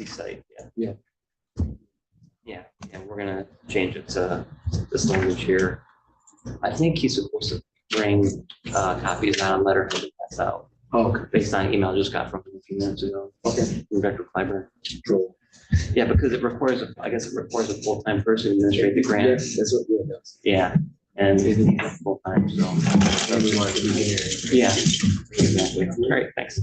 legacy site. Yeah. Yeah, and we're gonna change it to this language here. I think he's supposed to bring copies on letterhead to pass out. Oh, okay. Based on email I just got from him a few minutes ago. Okay. From Director Kleiber. Cool. Yeah, because it requires, I guess it requires a full-time person to administrate the grant. Yes, that's what it does. Yeah, and they didn't have full-time, so. We want to be here. Yeah, exactly. All right, thanks.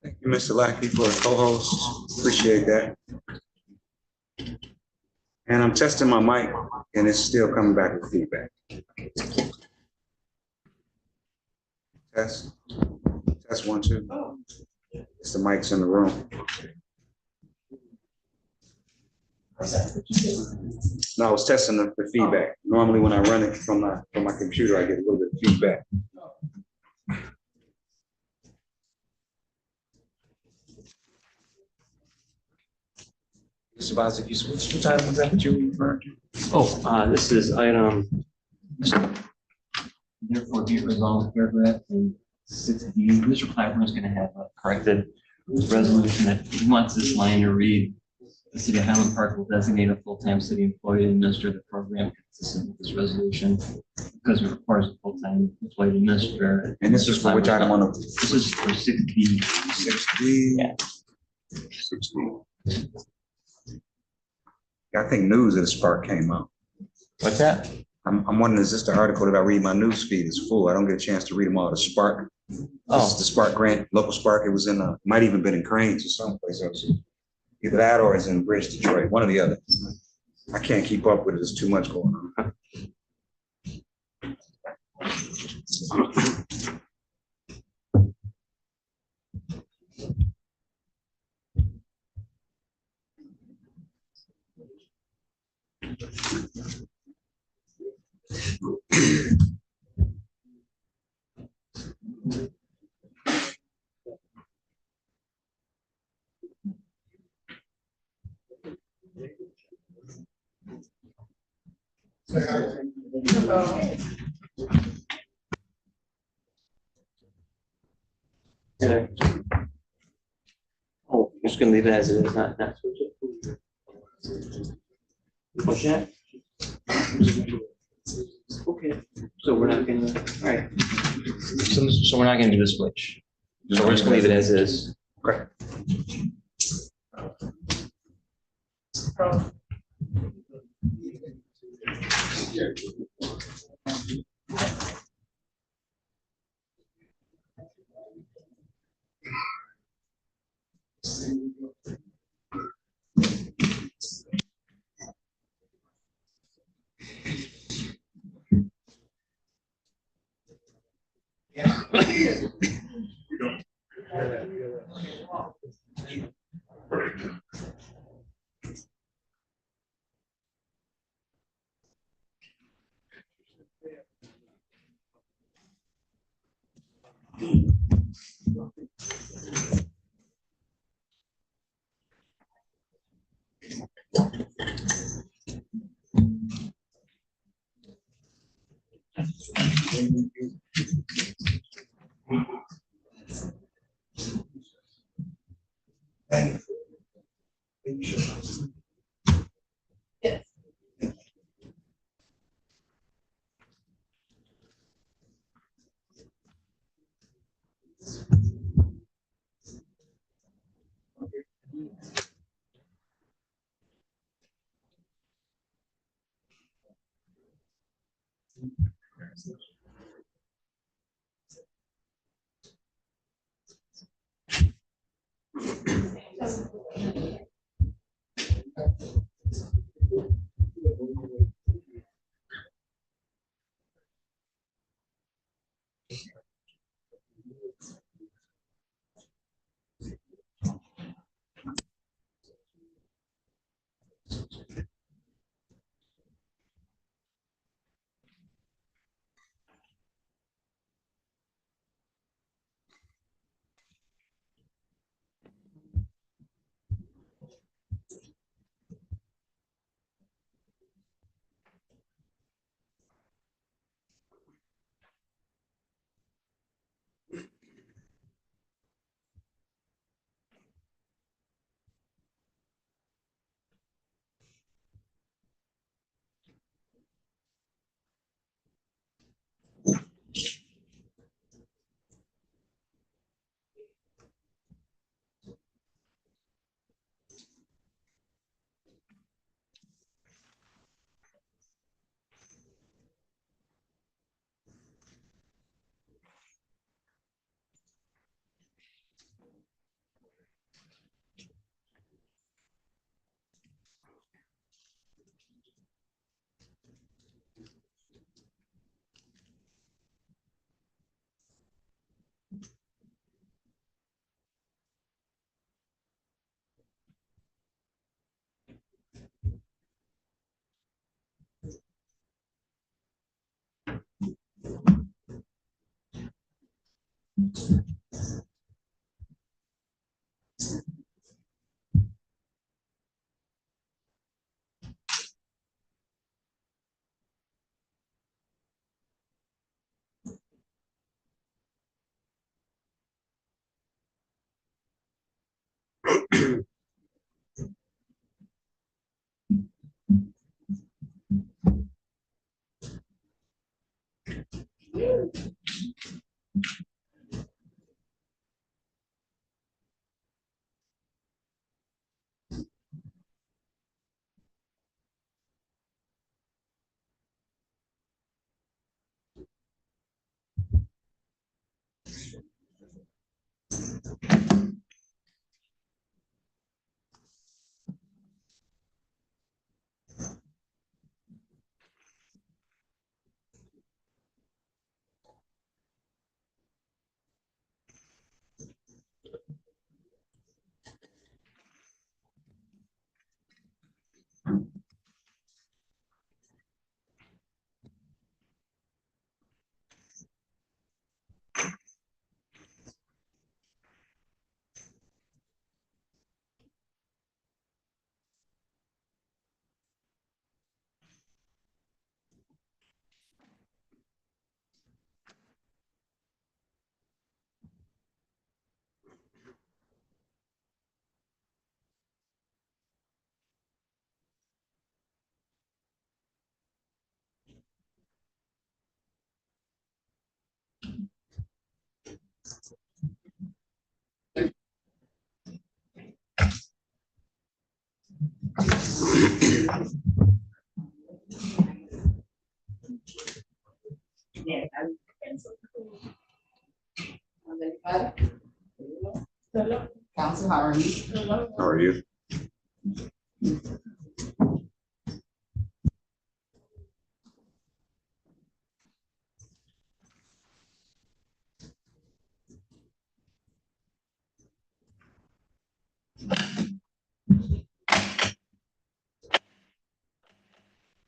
Thank you, Mr. Lackey, for the co-host. Appreciate that. And I'm testing my mic and it's still coming back with feedback. Test. Test 1, 2. It's the mics in the room. No, I was testing the feedback. Normally when I run it from my computer, I get a little bit of feedback. Mr. Bostic, you switched to time, is that what you were referring to? Oh, this is item. Therefore, be it resolved, paragraph 6D, Mr. Kleiber is going to have a corrected resolution that he wants this line to read: the city of Highland Park will designate a full-time city employee to administer the program consistent with this resolution, because it requires a full-time employee to administer. And this is for which item on the? This is for 6D. 6D. Yeah. 6D. I think news of the Spark came out. What's that? I'm wondering, is this the article that I read? My news feed is full. I don't get a chance to read them all. The Spark. Oh. This is the Spark grant, local Spark. It was in, might even been in Cranes or someplace else. Either that or it's in Bridge, Detroit, one or the other. I can't keep up with it. There's too much going on. Yeah. Oh, I'm just gonna leave it as it is, not switch it. What's that? Okay, so we're not gonna, all right. So we're not gonna do the switch. So we're just gonna leave it as is. Okay. Council, how are you? How are you?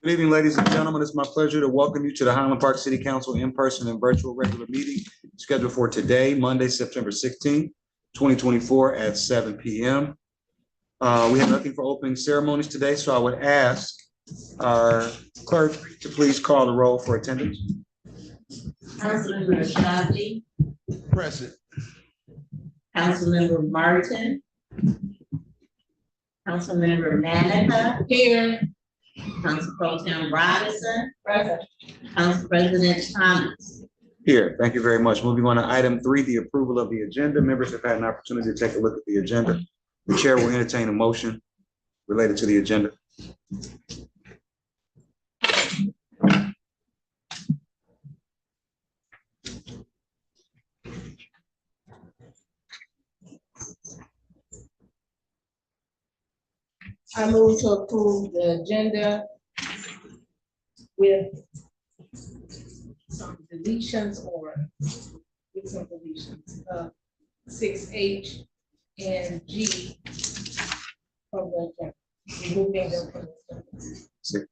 Good evening, ladies and gentlemen. It's my pleasure to welcome you to the Highland Park City Council in-person and virtual regular meeting scheduled for today, Monday, September 16th, 2024 at 7 p.m. We have nothing for opening ceremonies today, so I would ask our clerk to please call the roll for attendance. Councilmember Ashafi, Present. Councilmember Martin, Councilmember Manica. Here. Council Pro Tem Robinson. Present. Council President Thomas. Here, thank you very much. Moving on to item 3, the approval of the agenda. Members have had an opportunity to take a look at the agenda. The chair will entertain a motion related to the agenda. I move to approve the agenda with some deletions or with some deletions, 6H and G from the agenda. Removing them from the agenda.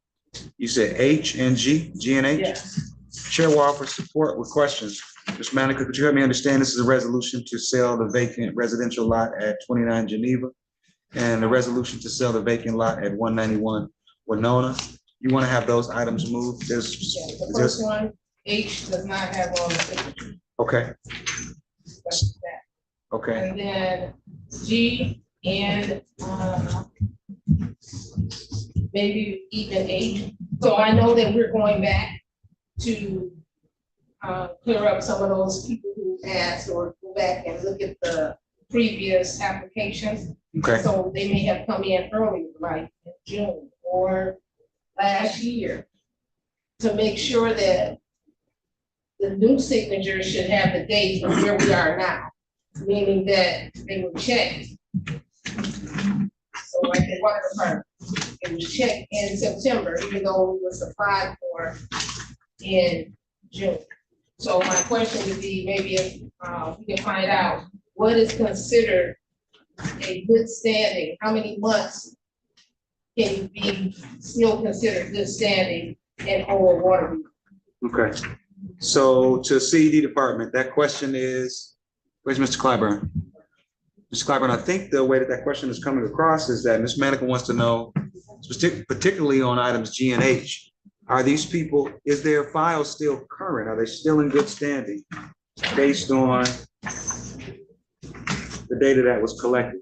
You said H and G, G and H? Yes. Chair will offer support with questions. Ms. Manica, could you help me understand this is a resolution to sell the vacant residential lot at 29 Geneva and a resolution to sell the vacant lot at 191 Winona? You want to have those items moved? Yeah, the first one, H, does not have all the signature. Okay, That's that. okay, And then G and maybe even H. So I know that we're going back to clear up some of those people who asked, or go back and look at the previous applications. okay, So they may have come in earlier, like in June or last year, to make sure that the new signatures should have the date of where we are now, meaning that they were checked. So like the water department, it was checked in September, even though it was applied for in June. So my question would be, maybe if we can find out what is considered a good standing, how many months can you be still considered good standing and old water? okay. So to CED department, that question is, where's Mr. Clyburn? Mr. Clyburn, I think the way that that question is coming across is that Ms. Manica wants to know, particularly on items G and H, are these people, is their file still current? Are they still in good standing based on the data that was collected?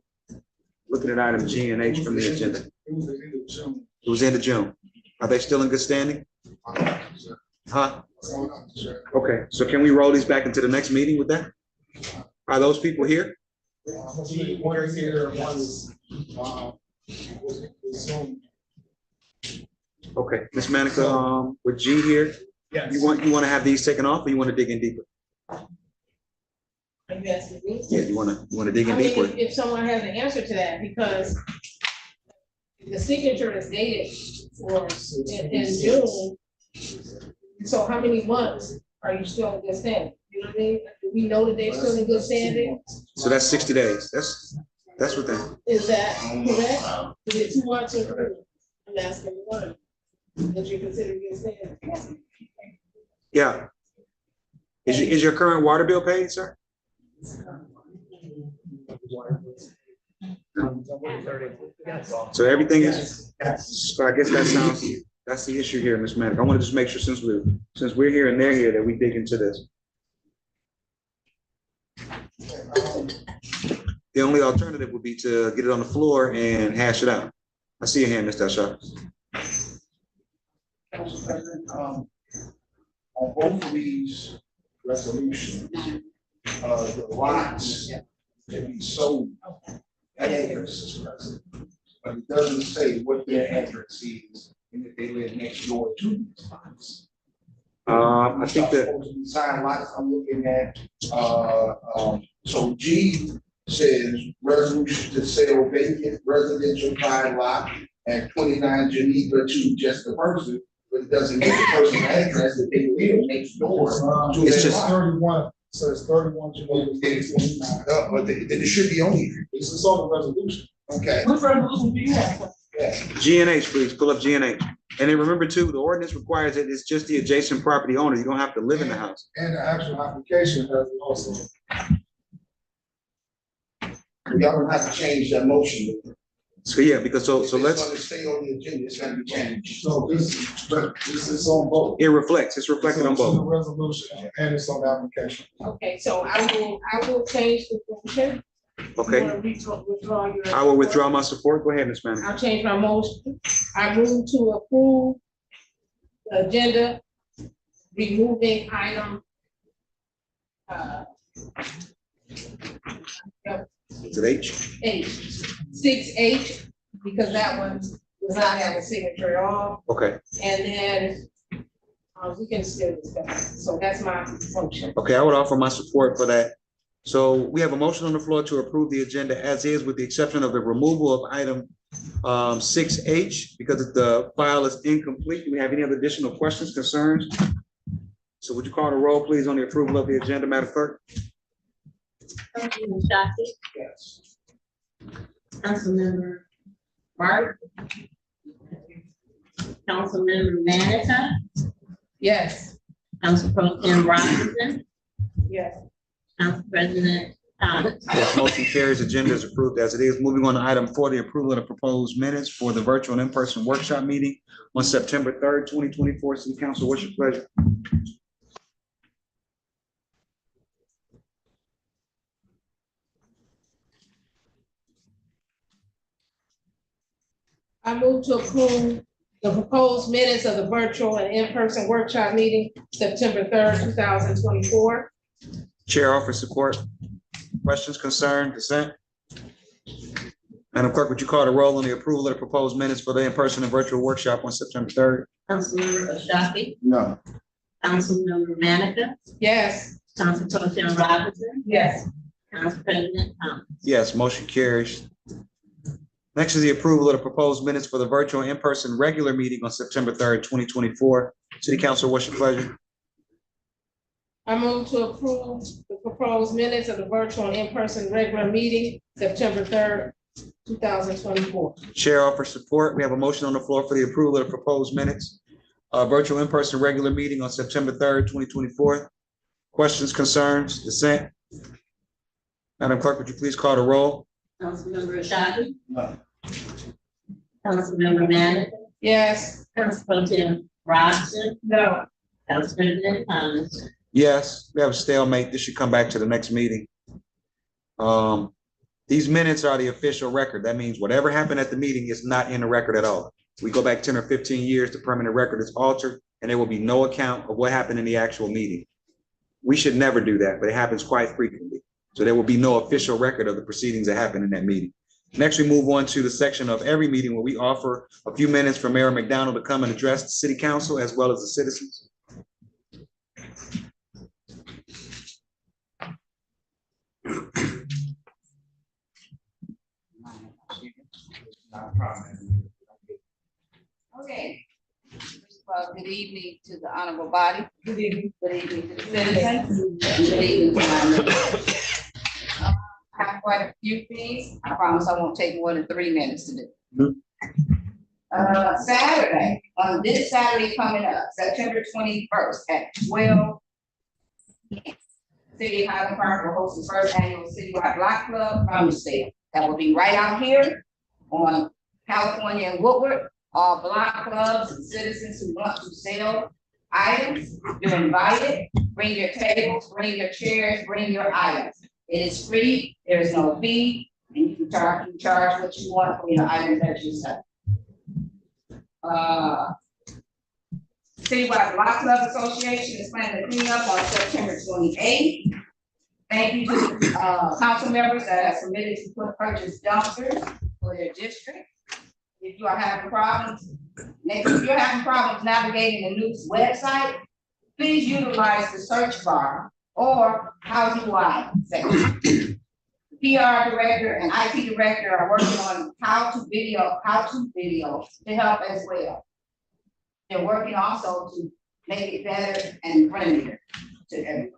looking at item G and H from the agenda. It was the end of June. It was end of June. Are they still in good standing? Huh? Okay, so can we roll these back into the next meeting with that? Are those people here? One is here, one is, was Zoom. Okay, Ms. Manica, with G here, Yes. you want to have these taken off or you want to dig in deeper? Are you asking me? Yeah, you want to dig I in mean, deeper? if someone has an answer to that, because the signature is dated for, in June. So how many months are you still in good standing? You know what I mean? Do we know that they're still in good standing? So that's 60 days. That's what that, Is that correct? Is it 2 months or 3? I'm asking one, that you consider good standing. yeah. Is your current water bill paid, sir? So everything is, so I guess that's the issue here, Ms. Manica. I want to just make sure since we're here and they're here that we dig into this. The only alternative would be to get it on the floor and hash it out. I see your hand, Mr. Ashaw. Council President, on both of these resolutions, the lots can be sold. Addresses, President, but it doesn't say what their address is and if they live next door to these lots. I think that, Sign lots I'm looking at, so G says resolution to sell vacant residential private lot at 29 Geneva to just the person, but it doesn't give the person's address that they live next door to It's their just- lot. 31, so it's 31 Geneva. But it should be on here. This is on the resolution. Okay. What resolution do you have? Yeah. G and H, please, pull up G and H. And then remember too, the ordinance requires that it's just the adjacent property owner. You don't have to live in the house. And the actual application has it also. Y'all don't have to change that motion. So yeah, because so If let's, it's gonna stay on the agenda, it's gonna be changed. So this is on both. it's reflected on It's on the both. resolution and it's on the application. Okay, so I will change the motion. Okay, You wanna withdraw your. I will withdraw my support. Go ahead, Ms. Manning. I'll change my motion. I move to approve the agenda, removing item. Is it H? H, 6H, because that one does not have a signature at all, Okay, and then we can still discuss, so that's my function. okay, I would offer my support for that. So we have a motion on the floor to approve the agenda as is with the exception of the removal of item 6H because the file is incomplete. Do we have any other additional questions, concerns? So would you call the roll, please, on the approval of the agenda, Madam Clerk? Councilman Shockey, Yes. Councilmember Martin, Councilmember Manica, Yes. Council Pro Tim Robinson, Yes. Council President Thomas. Yes, motion carries. Agenda is approved as it is. Moving on to item 4, the approval of the proposed minutes for the virtual and in-person workshop meeting on September 3rd, 2024. City Council, what's your pleasure? I move to approve the proposed minutes of the virtual and in-person workshop meeting, September 3rd, 2024. Chair offers support. Questions, concern, dissent? Madam Clerk, would you call the roll on the approval of the proposed minutes for the in-person and virtual workshop on September 3rd? Councilmember Shockey, No. Councilmember Manica, Yes. Council Pro Tim Robinson, Yes. Council President Thomas. Yes, motion carries. Next is the approval of the proposed minutes for the virtual in-person regular meeting on September 3rd, 2024. City Council, what's your pleasure? I move to approve the proposed minutes of the virtual and in-person regular meeting, September 3rd, 2024. Chair offers support. We have a motion on the floor for the approval of the proposed minutes. Virtual in-person regular meeting on September 3rd, 2024. Questions, concerns, dissent? Madam Clerk, would you please call the roll? Councilmember Shockey, No. Councilmember Manica, Yes. Council Pro Tim Robinson, No. Council President Thomas. Yes, we have a stalemate. This should come back to the next meeting. These minutes are the official record. That means whatever happened at the meeting is not in the record at all. We go back 10 or 15 years, the permanent record is altered, and there will be no account of what happened in the actual meeting. We should never do that, but it happens quite frequently. So there will be no official record of the proceedings that happened in that meeting. Next, we move on to the section of every meeting where we offer a few minutes for Mayor McDonald to come and address the city council as well as the citizens. Okay. Well, good evening to the honorable body. Good evening. Good evening to the citizens. Good evening to my members. I have quite a few things. I promise I won't take more than 3 minutes to do. Saturday, on this Saturday coming up, September 21st at 12. City of Highland Park will host the first annual citywide block club rummage sale. That will be right out here on California and Woodward. All block clubs and citizens who want to sell items, you're invited. Bring your tables, bring your chairs, bring your items. It is free, there is no fee, and you can charge what you want for your items that you sell. Citywide Block Club Association is planning to clean up on September 28th. Thank you to council members that have submitted to purchase dumpsters for their district. If you are having problems, if you're having problems navigating the news website, please utilize the search bar or Housing Wide section. The PR director and IT director are working on how to video to help as well. They're working also to make it better and friendlier to everyone.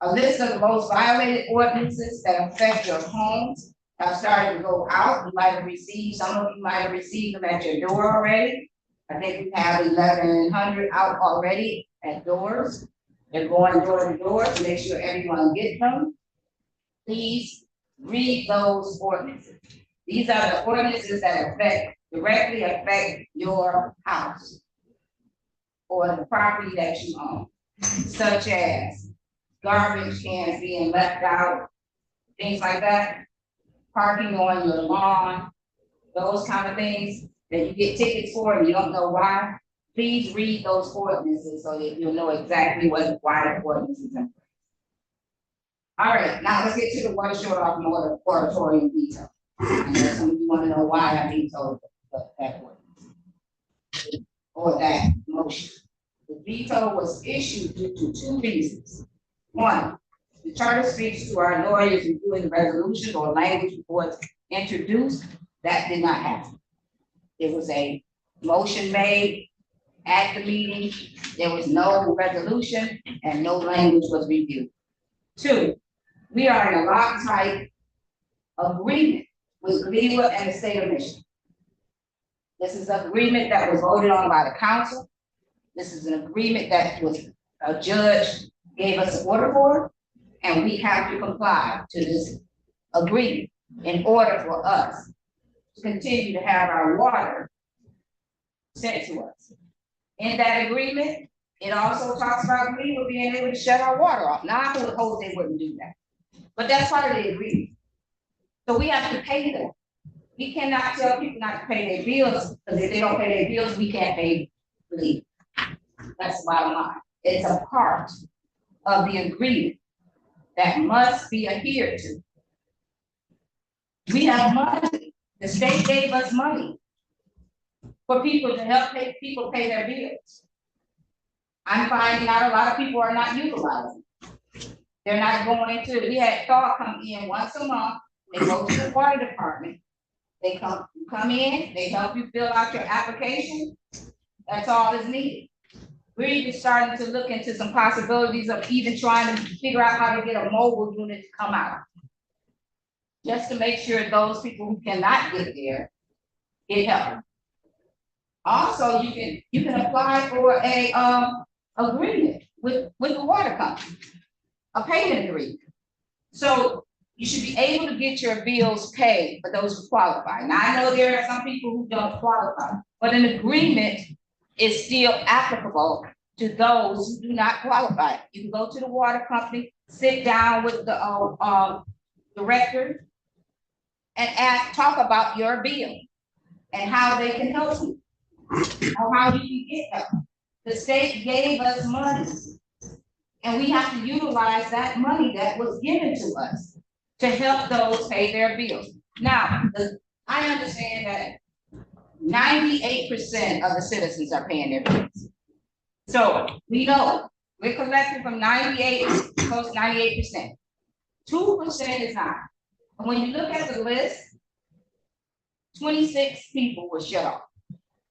A list of the most violated ordinances that affect your homes have started to go out. You might have received, some of you might have received them at your door already. I think we have 1,100 out already at doors. They're going door to door to make sure everyone gets them. Please read those ordinances. These are the ordinances that directly affect your house or the property that you own, such as garbage cans being left out, things like that, parking on your lawn, those kind of things that you get tickets for and you don't know why. Please read those ordinances so that you'll know exactly why the ordinance is in place. All right, now let's get to the one short off more oratorial detail. I know some of you want to know why I'm being told that ordinance or that motion. The veto was issued due to 2 reasons. One, the charter speaks to our lawyers reviewing the resolution or language reports introduced. That did not happen. There was a motion made at the meeting. There was no resolution and no language was reviewed. 2, we are in a loctite agreement with Leeward and the state of Michigan. This is an agreement that was voted on by the council. This is an agreement that was a judge gave us an order for, and we have to comply to this agreement in order for us to continue to have our water sent to us. In that agreement, it also talks about we will being able to shut our water off. Now, I would hope they wouldn't do that, but that's part of the agreement. So we have to pay them. We cannot tell people not to pay their bills, because if they don't pay their bills, we can't pay the leave. That's the bottom line. It's a part of the agreement that must be adhered to. We have money. The state gave us money for people to help people pay their bills. I'm finding out a lot of people are not utilizing. They're not going to, we had thaw come in once a month. They go to the water department. They come in, they help you fill out your application. That's all is needed. We're even starting to look into some possibilities of even trying to figure out how to get a mobile unit to come out. Just to make sure those people who cannot get there get help. Also, you can apply for a agreement with the water company, a payment agreement. So you should be able to get your bills paid for those who qualify. Now, I know there are some people who don't qualify, but an agreement is still applicable to those who do not qualify. You can go to the water company, sit down with the directors and talk about your bill and how they can help you, or how you can get help. The state gave us money, and we have to utilize that money that was given to us to help those pay their bills. Now, I understand that 98% of the citizens are paying their bills. So we know we're collecting from 98, close to 98%. 2% is not. And when you look at the list, 26 people were shut off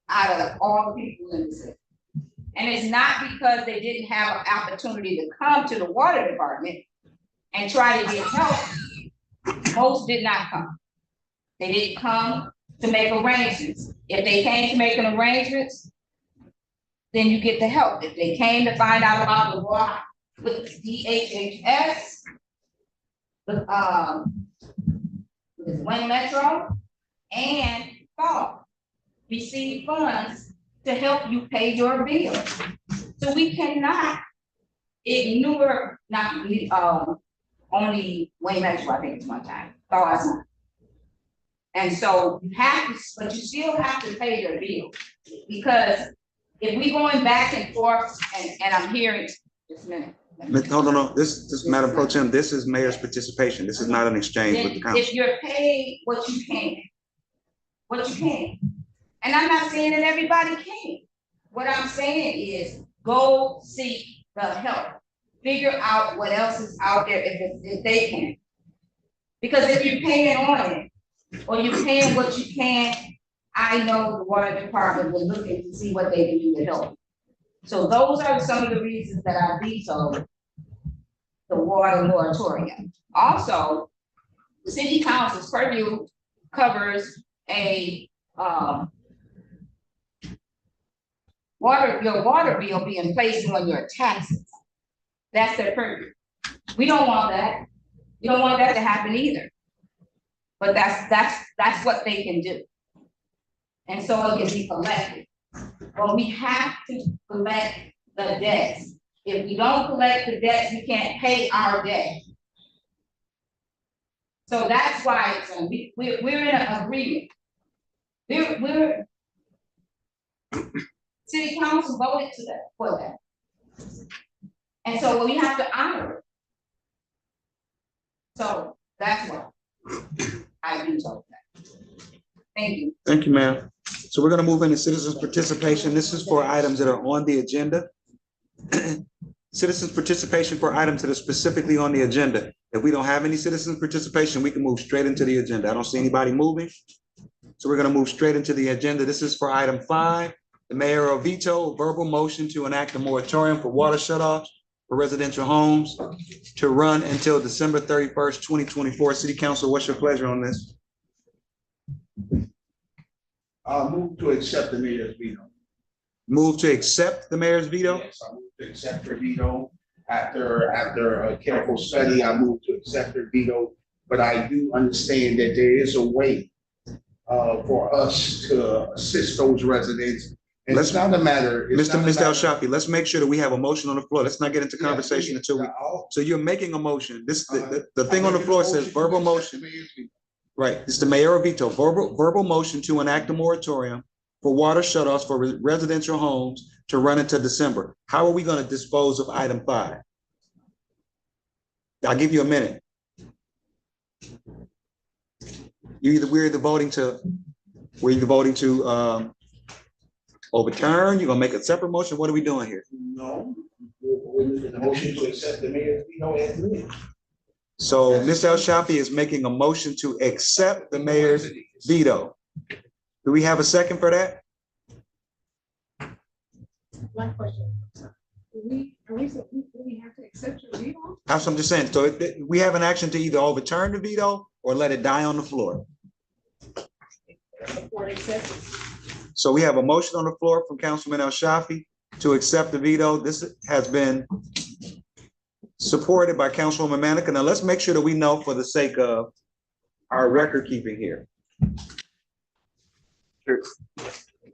out of all the people in the city. And it's not because they didn't have an opportunity to come to the water department and try to get help. Most did not come. They didn't come to make arrangements. If they came to make an arrangements, then you get the help. If they came to find out about the water with DHHS, with Wayne Metro and FAW, receive funds to help you pay your bills. So we cannot ignore only Wayne Metro, I think it's one time, FAW is not. And so you have to, but you still have to pay your bill, because if we going back and forth, and I'm hearing, just a minute. Hold on, this Madam Pro Tem, this is mayor's participation. This is not an exchange with the council. If you're paid what you can. And I'm not saying that everybody can. What I'm saying is go seek the help. Figure out what else is out there if they can. Because if you're paying on it, or you're paying what you can, I know the water department will look and see what they can do to help. So those are some of the reasons that I vetoed the water moratorium. Also, the city council's purview covers a your water bill being placed on your taxes. That's their purview. We don't want that. We don't want that to happen either. But that's what they can do. And so it can be collected. But we have to collect the debts. If we don't collect the debts, we can't pay our debt. So that's why we're in an agreement. We're city council voted for that. And so we have to honor it. So that's what I do told that. Thank you. Thank you, ma'am. So we're gonna move into citizens' participation. This is for items that are on the agenda. Citizens' participation for items that are specifically on the agenda. If we don't have any citizens' participation, we can move straight into the agenda. I don't see anybody moving. So we're gonna move straight into the agenda. This is for item 5, the mayoral veto, verbal motion to enact a moratorium for water shutoffs for residential homes to run until December 31st, 2024. City Council, what's your pleasure on this? Move to accept the mayor's veto. Move to accept the mayor's veto? Yes, I move to accept her veto. After a careful study, I move to accept her veto. But I do understand that there is a way for us to assist those residents. And it's not a matter. Mr. El Shafi, let's make sure that we have a motion on the floor. Let's not get into conversation until we, so you're making a motion. This, the thing on the floor says verbal motion. Right, it's the mayoral veto, verbal motion to enact a moratorium for water shutoffs for residential homes to run into December. How are we gonna dispose of item 5? I'll give you a minute. We're either voting to overturn, you're gonna make a separate motion. What are we doing here? No, the motion to accept the mayor's veto as written. So Mr. El Shafi is making a motion to accept the mayor's veto. Do we have a second for that? My question. Do we have to accept your veto? That's what I'm just saying. So we have an action to either overturn the veto or let it die on the floor. Support acceptance. So we have a motion on the floor from Councilman El Shafi to accept the veto. This has been supported by Councilwoman Manica. Now let's make sure that we know for the sake of our record keeping here.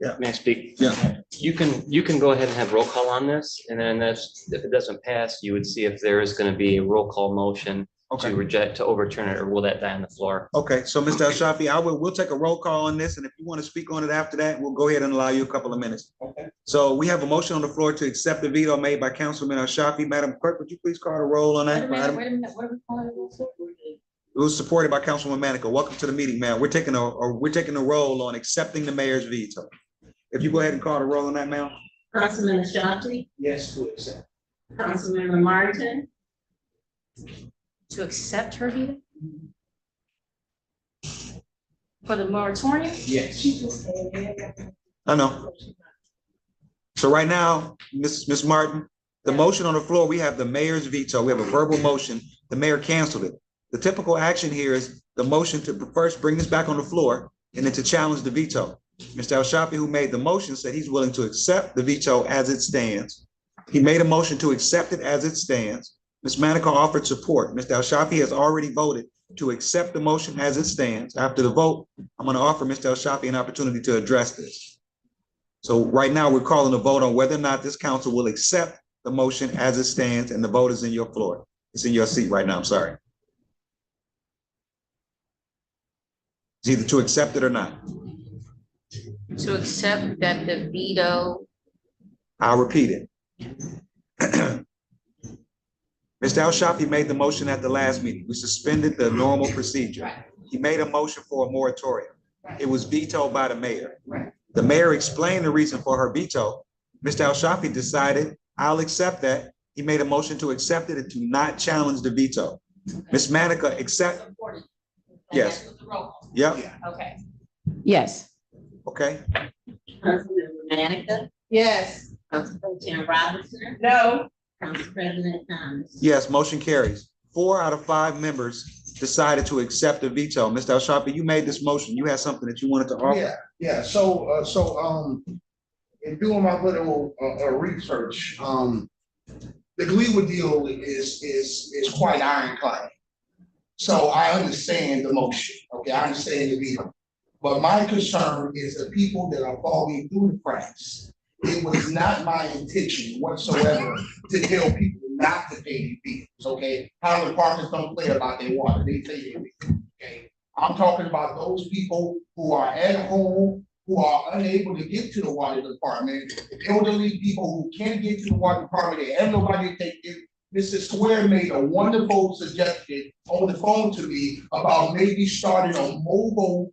Yeah. May I speak? Yeah. You can go ahead and have roll call on this, and then if it doesn't pass, you would see if there is going to be a roll call motion Okay. reject, to overturn it, or will that die on the floor? Okay, so Mr. El Shafi, we'll take a roll call on this, and if you want to speak on it after that, we'll go ahead and allow you a couple of minutes. Okay. So we have a motion on the floor to accept the veto made by Councilman El Shafi. Madam Clerk, would you please call the roll on that? Wait a minute, what are we calling it? It was supported by Councilwoman Manica. Welcome to the meeting, ma'am. We're taking a roll on accepting the mayor's veto. If you go ahead and call the roll on that, ma'am. Councilman Ashafi, Yes, to accept. Councilmember Martin, To accept her veto? For the moratorium? Yes. I know. So right now, Ms. Martin, the motion on the floor, we have the mayor's veto. We have a verbal motion. The mayor canceled it. The typical action here is the motion to first bring this back on the floor and then to challenge the veto. Mr. El Shafi, who made the motion, said he's willing to accept the veto as it stands. He made a motion to accept it as it stands. Ms. Manica offered support. Mr. El Shafi has already voted to accept the motion as it stands. After the vote, I'm going to offer Mr. El Shafi an opportunity to address this. So right now, we're calling a vote on whether or not this council will accept the motion as it stands, and the vote is in your floor. It's in your seat right now, I'm sorry. It's either to accept it or not. To accept that the veto, I'll repeat it. Mr. El Shafi made the motion at the last meeting. We suspended the normal procedure. He made a motion for a moratorium. It was vetoed by the mayor. The mayor explained the reason for her veto. Mr. El Shafi decided, I'll accept that. He made a motion to accept it and to not challenge the veto. Ms. Manica, accept. Yes. Yep. Okay. yes. Okay. Councilmember Manica, Yes. Council President Robinson, No. Council President Thomas. Yes, motion carries. 4 out of 5 members decided to accept the veto. Mr. El Shafi, you made this motion. You had something that you wanted to offer? Yeah. So, in doing my little, research, the Gliwa deal is quite ironclad. So I understand the motion, okay, I understand the veto. But my concern is the people that are falling through the cracks. It was not my intention whatsoever to tell people not to pay their bills, okay? Highland Parkers don't play about their water, they pay their bills, okay? I'm talking about those people who are at home, who are unable to get to the water department, elderly people who can't get to the water department, they have nobody to take it. Mr. Square made a wonderful suggestion on the phone to me about maybe starting a mobile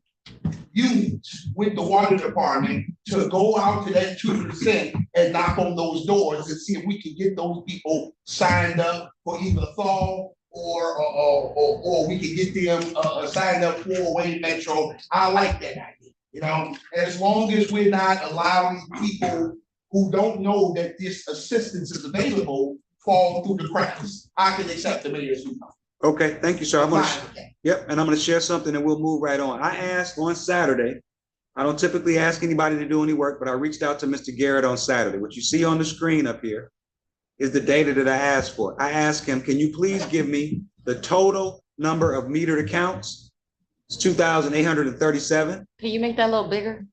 unit with the water department to go out to that 2% and knock on those doors and see if we can get those people signed up for either fall or we can get them signed up for Wayne Metro. I like that idea, you know, as long as we're not allowing people who don't know that this assistance is available fall through the cracks. I can accept the mayor's veto. Okay, thank you, sir. I'm gonna, Fine with that. yep, and I'm gonna share something and we'll move right on. I asked on Saturday, I don't typically ask anybody to do any work, but I reached out to Mr. Garrett on Saturday. What you see on the screen up here is the data that I asked for. I asked him, can you please give me the total number of metered accounts? It's 2,837. Can you make that a little bigger?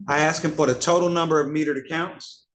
I asked him for the total number of metered accounts.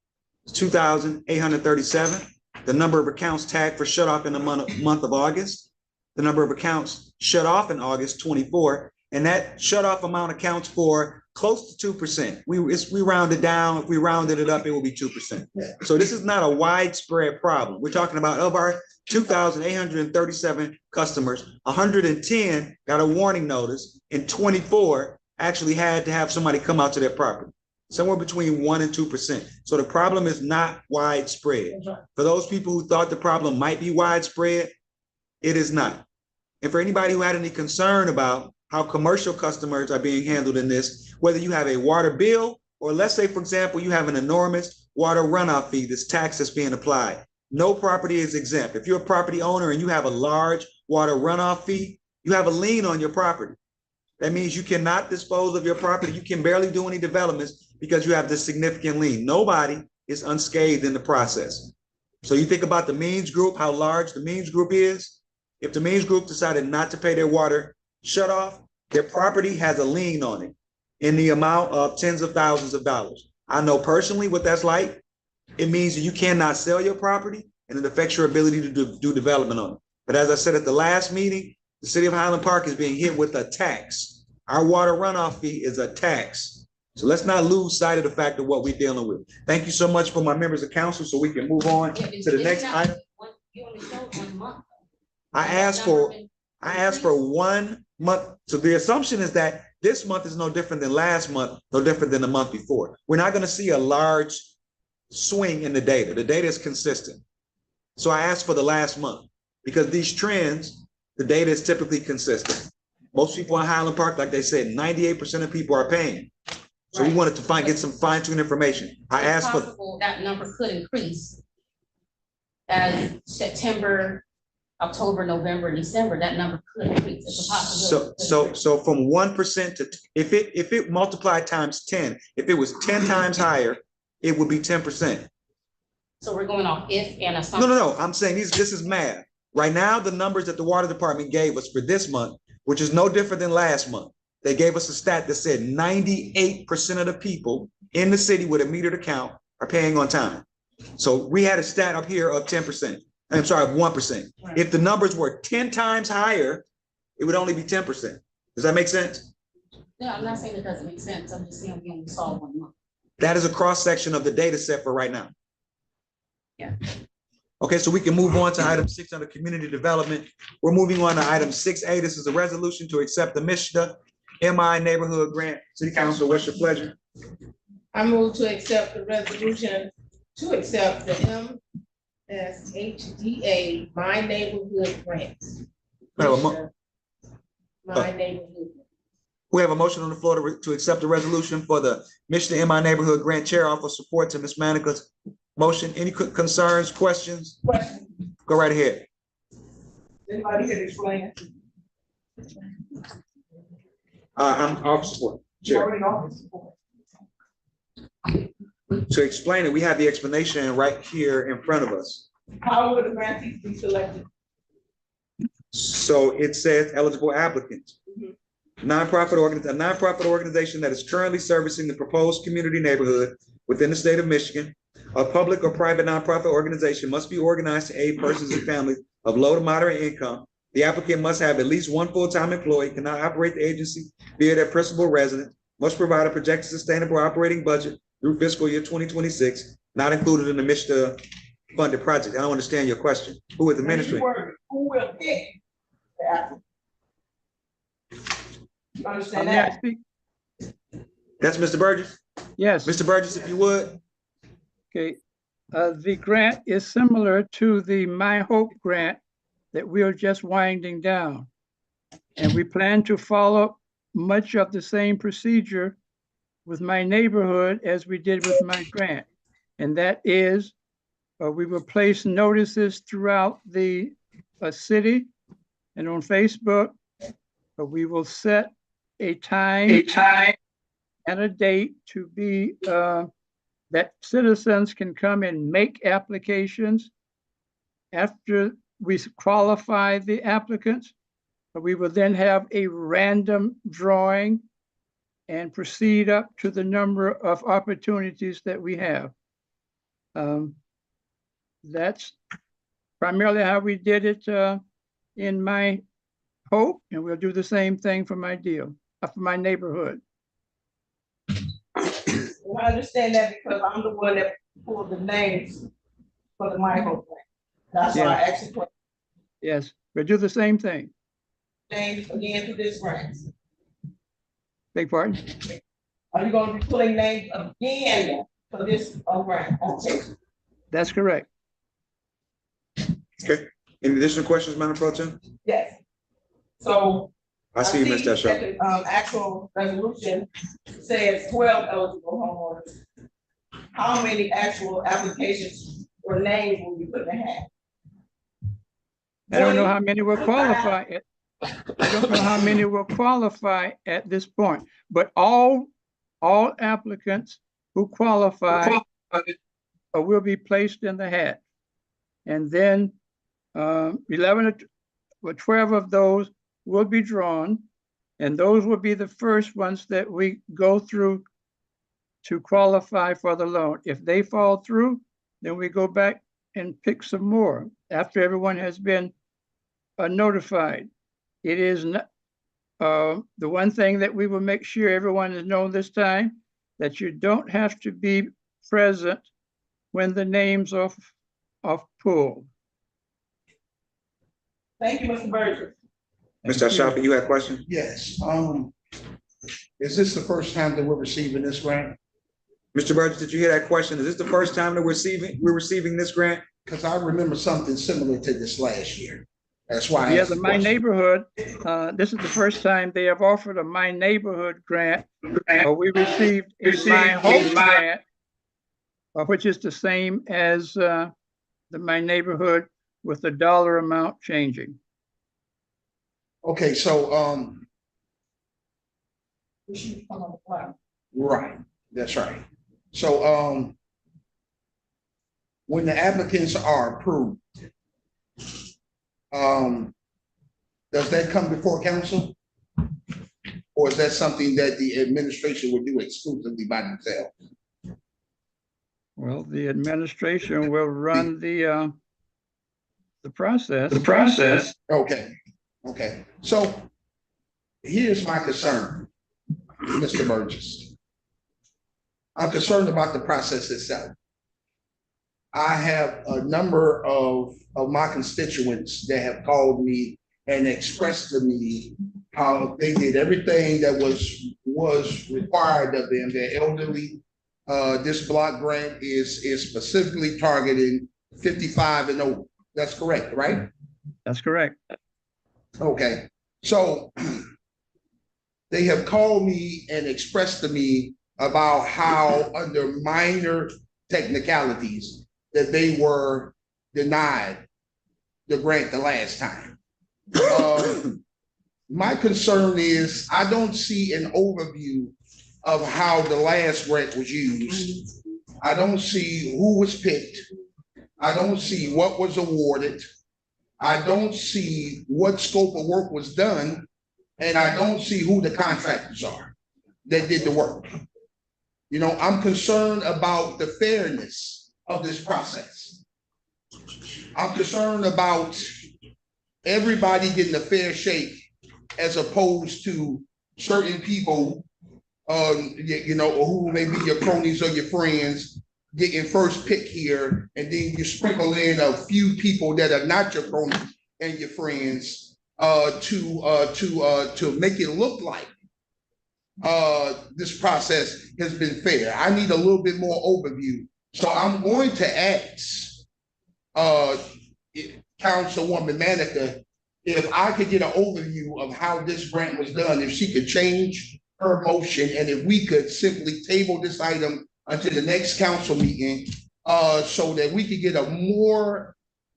It's 2,837. The number of accounts tagged for shut off in the month of August. The number of accounts shut off in August, 24. And that shut off amount accounts for close to 2%. We rounded down. If we rounded it up, it will be 2%. So this is not a widespread problem. We're talking about of our 2,837 customers, 110 got a warning notice and 24 actually had to have somebody come out to their property. Somewhere between 1% and 2%. So the problem is not widespread. For those people who thought the problem might be widespread, it is not. And for anybody who had any concern about how commercial customers are being handled in this, whether you have a water bill, or let's say, for example, you have an enormous water runoff fee, this tax that's being applied. No property is exempt. If you're a property owner and you have a large water runoff fee, you have a lien on your property. That means you cannot dispose of your property. You can barely do any developments because you have this significant lien. Nobody is unscathed in the process. So you think about the Means Group, how large the Means Group is. If the Means Group decided not to pay their water shut off, their property has a lien on it in the amount of tens of thousands of dollars. I know personally what that's like. It means that you cannot sell your property. and it affects your ability to do development on it. But as I said at the last meeting, the city of Highland Park is being hit with a tax. Our water runoff fee is a tax. So let's not lose sight of the fact of what we're dealing with. Thank you so much for my members of council, so we can move on to the next item. You only showed 1 month. I asked for 1 month. So the assumption is that this month is no different than last month, no different than the month before. We're not going to see a large swing in the data. The data is consistent. So I asked for the last month because these trends, the data is typically consistent. Most people in Highland Park, like they said, 98% of people are paying. So we wanted to get some fine-tuned information. I asked for That number could increase as September, October, November, December, that number could increase. It's a possibility. so from 1% to if it multiplied times 10, if it was 10 times higher, it would be 10%. So we're going off if and assumption. No. I'm saying this is math. Right now, the numbers that the water department gave us for this month, which is no different than last month, they gave us a stat that said 98% of the people in the city with a metered account are paying on time. So we had a stat up here of 10%. I'm sorry, of 1%. Right. If the numbers were 10 times higher, it would only be 10%. Does that make sense? No, I'm not saying it doesn't make sense. I'm just saying we only saw 1 month. That is a cross-section of the data set for right now. Yeah. Okay, so we can move on to item 6 under community development. We're moving on to item 6A. This is a resolution to accept the Mishta MI neighborhood grant. City Council, what's your pleasure? I move to accept the resolution to accept the MSHDA My Neighborhood Grant. My Neighborhood. We have a motion on the floor to accept the resolution for the Mishta MI neighborhood grant. Chair offers support to Ms. Manica's motion. Any concerns, questions? Question, Go right ahead. anybody can explain? I'm off support. Chair. Already know this before. To explain it, we have the explanation right here in front of us. How would the grantees be selected? So it says eligible applicants. A nonprofit organization that is currently servicing the proposed community neighborhood within the state of Michigan. A public or private nonprofit organization must be organized to aid persons and families of low to moderate income. The applicant must have at least 1 full-time employee, cannot operate the agency via their principal residence, must provide a projected sustainable operating budget through fiscal year 2026, not included in the Mishta funded project. I don't understand your question. Who is the ministry? Who will pick the applicant? You understand May I that? speak? That's Mr. Burgess. Yes, Mr. Burgess, if you would. okay. The grant is similar to the My Hope grant that we are just winding down. And we plan to follow much of the same procedure with my neighborhood as we did with my grant. And that is, we will place notices throughout the city and on Facebook. We will set a time and a date to be that citizens can come and make applications. After we qualify the applicants, we will then have a random drawing and proceed up to the number of opportunities that we have. That's primarily how we did it in My Hope, and we'll do the same thing for my deal, for my neighborhood. Well, I understand that because I'm the one that pulled the names for the My Hope grant. That's why I asked the question. Yes, we'll do the same thing. Names again for this grant. Beg pardon? Are you gonna be pulling names again for this grant? Okay. That's correct. Okay. Any additional questions, Madam Pro Tem? Yes. So. I see you, Mr. that Shaw. the actual resolution says 12 eligible homeowners. How many actual applications or names will you put in the hat? I don't know how many will qualify. I don't know how many will qualify at this point, but all applicants who qualify will be placed in the hat. And then 11 or 12 of those will be drawn, and those will be the first ones that we go through to qualify for the loan. If they fall through, then we go back and pick some more after everyone has been notified. It is not, the one thing that we will make sure everyone has known this time, that you don't have to be present when the names are pulled. Thank you, Mr. Burgess. Mr. Ashafi, you had a question? Yes, is this the first time that we're receiving this grant? Mr. Burgess, did you hear that question? Is this the first time that we're receiving this grant? Because I remember something similar to this last year. That's why. I Yeah, asked the the My question. Neighborhood, this is the first time they have offered a My Neighborhood grant. We received a My Hope grant, which is the same as the My Neighborhood with the dollar amount changing. Okay, so, right, that's right. So, when the applicants are approved, does that come before council? Or is that something that the administration would do exclusively by themselves? Well, the administration will run the process. Okay, okay. So here's my concern, Mr. Burgess. I'm concerned about the process itself. I have a number of my constituents that have called me and expressed to me how they did everything that was required of them. They're elderly. This block grant is specifically targeting 55 and over. That's correct, right? That's correct. Okay, so they have called me and expressed to me about how under minor technicalities that they were denied the grant the last time. My concern is I don't see an overview of how the last grant was used. I don't see who was picked. I don't see what was awarded. I don't see what scope of work was done. And I don't see who the contractors are that did the work. You know, I'm concerned about the fairness of this process. I'm concerned about everybody getting a fair shake as opposed to certain people, you know, who may be your cronies or your friends getting first pick here, and then you sprinkle in a few people that are not your cronies and your friends to make it look like this process has been fair. I need a little bit more overview. So I'm going to ask Councilwoman Manica if I could get an overview of how this grant was done, if she could change her motion, and if we could simply table this item until the next council meeting so that we could get a more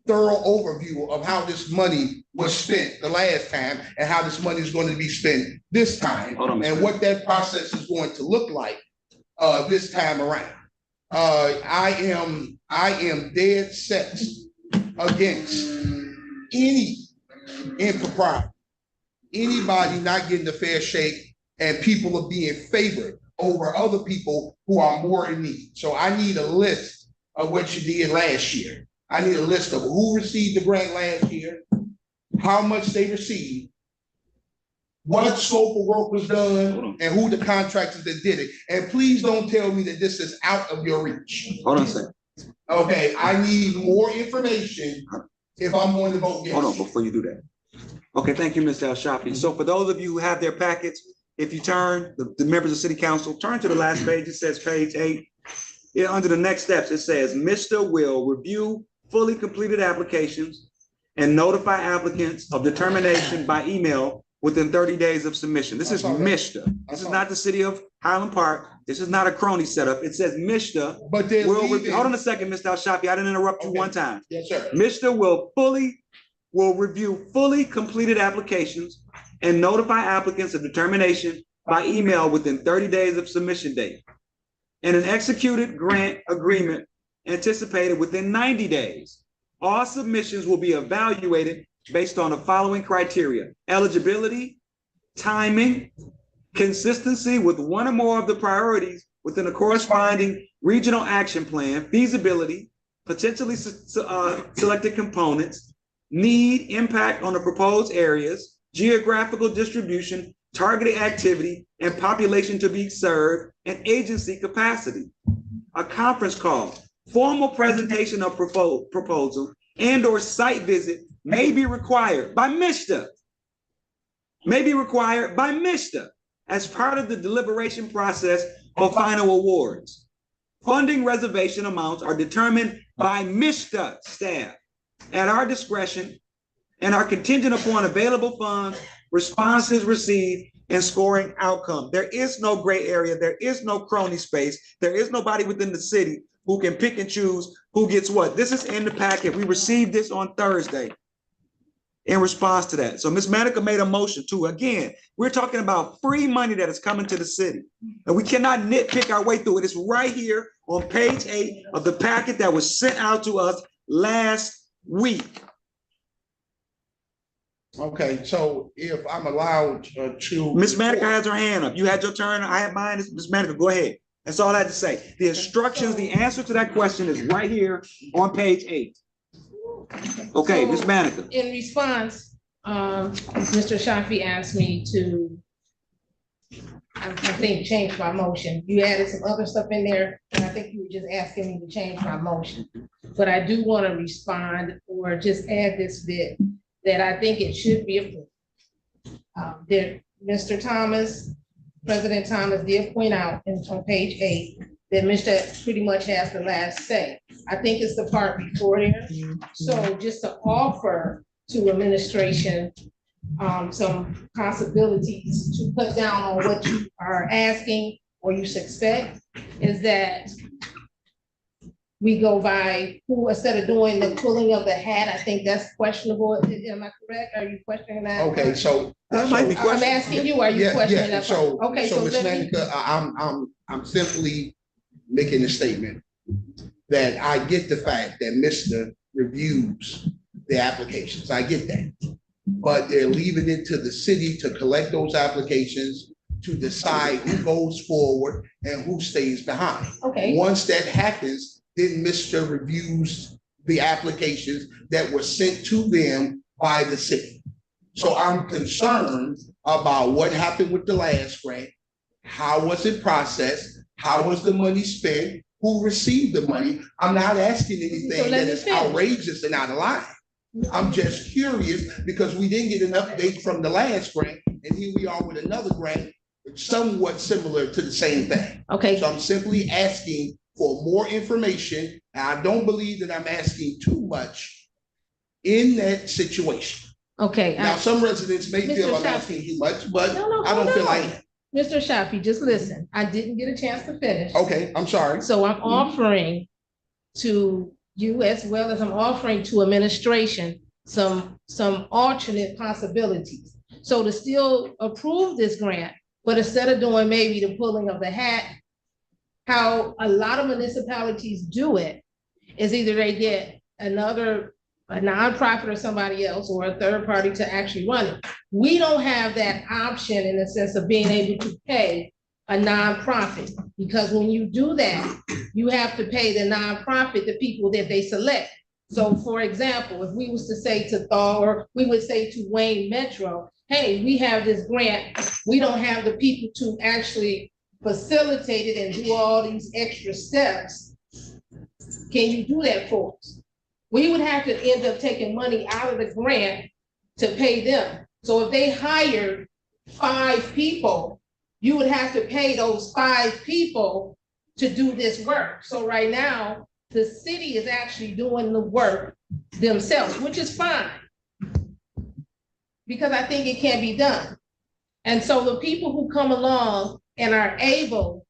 thorough overview of how this money was spent the last time and how this money is going to be spent this time, and what that process is going to look like this time around. I am dead set against any impropriety, anybody not getting a fair shake, and people are being favored over other people who are more in need. So I need a list of what you did last year. I need a list of who received the grant last year, how much they received, what scope of work was done, and who the contractors that did it. And please don't tell me that this is out of your reach. Hold on a second. Okay, I need more information if I'm going to vote yes. Hold on, before you do that. Okay, thank you, Mr. Al-Shafi. So for those of you who have their packets, if you turn, the members of City Council, turn to the last page, it says page 8. Yeah, under the next steps, it says, Mr. will review fully completed applications and notify applicants of determination by email within 30 days of submission. This is Mr. This is not the city of Highland Park. This is not a crony setup. It says Mr. But they're will leaving. review. Hold on a second, Mr. Al-Shafi. I didn't interrupt you one time. Yes, sir. Mr. will review fully completed applications and notify applicants of determination by email within 30 days of submission date. And an executed grant agreement anticipated within 90 days. All submissions will be evaluated based on the following criteria: eligibility, timing, consistency with one or more of the priorities within a corresponding regional action plan, feasibility, potentially selected components, need, impact on the proposed areas, geographical distribution, targeted activity, and population to be served, and agency capacity. A conference call, formal presentation of proposal, and/or site visit may be required by MISTA. As part of the deliberation process for final awards. Funding reservation amounts are determined by MISTA staff at our discretion and are contingent upon available funds, responses received, and scoring outcome. There is no gray area. There is no crony space. There is nobody within the city who can pick and choose who gets what. This is in the packet. We received this on Thursday in response to that. So Ms. Manica made a motion to, again, we're talking about free money that is coming to the city. And we cannot nitpick our way through it. It's right here on page 8 of the packet that was sent out to us last week. Okay, so if I'm allowed to. Ms. Manica has her hand up. You had your turn. I had mine. Ms. Manica, go ahead. That's all I had to say. The instructions, the answer to that question is right here on page 8. Okay, Ms. Manica. In response, Mr. Shafi asked me to, I think, change my motion. You added some other stuff in there, and I think you were just asking me to change my motion. But I do want to respond or just add this bit that I think it should be approved. Mr. Thomas, President Thomas did point out on page 8 that Mr. pretty much has the last say. I think it's the part before there. So just to offer to administration some possibilities to put down on what you are asking or you suspect is that we go by who, instead of doing the pulling of the hat. I think that's questionable. Am I correct? Are you questioning that? Okay, so. That might be I'm questionable. asking you, are you Yeah, questioning yeah, that? so, Okay, so Ms. let me, Manica, I'm simply making a statement that I get the fact that Mr. reviews the applications. I get that. But they're leaving it to the city to collect those applications, to decide who goes forward and who stays behind. okay. Once that happens, then Mr. reviews the applications that were sent to them by the city. So I'm concerned about what happened with the last grant. How was it processed? How was the money spent? Who received the money? I'm not asking anything that is outrageous and out of line. I'm just curious because we didn't get an update from the last grant, and here we are with another grant somewhat similar to the same thing. Okay. So I'm simply asking for more information. And I don't believe that I'm asking too much in that situation. Okay. Now, some residents may feel Mr. I'm Shafi. asking too much, but No, I don't feel like that. Mr. Shafi, just listen. I didn't get a chance to finish. Okay, I'm sorry. So I'm offering to you as well as I'm offering to administration some alternate possibilities. So to still approve this grant, but instead of doing maybe the pulling of the hat, how a lot of municipalities do it is either they get a nonprofit or somebody else or a third party to actually run it. We don't have that option in the sense of being able to pay a nonprofit, because when you do that, you have to pay the nonprofit the people that they select. So for example, if we was to say to Thaw, or we would say to Wayne Metro, hey, we have this grant, we don't have the people to actually facilitate it and do all these extra steps. Can you do that for us? We would have to end up taking money out of the grant to pay them. So if they hired 5 people, you would have to pay those 5 people to do this work. So right now, the city is actually doing the work themselves, which is fine, because I think it can be done. And so the people who come along and are able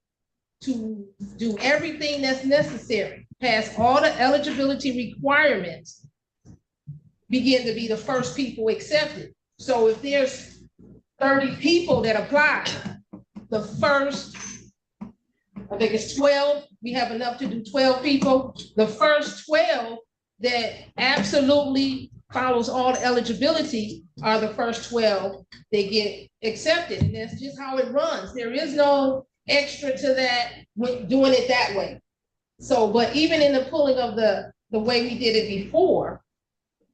to do everything that's necessary, pass all the eligibility requirements, begin to be the first people accepted. So if there's 30 people that apply, the first, I think it's 12, we have enough to do 12 people. The first 12 that absolutely follows all the eligibility are the first 12 that get accepted. And that's just how it runs. There is no extra to that with doing it that way. So, but even in the pulling of the the way we did it before,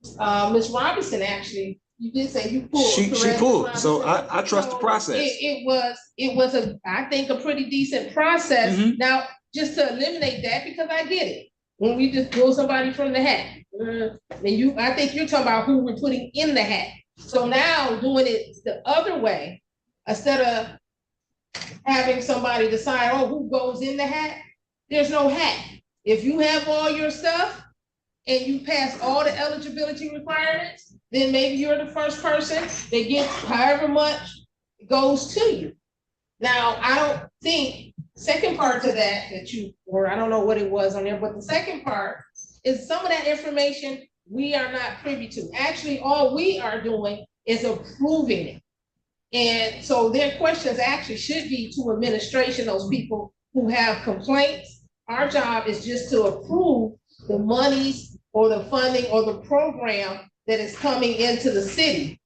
Ms. Robinson actually, you did say you pulled. She correct, pulled, Ms. so Robinson? I trust the So process. it was I think, a pretty decent process. Mhm. Now, just to eliminate that, because I get it, when we just pull somebody from the hat. And I think you're talking about who we're putting in the hat. So now doing it the other way, instead of having somebody decide, oh, who goes in the hat, there's no hat. If you have all your stuff and you pass all the eligibility requirements, then maybe you're the first person that gets however much goes to you. Now, I don't think, second part to that or I don't know what it was on there, but the second part is some of that information we are not privy to. Actually, all we are doing is approving it. And so their questions actually should be to administration, those people who have complaints. Our job is just to approve the monies or the funding or the program that is coming into the city.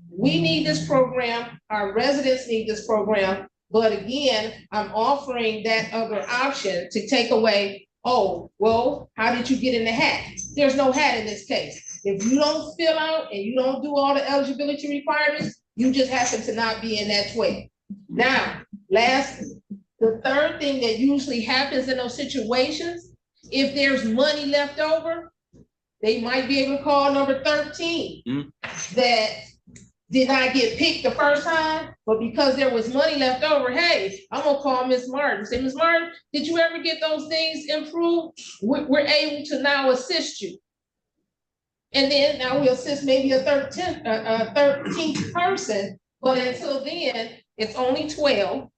We need this program, our residents need this program, but again, I'm offering that other option to take away, oh, well, how did you get in the hat? There's no hat in this case. If you don't fill out and you don't do all the eligibility requirements, you just happen to not be in that 12. Now, the third thing that usually happens in those situations, if there's money left over, they might be able to call number 13 that did not get picked the first time, but because there was money left over, hey, I'm gonna call Ms. Martin. Say, Ms. Martin, did you ever get those things improved? We're able to now assist you. And then now we assist maybe a 13th person, but until then, it's only 12.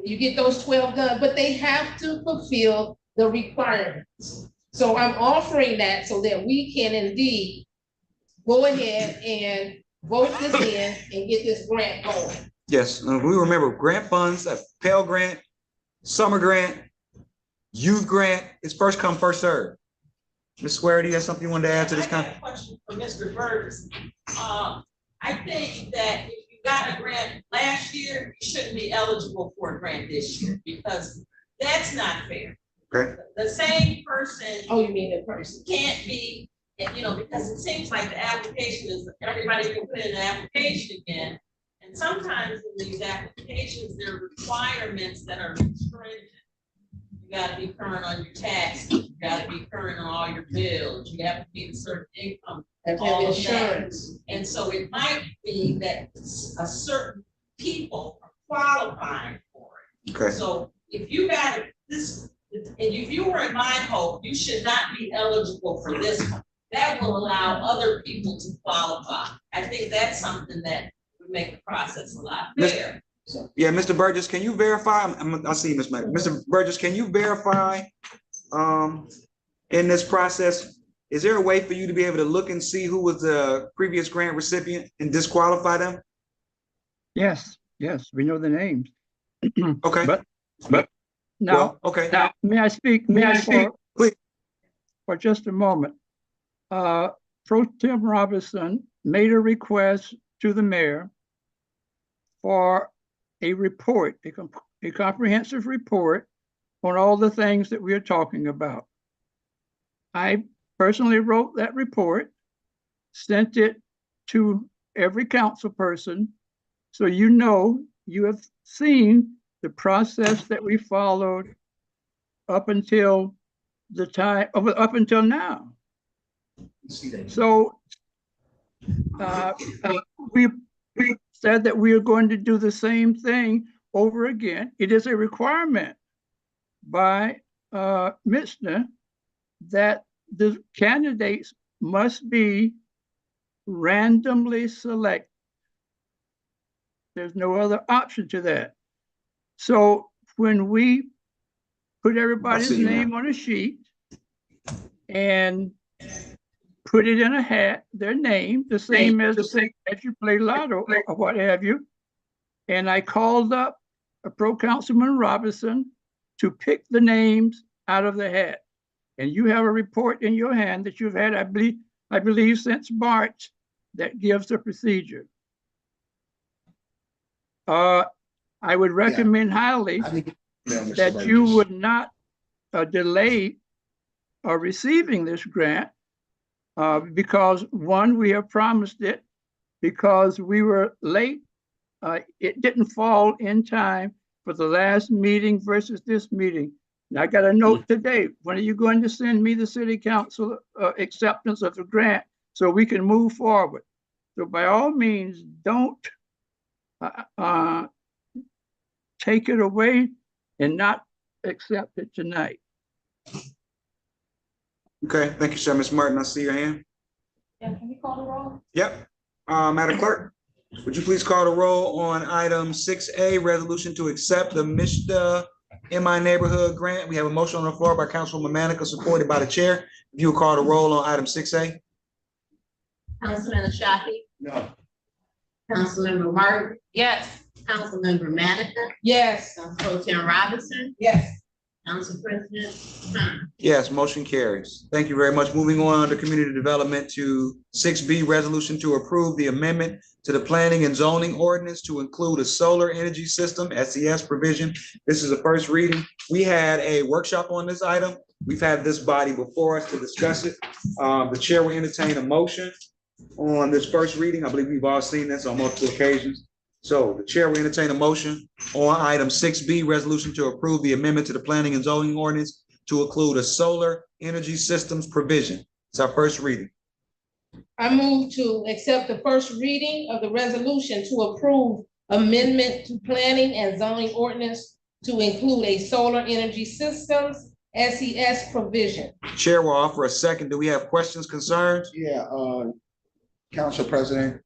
You get those 12 done, but they have to fulfill the requirements. So I'm offering that so that we can indeed go ahead and vote this in and get this grant going. Yes, we remember grant funds, a Pell Grant, summer grant, youth grant, it's first come, first served. Ms. Swear, do you have something you wanted to add to this? I have a question for Mr. Burgess. I think that if you got a grant last year, you shouldn't be eligible for a grant this year because that's not fair. Okay. The same person. Oh, you mean the person? Can't be, because it seems like the application is, everybody can put in an application again. And sometimes in these applications, there are requirements that are stringent. You gotta be current on your taxes, you gotta be current on all your bills, you have to be a certain income. All insurance. And so it might be that a certain people are qualifying for it. Okay. So if you got this, and if you were in my hope, you should not be eligible for this one. That will allow other people to qualify. I think that's something that would make the process a lot fair. Yeah, Mr. Burgess, can you verify? I see you, Ms. Mayor. Mr. Burgess, can you verify in this process, is there a way for you to be able to look and see who was the previous grant recipient and disqualify them? Yes, we know the names. Okay. But now, Well, okay. now, may I speak? Please. For just a moment. Pro Tem Robinson made a request to the mayor for a report, a comprehensive report on all the things that we are talking about. I personally wrote that report, sent it to every council person, so you have seen the process that we followed up until now. So we said that we are going to do the same thing over again. It is a requirement by Michener that the candidates must be randomly selected. There's no other option to that. So when we put everybody's name on a sheet and put it in a hat, their name, the same as you play lotto or what have you. And I called up a Pro Councilman Robinson to pick the names out of the hat. And you have a report in your hand that you've had, I believe since March, that gives the procedure. I would recommend highly that you would not delay are receiving this grant because one, we have promised it, because we were late. It didn't fall in time for the last meeting versus this meeting. And I got a note today. When are you going to send me the city council acceptance of the grant so we can move forward? So by all means, don't take it away and not accept it tonight. Okay, thank you, sir. Ms. Martin, I see your hand. Yeah, can you call the roll? Yep. Madam Clerk, would you please call the roll on item 6A, resolution to accept the Mishta in My Neighborhood grant? We have a motion on the floor by Councilwoman Manica, supported by the chair. If you will call the roll on item 6A. Councilman Ashafi, No. Councilmember Martin, Yes. Councilmember Manica, Yes. Council Pro Tim Robinson, Yes. Council President Khan. Yes, motion carries. Thank you very much. Moving on to community development to 6B, resolution to approve the amendment to the planning and zoning ordinance to include a solar energy system, SES provision. This is a first reading. We had a workshop on this item. We've had this body before us to discuss it. The chair will entertain a motion on this first reading. I believe we've all seen this on multiple occasions. So the chair will entertain a motion on item 6B, resolution to approve the amendment to the planning and zoning ordinance to include a solar energy systems provision. It's our first reading. I move to accept the first reading of the resolution to approve amendment to planning and zoning ordinance to include a solar energy systems, SES provision. Chair will offer a second. Do we have questions, concerns? Yeah, Council President,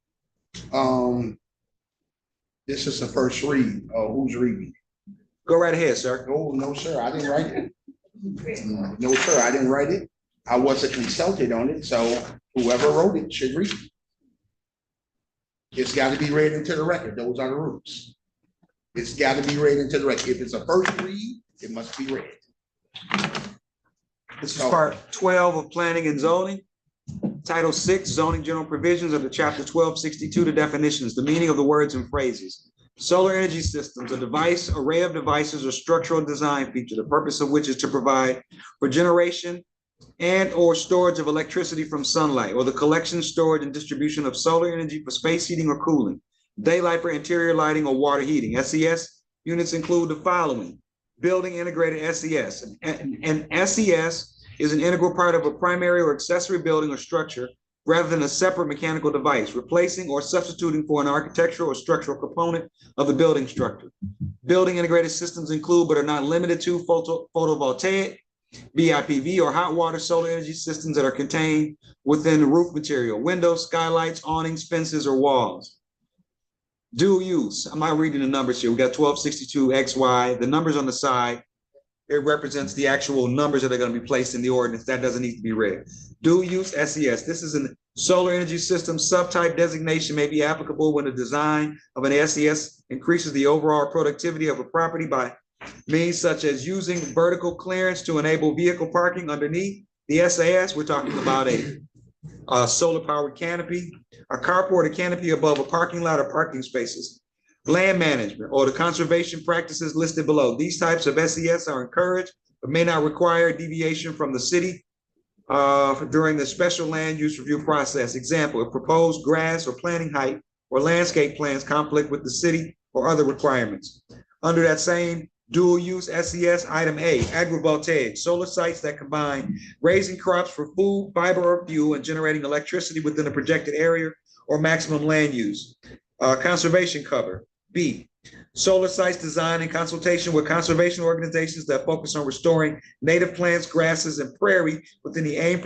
this is the first read. Who's reading? Go right ahead, sir. Oh, no, sir, I didn't write it. No, sir, I didn't write it. I wasn't consulted on it, so whoever wrote it should read it. It's got to be read into the record. Those are the rules. It's got to be read into the record. If it's a first read, it must be read. This is part 12 of planning and zoning. Title 6, zoning general provisions of the chapter 1262, the definitions, the meaning of the words and phrases. Solar energy systems, a device, array of devices or structural design feature, the purpose of which is to provide for generation and or storage of electricity from sunlight, or the collection, storage, and distribution of solar energy for space heating or cooling, daylight for interior lighting or water heating. SES units include the following: building integrated SES. And SES is an integral part of a primary or accessory building or structure rather than a separate mechanical device, replacing or substituting for an architectural or structural component of the building structure. Building integrated systems include, but are not limited to, photovoltaic, BIPV, or hot water solar energy systems that are contained within the roof material, windows, skylights, awnings, fences, or walls. Dual use. I'm not reading the numbers here. We got 1262 XY. The numbers on the side, it represents the actual numbers that are going to be placed in the ordinance. That doesn't need to be read. Dual use SES. This is a solar energy system. Subtype designation may be applicable when the design of an SES increases the overall productivity of a property by means such as using vertical clearance to enable vehicle parking underneath the SAS. We're talking about a solar powered canopy, a carport or canopy above a parking lot or parking spaces. Land management or the conservation practices listed below. These types of SES are encouraged, but may not require deviation from the city during the special land use review process. Example, if proposed grass or planting height or landscape plans conflict with the city or other requirements. Under that same dual use SES, item A, agrivoltaic, solar sites that combine raising crops for food, fiber, or fuel and generating electricity within a projected area or maximum land use. Conservation cover. B, solar sites designed in consultation with conservation organizations that focus on restoring native plants, grasses, and prairie within the aimed at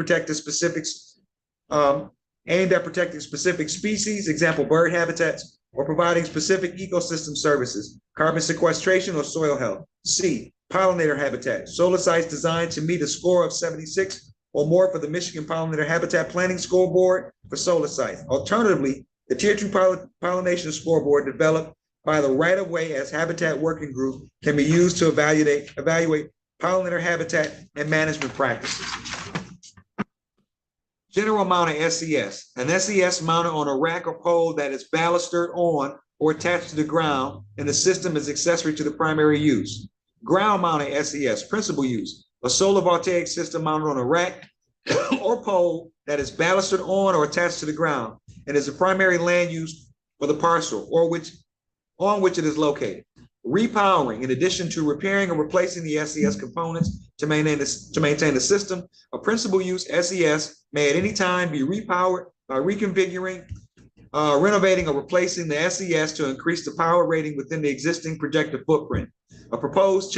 protecting specific species, example, bird habitats, or providing specific ecosystem services, carbon sequestration or soil health. C, pollinator habitat, solar sites designed to meet a score of 76 or more for the Michigan Pollinator Habitat Planning Scoreboard for solar sites. Alternatively, the Tier 2 pollination scoreboard developed by the right-of-way as habitat working group can be used to evaluate pollinator habitat and management practices. General amount of SES. An SES mounted on a rack or pole that is balustered on or attached to the ground, and the system is accessory to the primary use. Ground mounted SES, principal use. a solar voltaic system mounted on a rack or pole that is ballasted on or attached to the ground and is the primary land use for the parcel on which it is located. Repowering, in addition to repairing or replacing the SES components to maintain the system, a principal use SES may at any time be repowered by reconfiguring, renovating or replacing the SES to increase the power rating within the existing projected footprint. A proposal to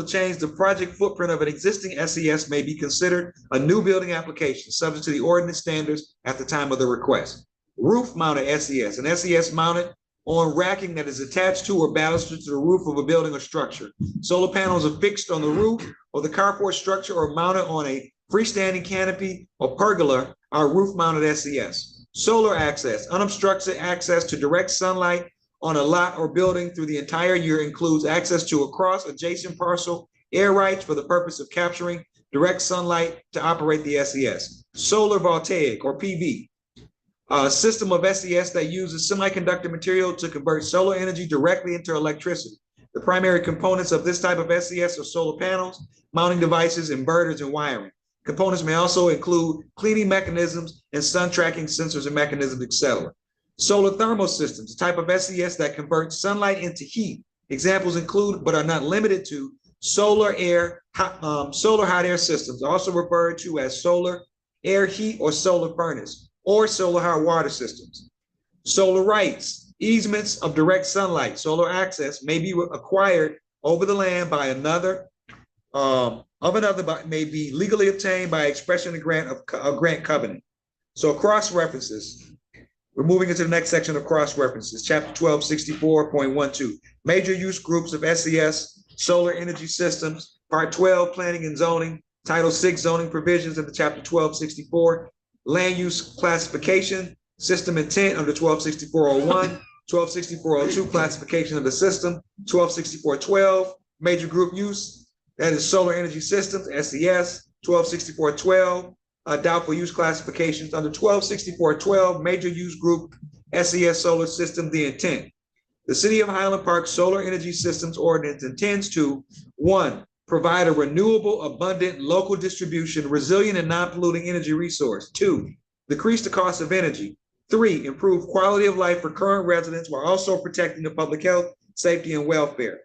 change the project footprint of an existing SES may be considered a new building application subject to the ordinance standards at the time of the request. Roof mounted SES, an SES mounted on racking that is attached to or ballasted to the roof of a building or structure. Solar panels are fixed on the roof or the carport structure or mounted on a freestanding canopy or pergola are roof mounted SES. Solar access, unobstructed access to direct sunlight on a lot or building through the entire year includes access to a cross adjacent parcel, air rights for the purpose of capturing direct sunlight to operate the SES. Solar voltaic or PV, a system of SES that uses semiconductor material to convert solar energy directly into electricity. The primary components of this type of SES are solar panels, mounting devices, inverters, and wiring. Components may also include cleaning mechanisms and sun tracking sensors and mechanisms, etc. Solar thermal systems, a type of SES that converts sunlight into heat. Examples include, but are not limited to, solar hot air systems, also referred to as solar air heat or solar furnace, or solar hot water systems. Solar rights, easements of direct sunlight, solar access may be acquired over the land by another, may be legally obtained by expression of grant covenant. So cross references. We're moving into the next section of cross references. Chapter 1264.12, major use groups of SES, solar energy systems. Part 12, planning and zoning. Title 6, zoning provisions of the chapter 1264. Land use classification, system intent under 1264.01, 1264.02, classification of the system, 1264.12, major group use, that is solar energy systems, SES, 1264.12, doubtful use classifications under 1264.12, major use group, SES solar system, the intent. The City of Highland Park Solar Energy Systems Ordinance intends to, 1, provide a renewable, abundant, local distribution, resilient and non-polluting energy resource. 2, decrease the cost of energy. 3, improve quality of life for current residents while also protecting the public health, safety, and welfare.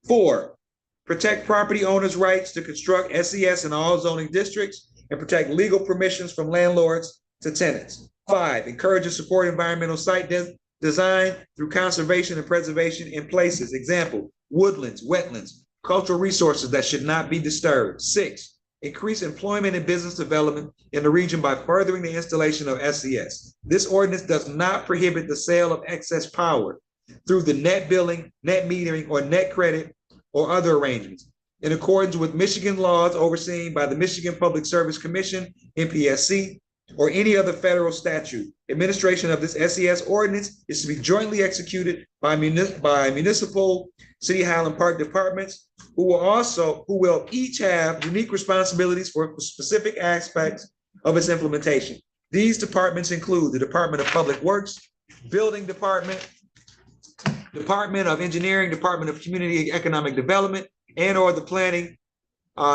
4, protect property owners' rights to construct SES in all zoning districts and protect legal permissions from landlords to tenants. 5, encourage and support environmental site design through conservation and preservation in places. Example, woodlands, wetlands, cultural resources that should not be disturbed. 6, increase employment and business development in the region by furthering the installation of SES. This ordinance does not prohibit the sale of excess power through the net billing, net metering, or net credit or other arrangements. In accordance with Michigan laws overseen by the Michigan Public Service Commission, MPSC, or any other federal statute, administration of this SES ordinance is to be jointly executed by municipal City Highland Park departments who will each have unique responsibilities for specific aspects of its implementation. These departments include the Department of Public Works, Building Department, Department of Engineering, Department of Community and Economic Development, and or the Planning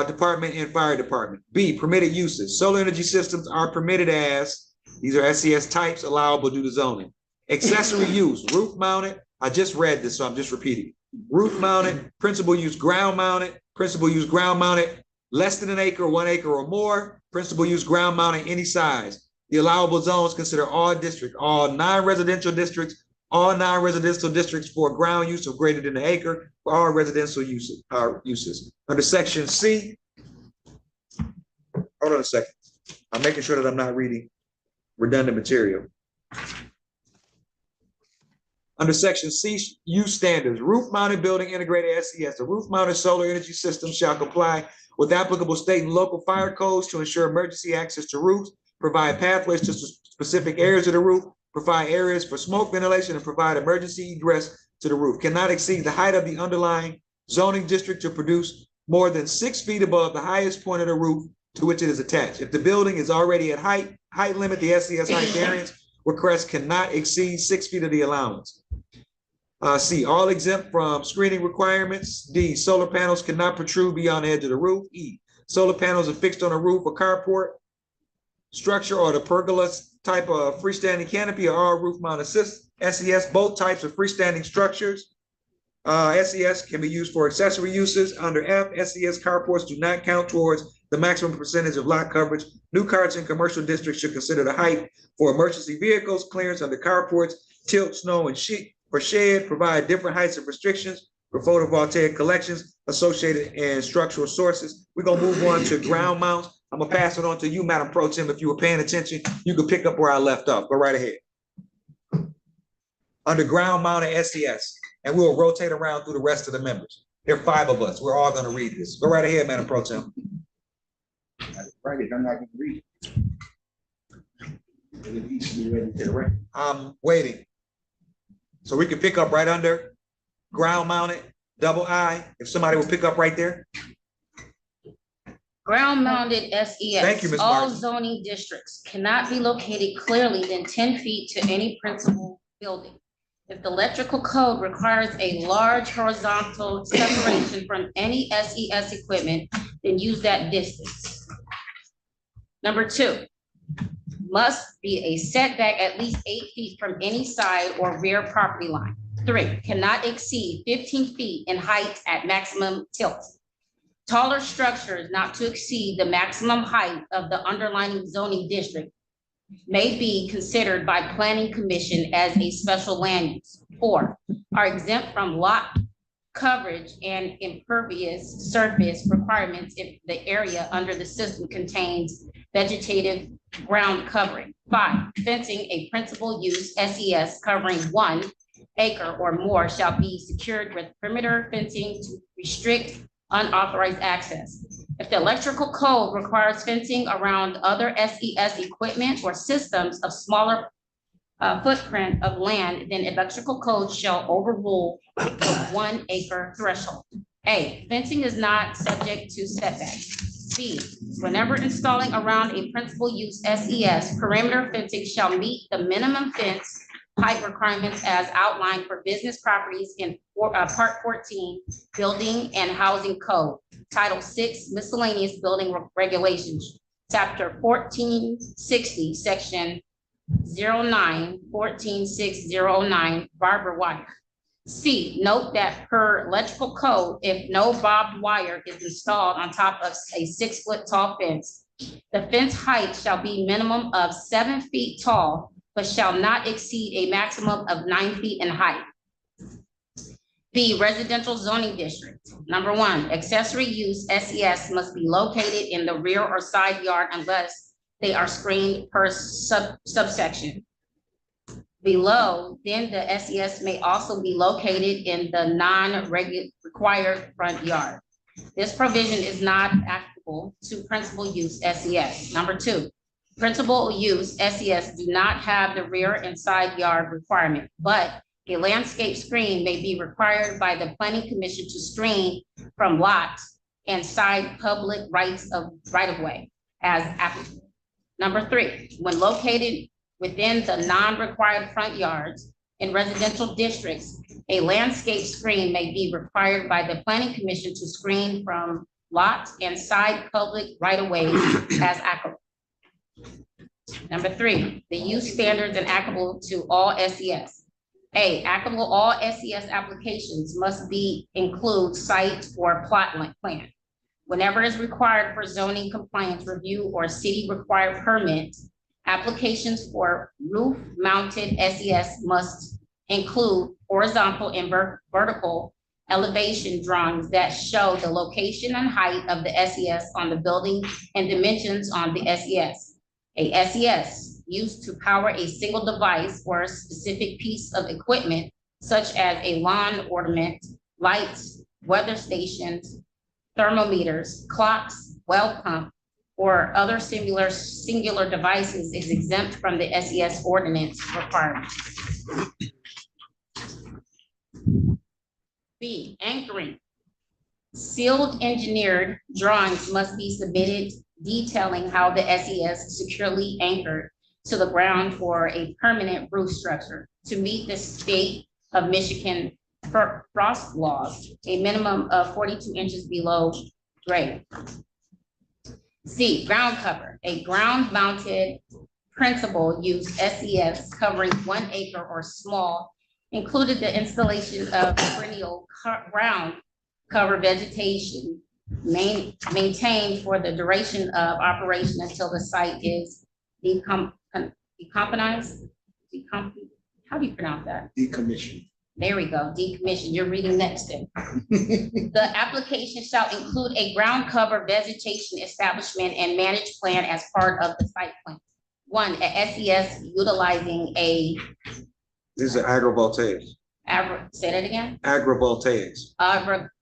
Department and Fire Department. B, permitted uses. Solar energy systems are permitted as, these are SES types allowable due to zoning. Accessory use, roof mounted. I just read this, so I'm just repeating. Roof mounted, principal use ground mounted, principal use ground mounted, less than an acre, 1 acre or more, principal use ground mounted any size. The allowable zones consider all districts, all non-residential districts, all non-residential districts for ground use of greater than an acre, for all residential uses. Under section C, hold on a second. I'm making sure that I'm not reading redundant material. Under section C, use standards, roof-mounted building integrated SES. The roof-mounted solar energy system shall comply with applicable state and local fire codes to ensure emergency access to roofs, provide pathways to specific areas of the roof, provide areas for smoke ventilation, and provide emergency egress to the roof. Cannot exceed the height of the underlying zoning district to produce more than 6 feet above the highest point of the roof to which it is attached. If the building is already at height limit, the SES height variance request cannot exceed 6 feet of the allowance. C, all exempt from screening requirements. D, solar panels cannot protrude beyond the edge of the roof. E, solar panels are fixed on a roof or carport structure or the pergola type of freestanding canopy or all roof mounted systems. SES, both types of freestanding structures. SES can be used for accessory uses. Under F, SES carports do not count towards the maximum percentage of lot coverage. New carts in commercial districts should consider the height for emergency vehicles, clearance under carports, tilt, snow, and sheet or shed, provide different heights of restrictions for photovoltaic collections associated and structural sources. We're gonna move on to ground mounts. I'm gonna pass it on to you, Madam Pro Tem. If you were paying attention, you could pick up where I left off. Go right ahead. Under ground mounted SES, and we'll rotate around through the rest of the members. There are 5 of us. We're all gonna read this. Go right ahead, Madam Pro Tem. Right, I'm not gonna read it. It needs to be ready to the record. I'm waiting. So we can pick up right under ground mounted, double I, if somebody will pick up right there. Ground mounted SES. Thank you, Ms. All Martin. zoning districts cannot be located clearly than 10 feet to any principal building. If the electrical code requires a large horizontal separation from any SES equipment, then use that distance. Number 2, must be a setback at least 8 feet from any side or rear property line. 3, cannot exceed 15 feet in height at maximum tilt. Taller structures not to exceed the maximum height of the underlying zoning district may be considered by planning commission as a special land use. 4, are exempt from lot coverage and impervious surface requirements if the area under the system contains vegetative ground covering. 5, fencing a principal use SES covering 1 acre or more shall be secured with perimeter fencing to restrict unauthorized access. If the electrical code requires fencing around other SES equipment or systems of smaller footprint of land, then electrical code shall overrule the 1 acre threshold. A, fencing is not subject to setbacks. B, whenever installing around a principal use SES, perimeter fencing shall meet the minimum fence height requirements as outlined for business properties in Part 14, Building and Housing Code, Title 6, Miscellaneous Building Regulations, Chapter 1460, Section 09-14609, Barber wire. C, note that per electrical code, if no barbed wire is installed on top of a 6-foot tall fence, the fence height shall be minimum of 7 feet tall, but shall not exceed a maximum of 9 feet in height. B, residential zoning district. Number 1, accessory use SES must be located in the rear or side yard unless they are screened per subsection. Below, then the SES may also be located in the non-required front yard. This provision is not applicable to principal use SES. Number 2, principal use SES do not have the rear and side yard requirement, but a landscape screen may be required by the planning commission to screen from lots and side public rights of right-of-way as applicable. Number 3, when located within the non-required front yards in residential districts, a landscape screen may be required by the planning commission to screen from lots and side public right-of-way as applicable. Number 3, the use standards and applicable to all SES. A, applicable all SES applications must include site or plot plan. Whenever is required for zoning compliance review or city required permit, applications for roof mounted SES must include horizontal and vertical elevation drawings that show the location and height of the SES on the building and dimensions on the SES. A SES used to power a single device or a specific piece of equipment, such as a lawn ornament, lights, weather stations, thermometers, clocks, well pump, or other singular devices is exempt from the SES ordinance requirements. B, anchoring. Sealed engineered drawings must be submitted detailing how the SES securely anchored to the ground for a permanent roof structure to meet the state of Michigan frost laws, a minimum of 42 inches below grade. C, ground cover, a ground-mounted principal use SES covering 1 acre or small, included the installation of perennial ground cover vegetation maintained for the duration of operation until the site is decommissioned. How do you pronounce that? Decommission. There we go, decommission. You're reading next then. The application shall include a ground cover vegetation establishment and managed plan as part of the site plan. One, a SES utilizing a, These are agrivoltaics. say that again? Agrivoltaics.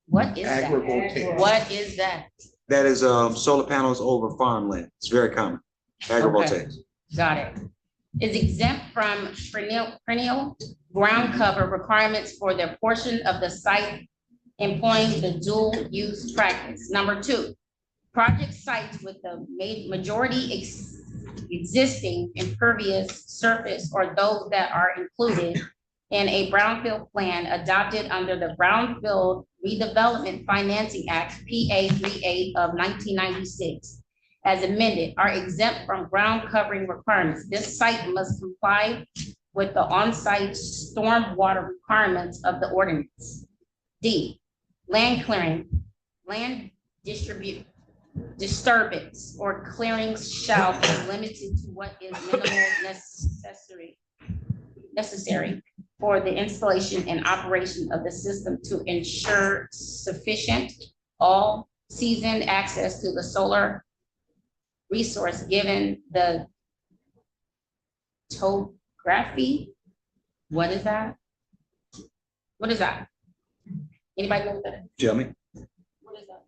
What is that? Agrivoltaics. What is that? That is solar panels over farmland. It's very common. Agrivoltaics. Got it. Is exempt from perennial ground cover requirements for the portion of the site employing the dual use practice. Number two, project sites with the majority existing impervious surface or those that are included in a brownfield plan adopted under the Brownfield Redevelopment Financing Act, PA 38 of 1996. As amended, are exempt from ground covering requirements. This site must comply with the on-site stormwater requirements of the ordinance. D, land clearing, land disturbance or clearings shall be limited to what is minimal necessary for the installation and operation of the system to ensure sufficient all-season access to the solar resource given the topography. What is that? What is that? Anybody know what that is? Tell me. What is that?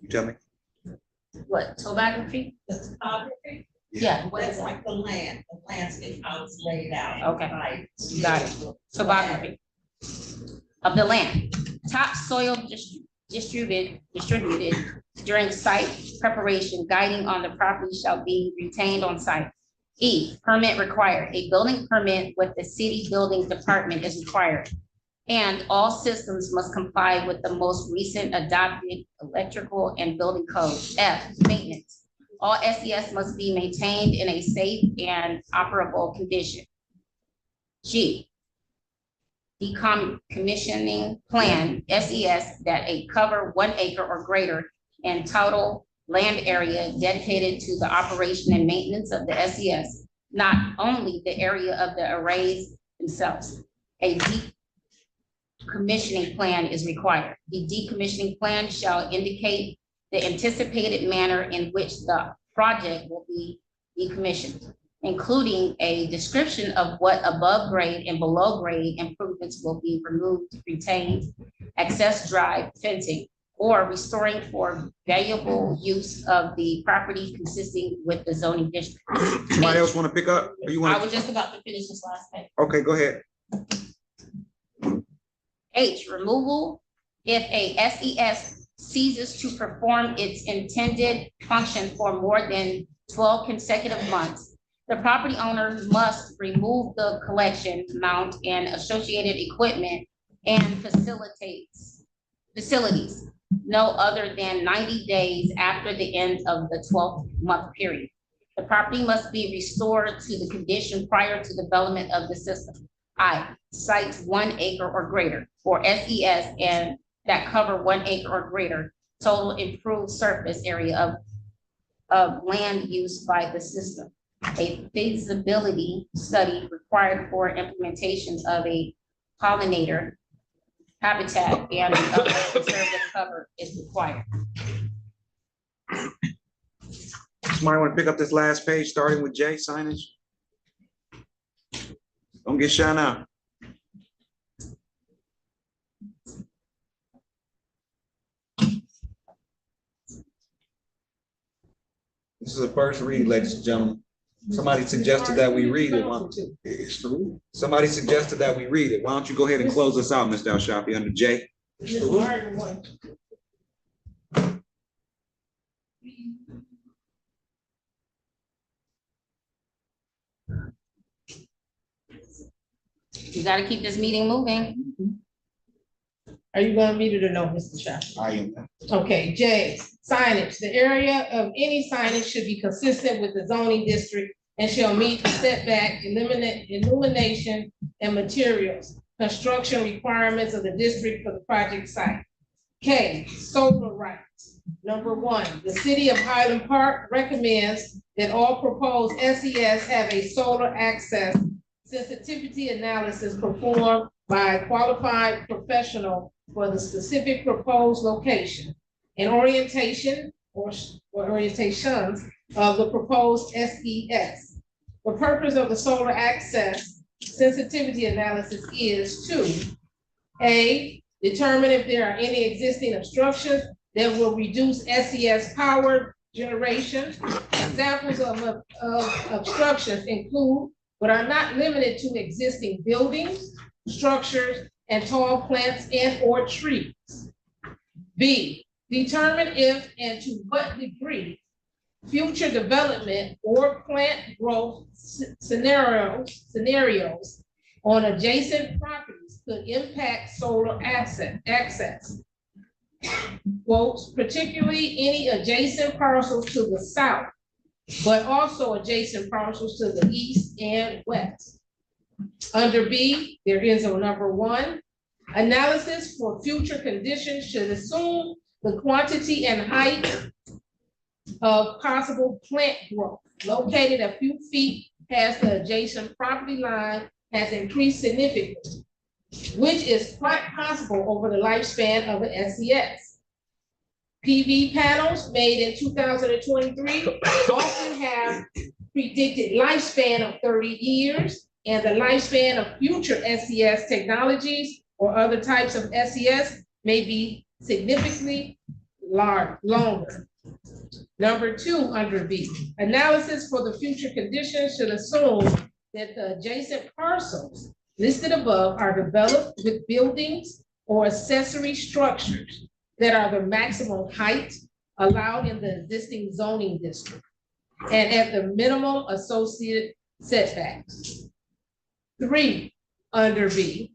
You tell me. What, topography? The topography, Yeah, what is that's that? like the landscape, how it's laid out. Okay. Right. Got it. Topography of the land. Topsoil distributed during site preparation, guiding on the property shall be retained on site. E, permit required. A building permit with the city building department is required. And all systems must comply with the most recent adopted electrical and building codes. F, maintenance. All SES must be maintained in a safe and operable condition. G, decommissioning plan, SES, that a cover 1 acre or greater in total land area dedicated to the operation and maintenance of the SES, not only the area of the arrays themselves. A decommissioning plan is required. The decommissioning plan shall indicate the anticipated manner in which the project will be decommissioned, including a description of what above grade and below grade improvements will be removed, retained, access drive, fencing, or restoring for valuable use of the property consisting with the zoning district. Somebody else want to pick up? Or you I want was just about to finish this last page. Okay, go ahead. H, removal. If a SES ceases to perform its intended function for more than 12 consecutive months, the property owner must remove the collection, mount, and associated equipment and facilities no other than 90 days after the end of the 12-month period. The property must be restored to the condition prior to development of the system. I, sites 1 acre or greater, or SES, and that cover 1 acre or greater, total improved surface area of land used by the system. A feasibility study required for implementation of a pollinator habitat and other conservative cover is required. Somebody want to pick up this last page, starting with J, signage? Don't get shy now. This is a first read, ladies and gentlemen. Somebody suggested that we read it. Somebody suggested that we read it. Why don't you go ahead and close us out, Mr. Al-Shafi, under J? We gotta keep this meeting moving. Are you gonna read it or no, Mr. Shaw? I am. Okay, J, signage. The area of any signage should be consistent with the zoning district and shall meet the setback, illumination, and materials, construction requirements of the district for the project site. K, solar rights. Number one, the city of Highland Park recommends that all proposed SES have a solar access sensitivity analysis performed by a qualified professional for the specific proposed location and orientation or orientations of the proposed SES. The purpose of the solar access sensitivity analysis is to A, determine if there are any existing obstructions that will reduce SES power generation. Examples of obstructions include, but are not limited to, existing buildings, structures, and tall plants and or trees. B, determine if and to what degree future development or plant growth scenarios on adjacent properties could impact solar access. Quotes, particularly any adjacent parcels to the south, but also adjacent parcels to the east and west. Under B, there is a number one, analysis for future conditions should assume the quantity and height of possible plant growth located a few feet past the adjacent property line has increased significantly, which is quite possible over the lifespan of an SES. PV panels made in 2023 often have predicted lifespan of 30 years, and the lifespan of future SES technologies or other types of SES may be significantly longer. Number two, under B, analysis for the future conditions should assume that the adjacent parcels listed above are developed with buildings or accessory structures that are the maximum height allowed in the existing zoning district and at the minimum associated setbacks. Three, under B,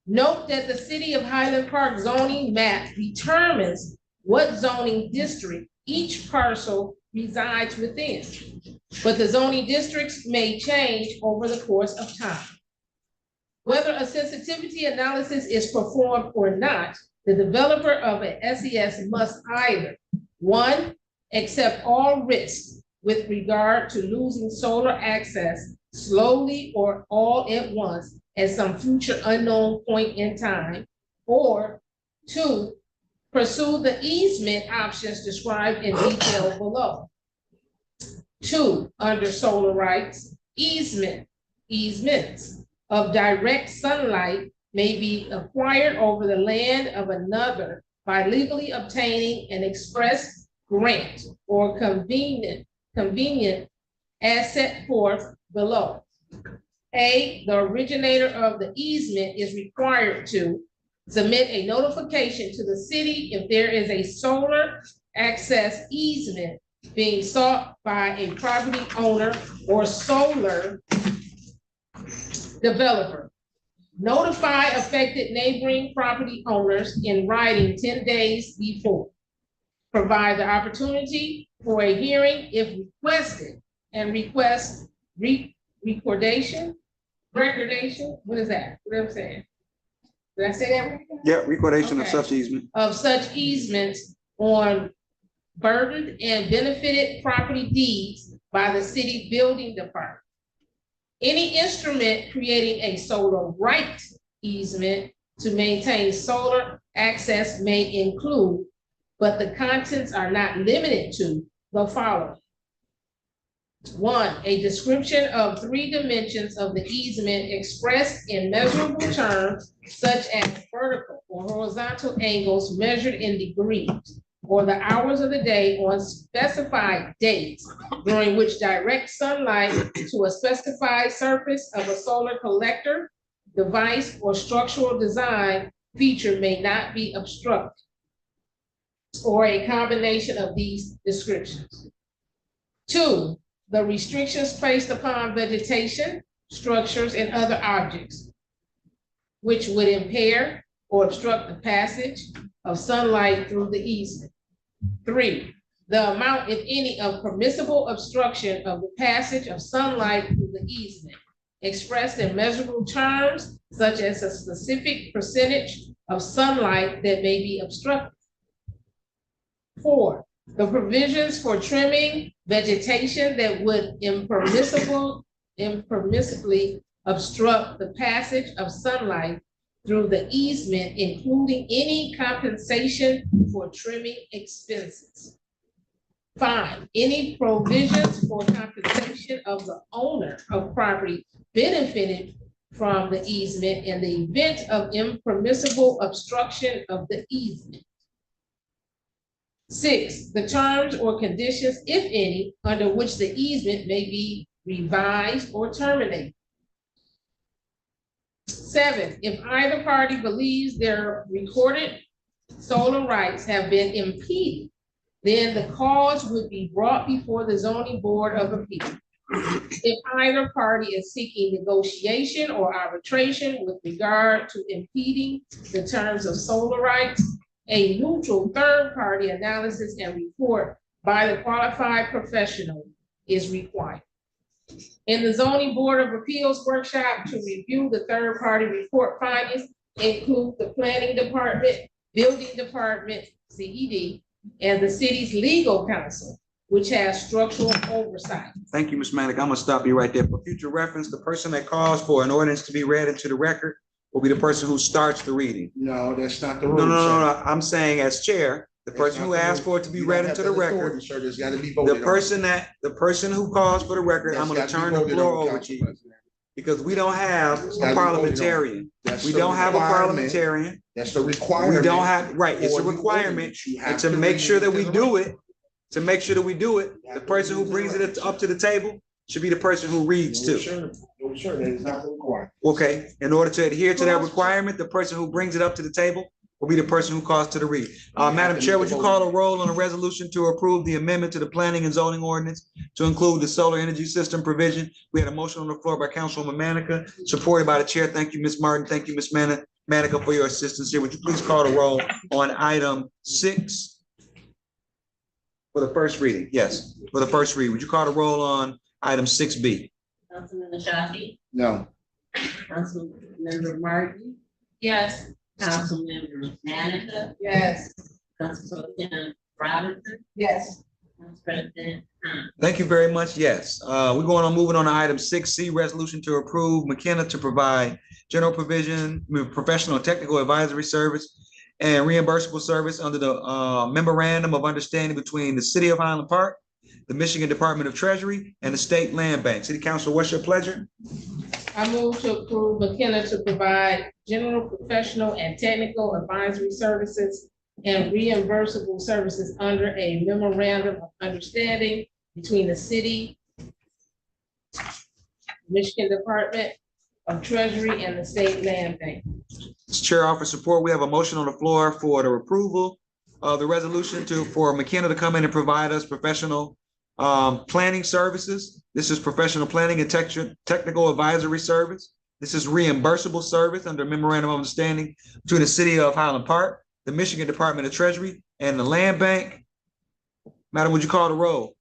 note that the city of Highland Park zoning map determines what zoning district each parcel resides within, but the zoning districts may change over the course of time. Whether a sensitivity analysis is performed or not, the developer of an SES must either, one, accept all risks with regard to losing solar access slowly or all at once at some future unknown point in time, or two, pursue the easement options described in detail below. Two, under solar rights, easements of direct sunlight may be acquired over the land of another by legally obtaining an express grant or convenient as set forth below. A, the originator of the easement is required to submit a notification to the city if there is a solar access easement being sought by a property owner or solar developer. Notify affected neighboring property owners in writing 10 days before. Provide the opportunity for a hearing if requested, and request recordation, what is that? What am I saying? Did I say that right? Yeah, recordation of Okay. such easement. Of such easements on burdened and benefited property deeds by the city building department. Any instrument creating a solar right easement to maintain solar access may include, but the contents are not limited to, the following. One, a description of 3 dimensions of the easement expressed in measurable terms such as vertical or horizontal angles measured in degrees, or the hours of the day on specified days during which direct sunlight to a specified surface of a solar collector, device, or structural design feature may not be obstructed, or a combination of these descriptions. Two, the restrictions placed upon vegetation, structures, and other objects. which would impair or obstruct the passage of sunlight through the easement. 3, the amount, if any, of permissible obstruction of the passage of sunlight through the easement, expressed in measurable terms, such as a specific percentage of sunlight that may be obstructed. 4, the provisions for trimming vegetation that would impermissibly obstruct the passage of sunlight through the easement, including any compensation for trimming expenses. 5, any provisions for compensation of the owner of property benefited from the easement in the event of impermissible obstruction of the easement. 6, the terms or conditions, if any, under which the easement may be revised or terminated. 7, if either party believes their recorded solar rights have been impeded, then the cause would be brought before the zoning board of appeals. If either party is seeking negotiation or arbitration with regard to impeding the terms of solar rights, a neutral third-party analysis and report by the qualified professional is required. In the zoning board of appeals workshop to review the third-party report findings include the planning department, building department, CED, and the city's legal counsel, which has structural oversight. Thank you, Ms. Manick. I'm gonna stop you right there. For future reference, the person that calls for an ordinance to be read into the record will be the person who starts the reading. No, that's not the rule. No. I'm saying as chair, the person who asked for it to be read into the record, Sir, there's gotta be the voted on. person who calls for the record, I'm gonna That's gotta turn be the voted floor on, over Council to you. President. Because we don't have It's a gotta be voted on. parliamentarian. That's We the don't have a requirement. parliamentarian. That's the requirement. We don't have, right, it's a for the requirement. ordinance. You have And to read make sure that into we the do record. it, the person who brings it up to the table should be the person who reads No, too. sir. No, sir, that is not the requirement. Okay, in order to adhere to that requirement, the person who brings it up to the table will be the person who calls to the read. Madam Chair, would you call a roll on a resolution to approve the amendment to the planning and zoning ordinance to include the solar energy system provision? We had a motion on the floor by Councilwoman Manica, supported by the chair. Thank you, Ms. Martin. Thank you, Ms. Manica, for your assistance here. Would you please call the roll on item 6? For the first reading, yes, for the first read. Would you call the roll on item 6B? Councilman Ashafi, No. Councilmember Martin, Yes. Councilmember Manica, Yes. Council President Robinson, Yes. Council President Khan. Thank you very much. Yes, we're going on, moving on to item 6C, resolution to approve McKenna to provide general provision, professional and technical advisory service and reimbursable service under the memorandum of understanding between the city of Highland Park, the Michigan Department of Treasury, and the State Land Bank. City Council, what's your pleasure? I move to approve McKenna to provide general, professional, and technical advisory services and reimbursable services under a memorandum of understanding between the city, Michigan Department of Treasury, and the State Land Bank. Chair offers support. We have a motion on the floor for the approval of the resolution for McKenna to come in and provide us professional planning services. This is professional planning and technical advisory service. This is reimbursable service under memorandum of understanding between the city of Highland Park, the Michigan Department of Treasury, and the Land Bank. Madam, would you call the roll?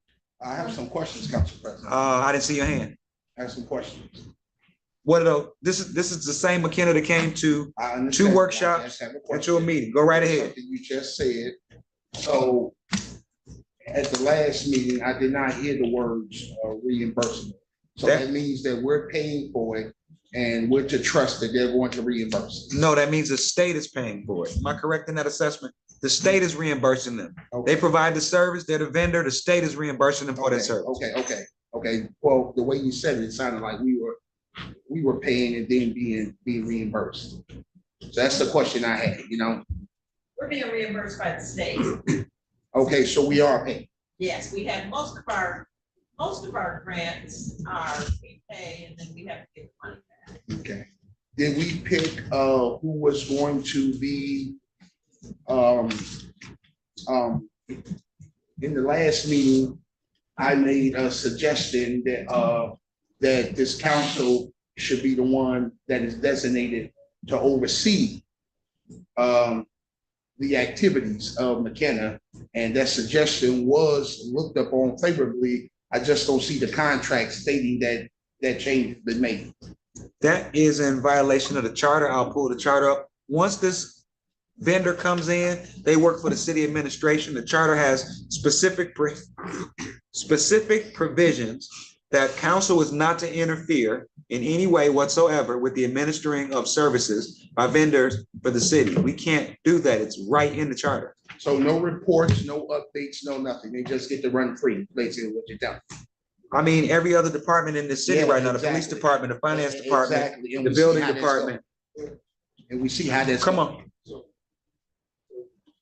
I have some questions, Council President. I didn't see your hand. I have some questions. What are those? This is the same McKenna that came to I understand. two workshops I just have a and question. to a meeting. Go right ahead. Something you just said. So at the last meeting, I did not hear the words reimbursement. So That- that means that we're paying for it and we're to trust that they're going to reimburse it. No, that means the state is paying for it. Am I correct in that assessment? The state is reimbursing them. They Okay. provide the service, they're the vendor, the state is reimbursing them for that service. Okay. Well, the way you said it, it sounded like we were paying and then being reimbursed. So that's the question I had, you know? We're being reimbursed by the state. Okay, so we are paying. Yes, we have most of our grants are we pay and then we have to get the money back. Okay. Did we pick who was going to be in the last meeting? I made a suggestion that that this council should be the one that is designated to oversee the activities of McKenna, and that suggestion was looked upon favorably. I just don't see the contract stating that that change has been made. That is in violation of the charter. I'll pull the charter up. Once this vendor comes in, they work for the city administration. The charter has specific provisions that council is not to interfere in any way whatsoever with the administering of services by vendors for the city. We can't do that. It's right in the charter. So no reports, no updates, no nothing. They just get to run free, basically what you're telling. I mean, every other department in the city Yeah, right now, the police exactly. department, the finance department, Exactly. And the we see building how that's department. going. And we see how that's. Come going. on.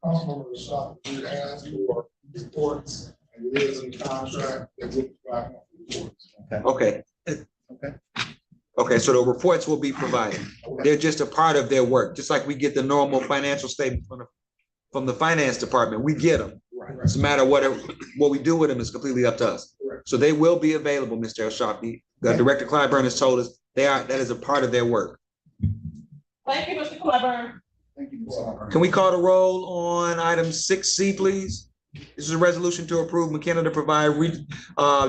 Councilmember Rashad, you asked for reports, and it is in contract that would provide reports. Okay. Okay. Okay, so the reports will be provided. They're just a part of their work, just like we get the normal financial statement from the finance department. We get them. Right. It's a matter of what we do with them is completely up to us. Correct. So they will be available, Mr. El Shafi. Director Clyburn has told us that is a part of their work. Thank you, Mr. Clever. Thank you, Mr. Can we call the roll on item 6C, please? This is a resolution to approve McKenna to provide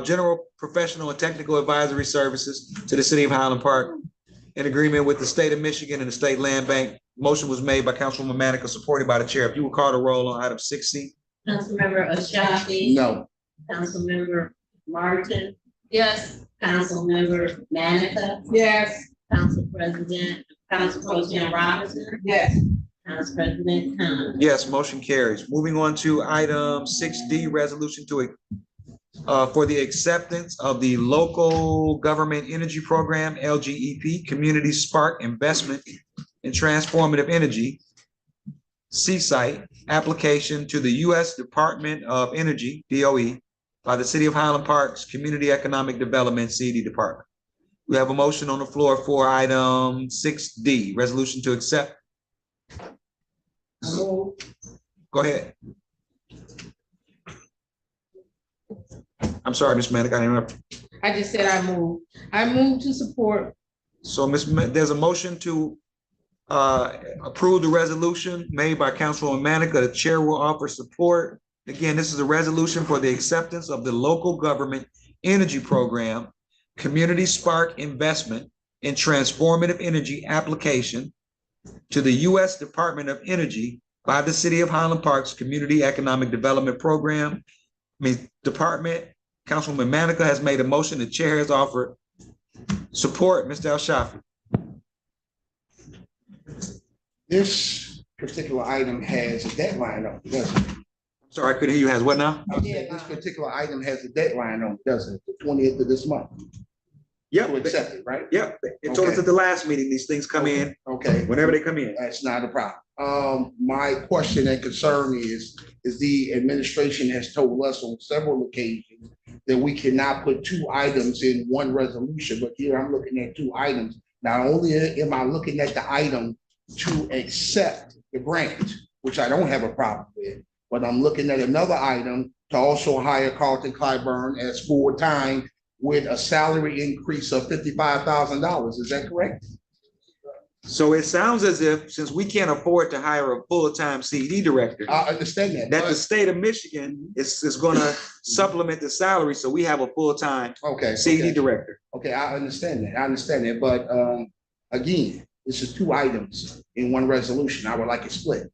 general, professional, and technical advisory services to the city of Highland Park in agreement with the state of Michigan and the state land bank. Motion was made by Councilwoman Manica, supported by the chair. If you will call the roll on item 6C. Councilmember Ashafi. No. Councilmember Martin, Yes. Councilmember Manica, Yes. Council President, Council Pro Tim Robinson, Yes. Council President Khan. Yes, motion carries. Moving on to item 6D, resolution for the acceptance of the local government energy program, LGEP, Community Spark Investment in Transformative Energy, C-Site, application to the U.S. Department of Energy, DOE, by the City of Highland Park's Community Economic Development, CD Department. We have a motion on the floor for item 6D, resolution to accept. Go ahead. I'm sorry, Ms. Manick, I interrupted. I just said I move. I move to support. So there's a motion to approve the resolution made by Councilwoman Manica. The chair will offer support. Again, this is a resolution for the acceptance of the local government energy program, Community Spark Investment in Transformative Energy application to the U.S. Department of Energy by the City of Highland Park's Community Economic Development Program. Department, Councilwoman Manica has made a motion. The chair has offered support. Mr. El Shafi. This particular item has a deadline on it, doesn't it? Sorry, I couldn't hear you. Has what now? This particular item has a deadline on it, doesn't it? The 20th of this month. Yep. To accept it, right? Yep. It told us at the last meeting, these things come in Okay. whenever they come in. That's not a problem. My question and concern is the administration has told us on several occasions that we cannot put two items in one resolution, but here I'm looking at two items. Not only am I looking at the item to accept the grant, which I don't have a problem with, but I'm looking at another item to also hire Carlton Clyburn as full-time with a salary increase of $55,000. Is that correct? So it sounds as if, since we can't afford to hire a full-time CD director, I understand that. that the state of Michigan is gonna supplement the salary, so we have a full-time Okay. CD director. Okay, I understand that. But again, this is two items in one resolution. I would like it split.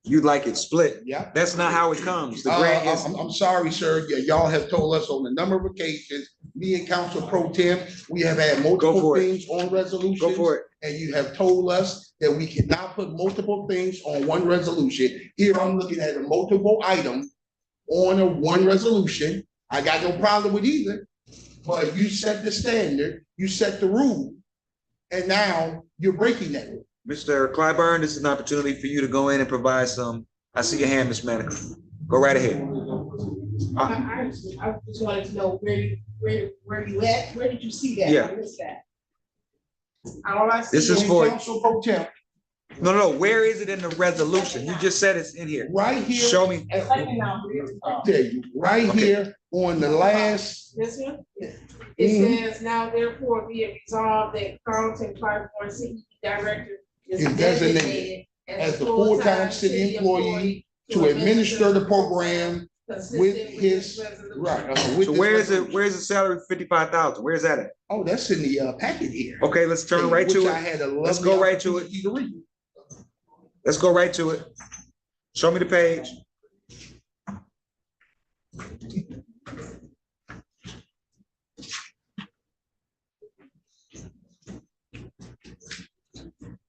You'd like it split. Yeah. That's not how it comes. The grant is, I'm sorry, sir. Y'all have told us on a number of occasions, me and Council Pro Tem, we have had multiple for it. things on resolutions. go for it. And you have told us that we cannot put multiple things on one resolution. Here I'm looking at a multiple item on a one resolution. I got no problem with either, but you set the standard, you set the rule, and now you're breaking that rule. Mr. Clyburn, this is an opportunity for you to go in and provide some. I see your hand, Ms. Manica. Go right ahead. I just wanted to know where you at? Where did you see that? Yeah. I missed that. All I see This is is for- Council Pro Tem, No, where is it in the resolution? You just said it's in here. right here. Show me. I'll tell you, right here on the last, This one? Mhm. It says now therefore be it resolved that Carlton Clyburn, CEP Director, is Is designated as the full-time full-time city employee to administer the program consistent with this his, resolution. right. with So this where's resolution. the salary for 55,000? Where's that at? Oh, that's in the packet here. Okay, let's turn right Which to I it. had a Let's lovely go right to it. opportunity to read. Let's go right to it. Show me the page.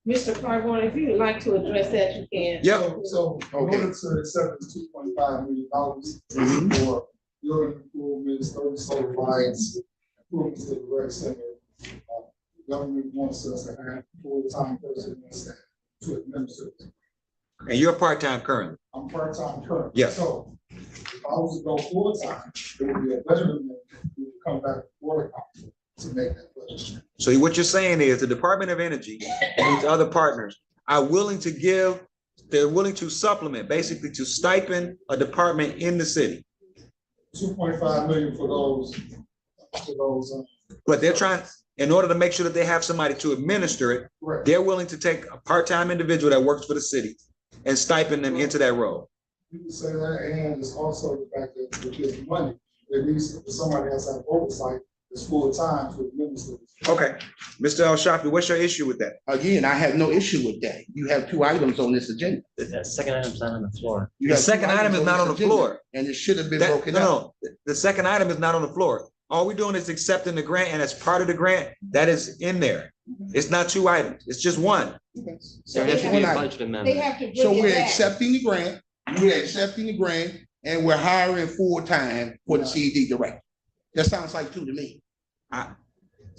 Mr. Carvon, if you would like to address that, you can. Yep. So, in Okay. order to accept the $2.5 million Mhm. for building improvements, 30 solar lights, improvements to the rec center, the government wants us to have full-time person and staff to administer it. And you're part-time currently. I'm part-time currently. Yeah. So if I was to go full-time, it would be a budget amendment, we would come back before the council to make that budget. So what you're saying is the Department of Energy and these other partners are willing to give, they're willing to supplement, basically to stipend a department in the city. 2.5 million for those, But they're trying, in order to make sure that they have somebody to administer it, correct. they're willing to take a part-time individual that works for the city and stipend them into that role. You can say that, and it's also the fact that with this money, at least somebody has to have oversight, is full-time to administer this. Okay, Mr. El Shafi, what's your issue with that? Again, I have no issue with that. You have two items on this agenda. That second item's not on the floor. You The have two second item items is not on the this agenda, floor. And it should have been That- broken up. no, the second item is not on the floor. All we're doing is accepting the grant, and as part of the grant, that is in there. It's not two items, it's just one. There has to be a budget They amendment. have to So bring it we're back. accepting the grant, and we're hiring full-time for the CD director. That sounds like two to me. That's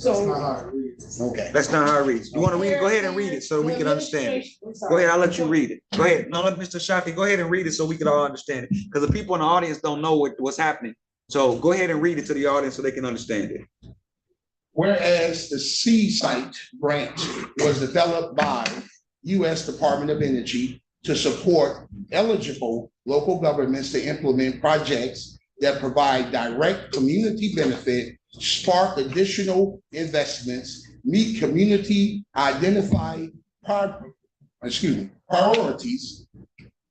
not So. how it reads. Okay. That's not how it reads. You wanna read it? Go ahead and read it so we can understand it. Go ahead, I'll let you read it. Go ahead. No, let Mr. Shafi, go ahead and read it so we can all understand it. Because the people in the audience don't know what's happening. So go ahead and read it to the audience so they can understand it. Whereas the C-Site grant was developed by U.S. Department of Energy to support eligible local governments to implement projects that provide direct community benefit, spark additional investments, meet community identified priorities,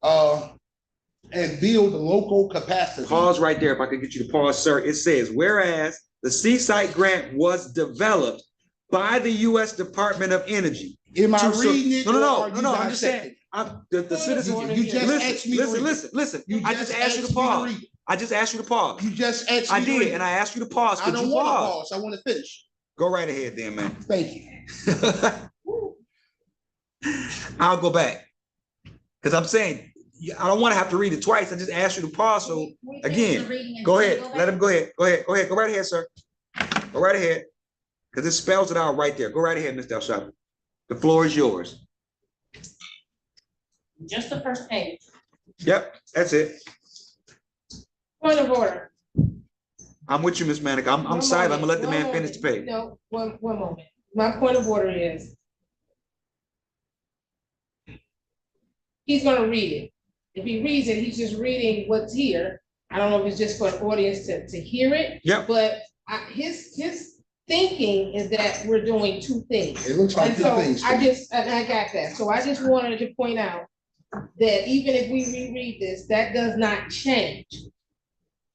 and build local capacity. Pause right there if I could get you to pause, sir. It says, whereas the Seaside grant was developed by the U.S. Department of Energy. Am I to su- reading it? No, no, or no, are no, you no, I'm just dissecting? saying, the citizens. You just asked me to read it. Listen, You I just asked you asked to me to pause. read it. I just asked you to pause. You just asked me I to did, read and it. I asked you to pause. I Could don't you want to pause? pause. I want to finish. Go right ahead then, man. Thank you. I'll go back. Because I'm saying, I don't want to have to read it twice. I just asked you to pause. So again, go ahead. Let him go ahead. Go ahead. Go ahead. Go right ahead, sir. Go right ahead. Because it spells it out right there. Go right ahead, Mr. El Shafi. The floor is yours. Just the first page. Yep, that's it. Point of order. I'm with you, Ms. Manica. I'm One silent. I'm gonna let the moment, man finish the page. No, one moment. My point of order is he's gonna read it. If he reads it, he's just reading what's here. I don't know if it's just for the audience to hear it. Yep. But his thinking is that we're doing two things. It looks like And two so things. to I me. got that. So I just wanted to point out that even if we reread this, that does not change.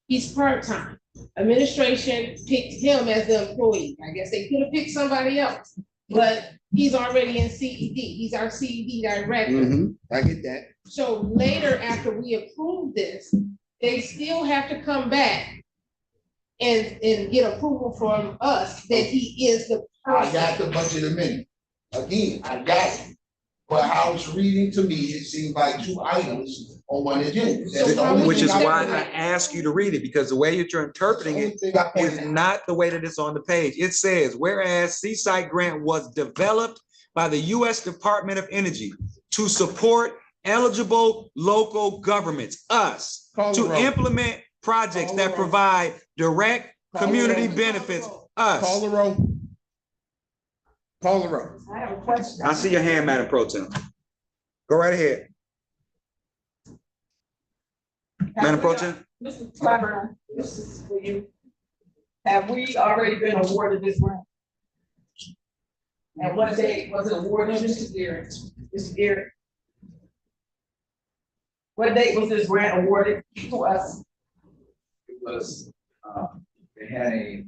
He's part-time. Administration picked him as the employee. I guess they could have picked somebody else, but he's already in CED. He's our CED director. Mhm, I get that. So later, after we approve this, they still have to come back and get approval from us that he is the I got person. the budget amendment. Again, I got it. But how it's reading to me, it seems like two items on one agenda. That's the only Which is thing I why I pointed out. asked you to read it, because the way that you're interpreting Only it thing I is pointed out. not the way that it's on the page. It says, whereas Seaside Grant was developed by the U.S. Department of Energy to support eligible local governments, us, Call the to roll. implement projects Call the that roll. provide direct Call the community roll. benefits, Call us. the roll. Call the roll. I have a question. I see your hand, Madam Pro Tem. Go right ahead. Madam Pro Tem? Mr. Clyburn, this is for you. Have we already been awarded this grant? And what day was it awarded, Mr. Garrett? Mr. Garrett? What date was this grant awarded to us? It was, they had a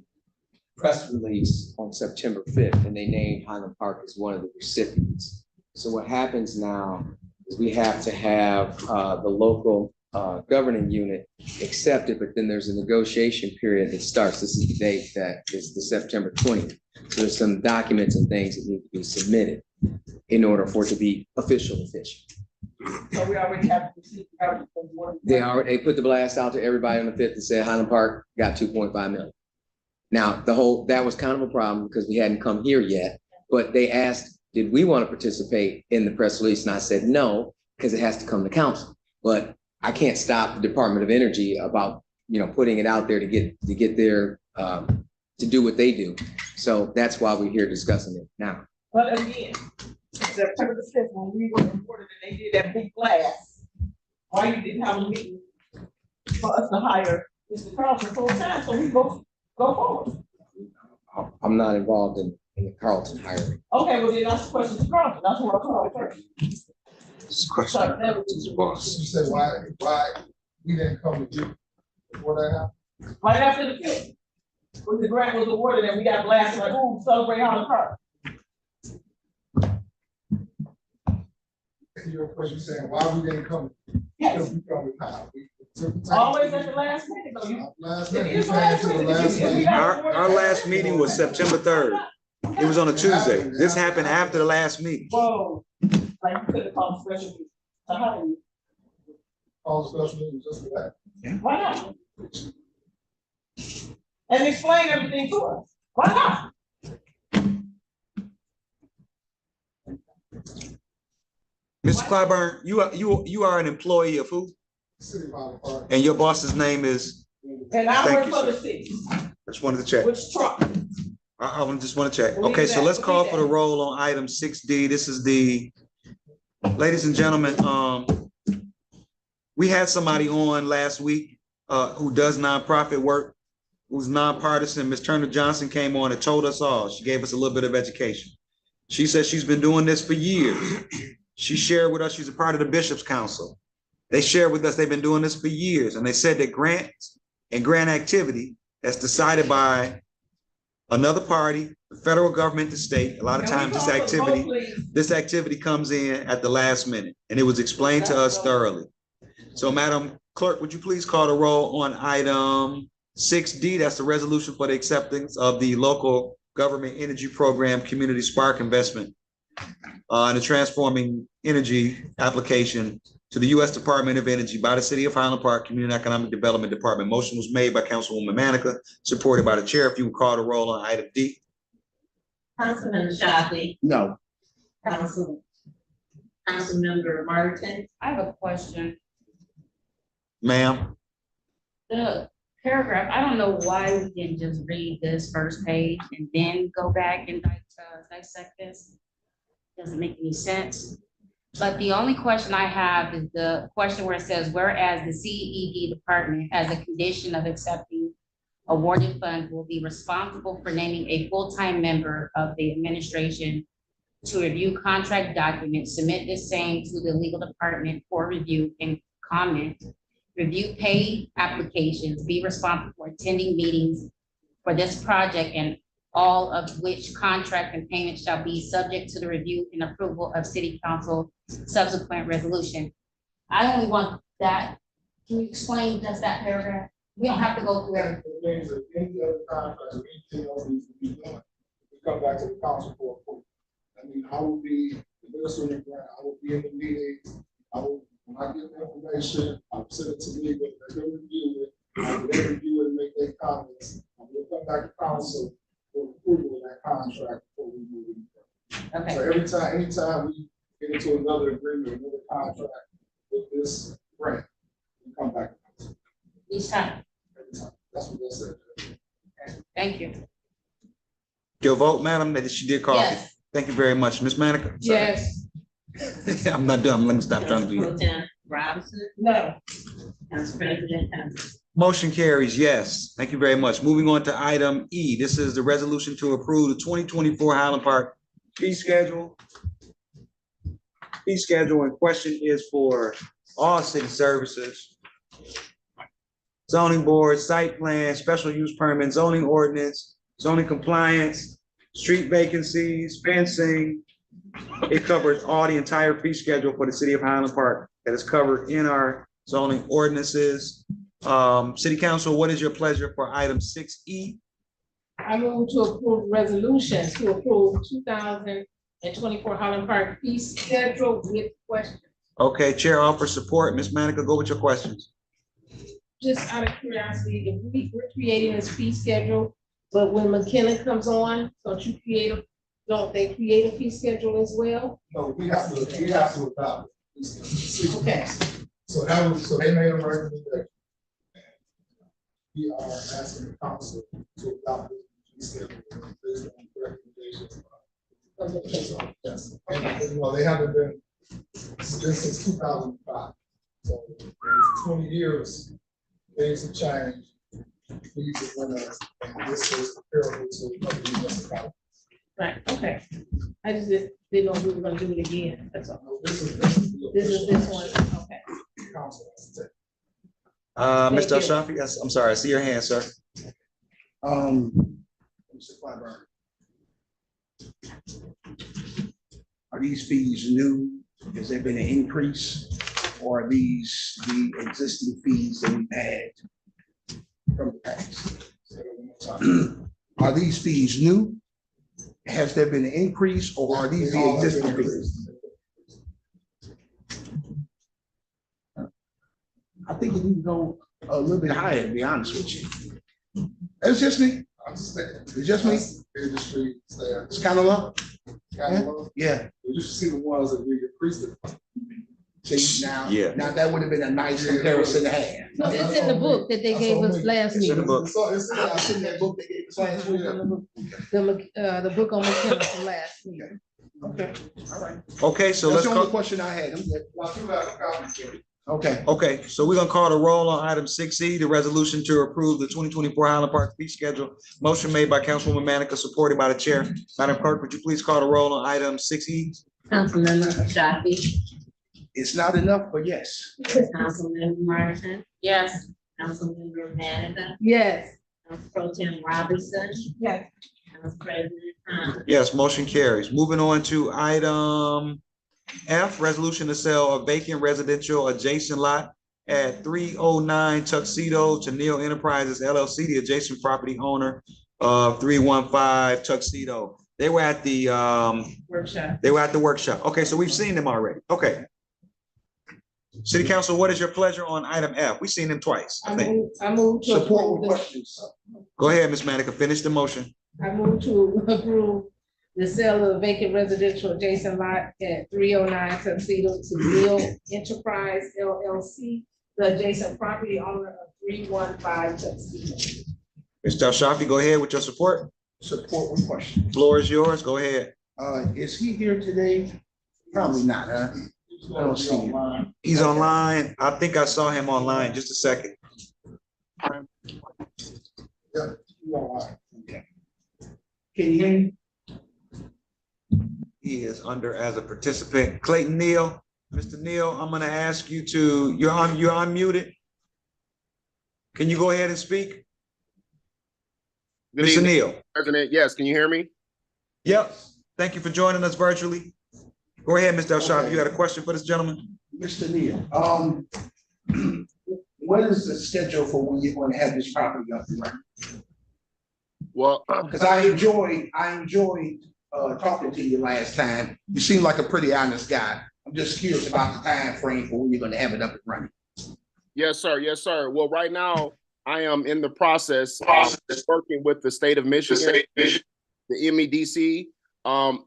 press release on September 5th, and they named Highland Park as one of the recipients. So what happens now is we have to have the local governing unit accept it, but then there's a negotiation period that starts. This is the date that is the September 20th. So there's some documents and things that need to be submitted in order for it to be official. So we already have received. They put the blast out to everybody on the 5th and said Highland Park got 2.5 million. Now, that was kind of a problem because we hadn't come here yet, but they asked, did we want to participate in the press release? And I said, no, because it has to come to council. But I can't stop the Department of Energy about, putting it out there to get their, to do what they do. So that's why we're here discussing it now. But again, September the 5th, when we were reported and they did that big blast, why you didn't have a meeting for us to hire Mr. Carlson full time, so we go forward? I'm not involved in the Carlton hiring. Okay, well then that's the question to Carlton, that's what I called first. This question, Mr. Boss. You said why we didn't come to you before that happened? Right after the 5th, when the grant was awarded and we got blasted like, ooh, celebrate Highland Park. Your question saying why we didn't come? Yes. We come with now. We took the time. Always at the last minute, though. Last It minute, is we came to the last minute. Our last meeting was September 3rd. It was on a Tuesday. This happened after the last meeting. Whoa, like you could have called special meeting. So how do you? All special meetings just for that. Why not? And explain everything to us. Why not? Mr. Clyburn, you are an employee of who? City of Highland Park. And your boss's name is? And I Thank work you, for the sir. city, Just wanted to check. which truck? I just want to check. Believe Okay, so that, let's call believe for the that. roll on item 6D. This is ladies and gentlemen, we had somebody on last week who does nonprofit work, who's nonpartisan. Ms. Turner Johnson came on and told us all. She gave us a little bit of education. She said she's been doing this for years. She shared with us, she's a part of the Bishop's Council. They shared with us, they've been doing this for years. And they said that grants and grant activity that's decided by another party, the federal government, the state, a lot of times this activity comes in at the last minute. And it was explained to us thoroughly. So Madam Clerk, would you please call the roll on item 6D? That's the resolution for the acceptance of the local government energy program, Community Spark Investment, and the transforming energy application to the U.S. Department of Energy by the City of Highland Park Community and Economic Development Department. Motion was made by Councilwoman Manica, supported by the chair. If you would call the roll on item D. Councilman Shockley, No. Councilmember Martin, I have a question. Ma'am, The paragraph, I don't know why we didn't just read this first page and then go back and dissect this. Doesn't make any sense. But the only question I have is the question where it says, whereas the CED department, as a condition of accepting awarded funds, will be responsible for naming a full-time member of the administration to review contract documents, submit the same to the legal department for review and comment, review paid applications, be responsible for attending meetings for this project, and all of which contract and payment shall be subject to the review and approval of city council subsequent resolution. I only want that. Can you explain just that paragraph? We don't have to go through everything. Any other contracts, or anything else needs to be done, we come back to the council for approval. I mean, I will be administering grant, I will be in the meeting, when I get the information, I'll send it to me, but they're gonna review it, after they review it and make their comments, I'm gonna come back to council for approval of that contract before we move it. Okay. So anytime we get into another agreement, another contract with this grant, we come back to council Each time. every time. That's what they said. Thank you. your vote, madam, that she did call. Yes. Thank you very much. Ms. Manica? Yes. I'm not done. Let me stop trying to do Pro it. Tem Robinson, No. Council President Thomas. Motion carries, yes. Thank you very much. Moving on to item E. This is the resolution to approve the 2024 Highland Park fee schedule. Fee schedule in question is for all city services. Zoning board, site plan, special use permit, zoning ordinance, zoning compliance, street vacancies, fencing. It covers all the entire fee schedule for the city of Highland Park that is covered in our zoning ordinances. City Council, what is your pleasure for item 6E? I move to approve resolution to approve 2024 Highland Park fee schedule with questions. Okay, Chair offers support. Ms. Manica, go with your questions. Just out of curiosity, if we're creating this fee schedule, but when McKenna comes on, don't they create a fee schedule as well? No, we have to adopt it. Okay. So they made a recommendation. We are asking the council to adopt this schedule based on the recommendation. Yes, and, well, they haven't been since 2005. So it's 20 years, things have changed. These are when and this is comparable to other municipalities. Right, okay. I just didn't know if we were gonna do it again, that's all. No, this is This one, okay. council has to take. Mr. Thank Ashafi, yes, I'm sorry, I see your hand, sir. Mr. Clyburn. Are these fees new? Has there been an increase? Or are these the existing fees that we've had from the past? Are these fees new? Has there been an increase or are these the existing fees? I think it need to go a little bit higher, to be honest with you. It's just me. It's just me. Industry staff. It's kind of low. Kind of low. Yeah. You should see the ones that we increased it. See, now, Yeah. now that would have been a nice comparison to have. No, it's in the book that they gave us last It's in the meeting. book. So it's It's in that book they gave us last week. The book on McKenna from last meeting. Okay, all right. Okay, so That's let's the only call, question I had. I'm good. Well, you have a copy. Okay. okay, so we're gonna call the roll on item 6E, the resolution to approve the 2024 Highland Park fee schedule. Motion made by Councilwoman Manica, supported by the chair. Madam Clerk, would you please call the roll on item 6E? Councilmember Ashafi, It's not enough, but yes. Councilmember Martin, Yes. Councilmember Manica, Yes. Council Pro Tem Robinson, Yes. Council President Thomas. Yes, motion carries. Moving on to item F, resolution to sell a vacant residential adjacent lot at 309 Tuxedo to Neil Enterprises LLC, the adjacent property owner of 315 Tuxedo. They were at the Workshop. Okay, so we've seen them already. Okay. City Council, what is your pleasure on item F? We've seen them twice, I think. I move to Support approve with this. questions. Go ahead, Ms. Manica, finish the motion. I move to approve the sale of vacant residential adjacent lot at 309 Tuxedo to Neil Enterprise LLC, the adjacent property owner of 315 Tuxedo. Mr. Shafi, go ahead with your support. Support with questions. Floor is yours. Go ahead. Is he here today? Probably not, huh? I don't see him. He's online. I think I saw him online. Just a second. Yeah, you are right. Can you hear me? He is under as a participant. Clayton Neal. Mr. Neal, I'm gonna ask you to, you're unmuted. Can you go ahead and speak? Good Mr. evening, Neal. President. Yes, can you hear me? Yep. Thank you for joining us virtually. Go ahead, Mr. Shafi. Okay. You got a question for this gentleman? Mr. Neal, what is the schedule for when you're going to have this property up and running? Well, Because I enjoyed talking to you last time. You seem like a pretty honest guy. I'm just curious about the time frame for when you're going to have it up and running. yes, sir. Yes, sir. Well, right now I am in the process of working with the state of Michigan, the MEDC,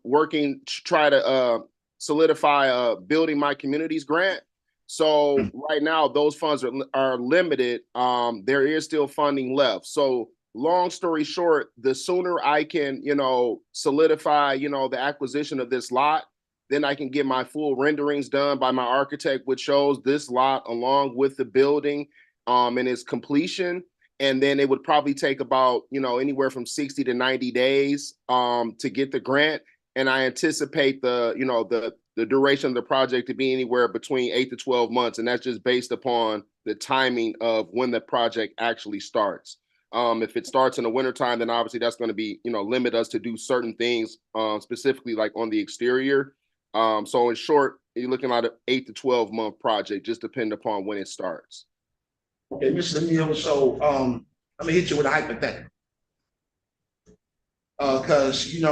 working to try to solidify a Building My Communities grant. So right now those funds are limited. There is still funding left. So long story short, the sooner I can, solidify, the acquisition of this lot, then I can get my full renderings done by my architect, which shows this lot along with the building and its completion. And then it would probably take about, anywhere from 60 to 90 days to get the grant. and I anticipate the duration of the project to be anywhere between 8 to 12 months, and that's just based upon the timing of when the project actually starts. If it starts in the wintertime, then obviously that's going to be, limit us to do certain things, specifically like on the exterior. So in short, you're looking at an 8 to 12 month project, just depending upon when it starts. Okay, Mr. Neal, so I'm gonna hit you with a hypothetical. Cause you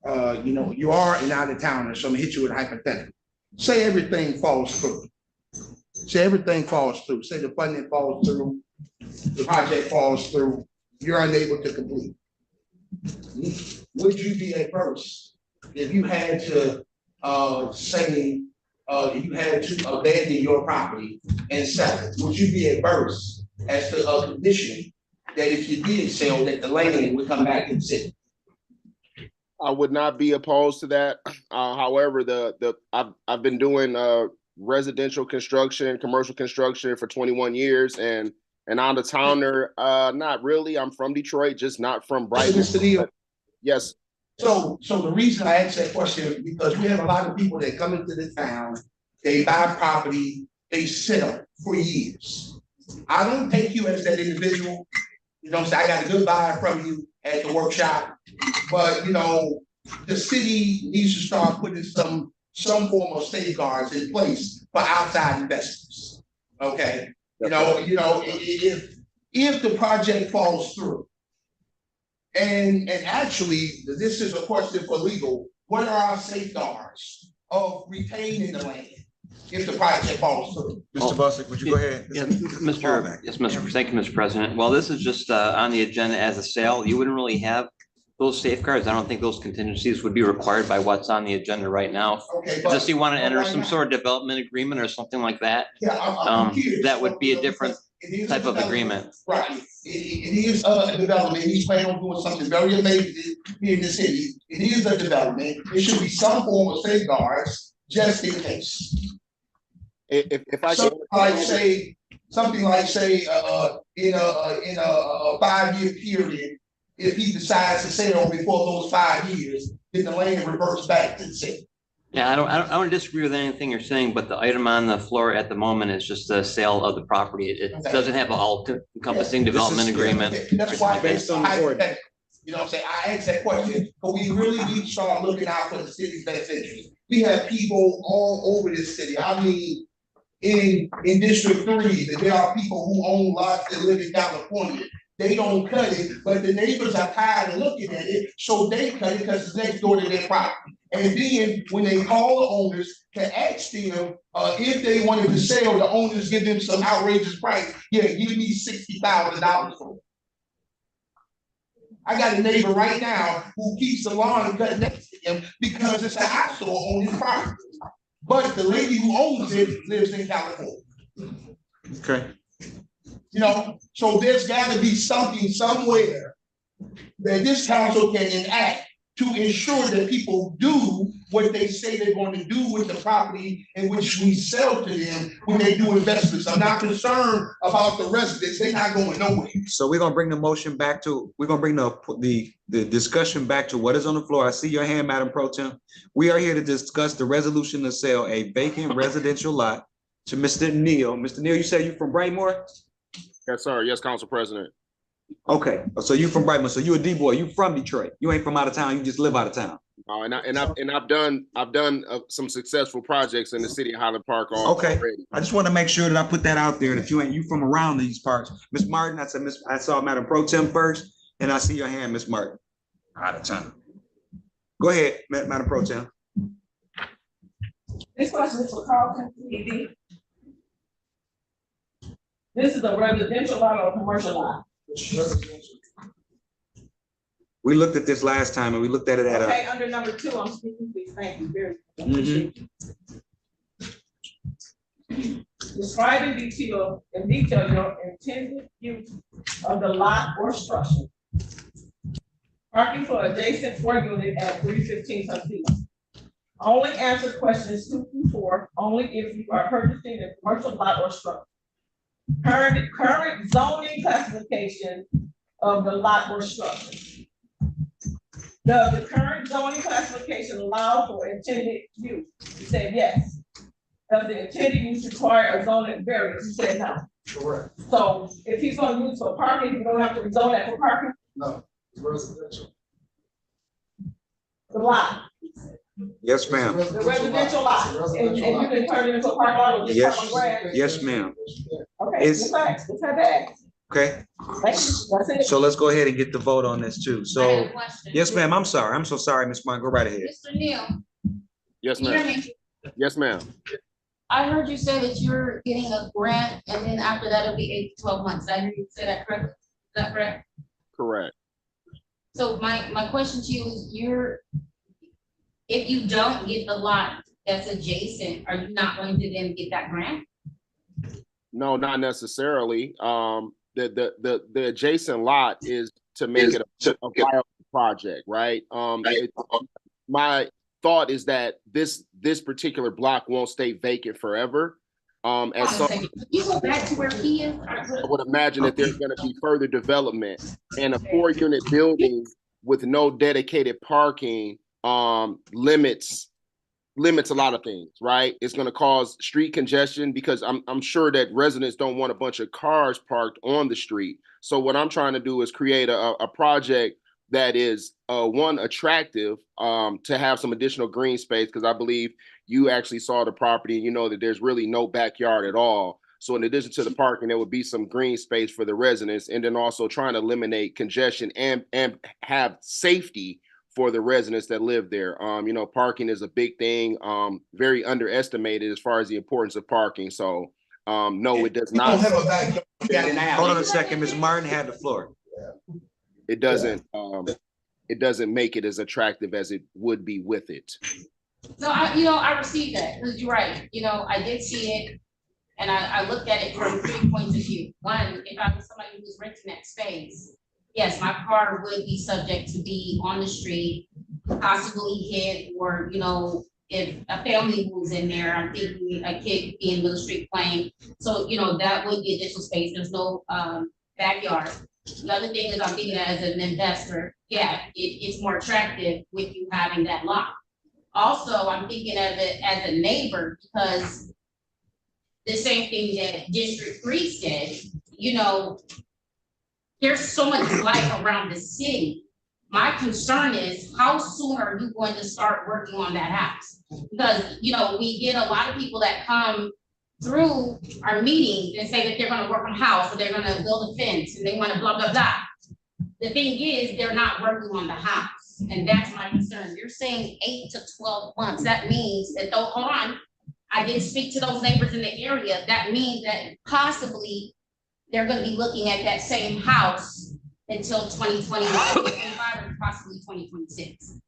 are an out of towner, so I'm gonna hit you with a hypothetical. Say everything falls through. Say everything falls through. Say the funding falls through, the project falls through, you're unable to complete. Would you be adverse if you had to you had to abandon your property and sell it? Would you be adverse as to a condition that if you did sell, that the land would come back and sit? I would not be opposed to that. However, I've been doing residential construction, commercial construction for 21 years, and out of towner, not really. I'm from Detroit, just not from Brighton. Mr. Neal. Yes. So the reason I asked that question is because we have a lot of people that come into the town, they buy property, they sell for years. I don't take you as that individual. You know what I'm saying? I got a good buyer from you at the workshop, but the city needs to start putting some form of safeguards in place for outside investors. Okay, if the project falls through, and actually, this is a question for legal. What are our safeguards of retaining the land if the project falls through? Mr. Busick, would you go ahead? Thank you, Mr. President. Well, this is just on the agenda as a sale. You wouldn't really have those safeguards. I don't think those contingencies would be required by what's on the agenda right now. Okay, Just you want to enter some sort of development agreement or something like that. Yeah, I'm curious. That would be a different type of agreement. Right. It is a development. He's planning on doing something very amazing here in the city. It is a development. There should be some form of safeguards just in case. If I something like say in a 5-year period, if he decides to sell before those 5 years, then the land reverts back to the city. Yeah, I don't disagree with anything you're saying, but the item on the floor at the moment is just the sale of the property. It doesn't have an all-encompassing development agreement. That's why based on the board. You know what I'm saying? I asked that question, but we really need to start looking out for the city's best interest. We have people all over this city. I mean, in District 3, there are people who own lots that live in California. They don't cut it, but the neighbors are tired of looking at it, so they cut it because it's next door to their property. And then when they call the owners to ask them if they wanted to sell, the owners give them some outrageous price. Yeah, you need $60,000 for it. I got a neighbor right now who keeps the lawn cut next to him because it's an eyesore on his property. But the lady who owns it lives in California. Okay. So there's got to be something somewhere that this council can enact to ensure that people do what they say they're going to do with the property in which we sell to them when they do investments. I'm not concerned about the residents. They're not going nowhere. So we're gonna bring the motion back to, we're gonna bring the discussion back to what is on the floor. I see your hand, Madam Pro Tem. We are here to discuss the resolution to sell a vacant residential lot to Mr. Neal. Mr. Neal, you said you from Brightmore? Yes, sir. Yes, Council President. Okay, so you from Brightmore, so you a D-boy, you from Detroit. You ain't from out of town, you just live out of town. Oh, I've done some successful projects in the city of Highland Park Okay, already. I just want to make sure that I put that out there, that you from around these parts. Ms. Martin, I saw Madam Pro Tem first, and I see your hand, Ms. Martin. Out of town. Go ahead, Madam Pro Tem. This question is for Carlton TV. This is a residential lot or a commercial lot? We looked at this last time and we looked at it at Okay, under number 2, I'm speaking, please. Thank you very much. Describe in detail your intended use of the lot or structure. Parking for adjacent 4-unit at 315 Tuskegee. Only answer questions 2 through 4, only if you are purchasing a commercial lot or structure. Current zoning classification of the lot or structure. Does the current zoning classification allow for intended use? You said yes. Does the intended use require a zoning variance? You said no. Correct. So if he's gonna use for parking, you don't have to rezone that for parking, No, it's residential. the lot, Yes, ma'am. the residential lot, and you can turn it into a parking lot or just Yes. park on grass. Yes, ma'am. Okay, It's- it's facts, it's her bag. Okay, That's it. so let's go ahead and get the vote on this too. I have So, a question. yes, ma'am, I'm sorry. I'm so sorry, Ms. Martin. Go right ahead. Mr. Neal, Yes, you hear ma'am. me? Yes, ma'am. I heard you say that you're getting a grant and then after that it'll be 8 to 12 months. Did I hear you say that correctly? Is that correct? Correct. So my question to you is if you don't get the lot that's adjacent, are you not going to then get that grant? No, not necessarily. The adjacent lot is to make it a viable project, right? My thought is that this particular block won't stay vacant forever. As some, Can you go back to where he is? I would imagine that there's going to be further development, and a 4-unit building with no dedicated parking limits a lot of things, right? It's going to cause street congestion because I'm sure that residents don't want a bunch of cars parked on the street. So what I'm trying to do is create a project that is one, attractive, to have some additional green space, because I believe you actually saw the property and you know that there's really no backyard at all. So in addition to the parking, there would be some green space for the residents, and then also trying to eliminate congestion and have safety for the residents that live there. You know, parking is a big thing, very underestimated as far as the importance of parking. So no, it does not. Hold on a second, Ms. Martin had the floor. It doesn't make it as attractive as it would be with it. No, I received that, because you're right, I did see it, and I looked at it from 3 points of view. One, if I was somebody who was renting that space, yes, my car would be subject to be on the street, possibly hit, or, if a family moves in there, I'm thinking a kid could be in the street playing. So, that would be additional space. There's no backyard. The other thing is I'm thinking as an investor, it's more attractive with you having that lot. Also, I'm thinking of it as a neighbor, because the same thing that District 3 said, there's so much life around the city. My concern is, how soon are you going to start working on that house? Because, we get a lot of people that come through our meetings and say that they're gonna work on a house, or they're gonna build a fence, and they wanna blah, blah, blah. The thing is, they're not working on the house, and that's my concern. You're saying 8 to 12 months. That means that, though, hold on, I did speak to those neighbors in the area. That means that possibly they're gonna be looking at that same house until 2021, 2025, or possibly 2026.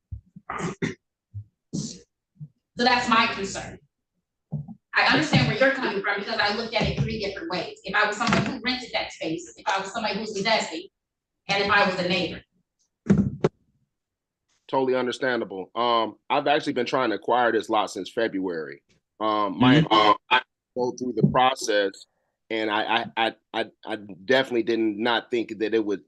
So that's my concern. I understand where you're coming from, because I looked at it 3 different ways. If I was somebody who rented that space, if I was somebody who's investing, and if I was a neighbor. Totally understandable. I've actually been trying to acquire this lot since February. I go through the process, and I definitely did not think that it would,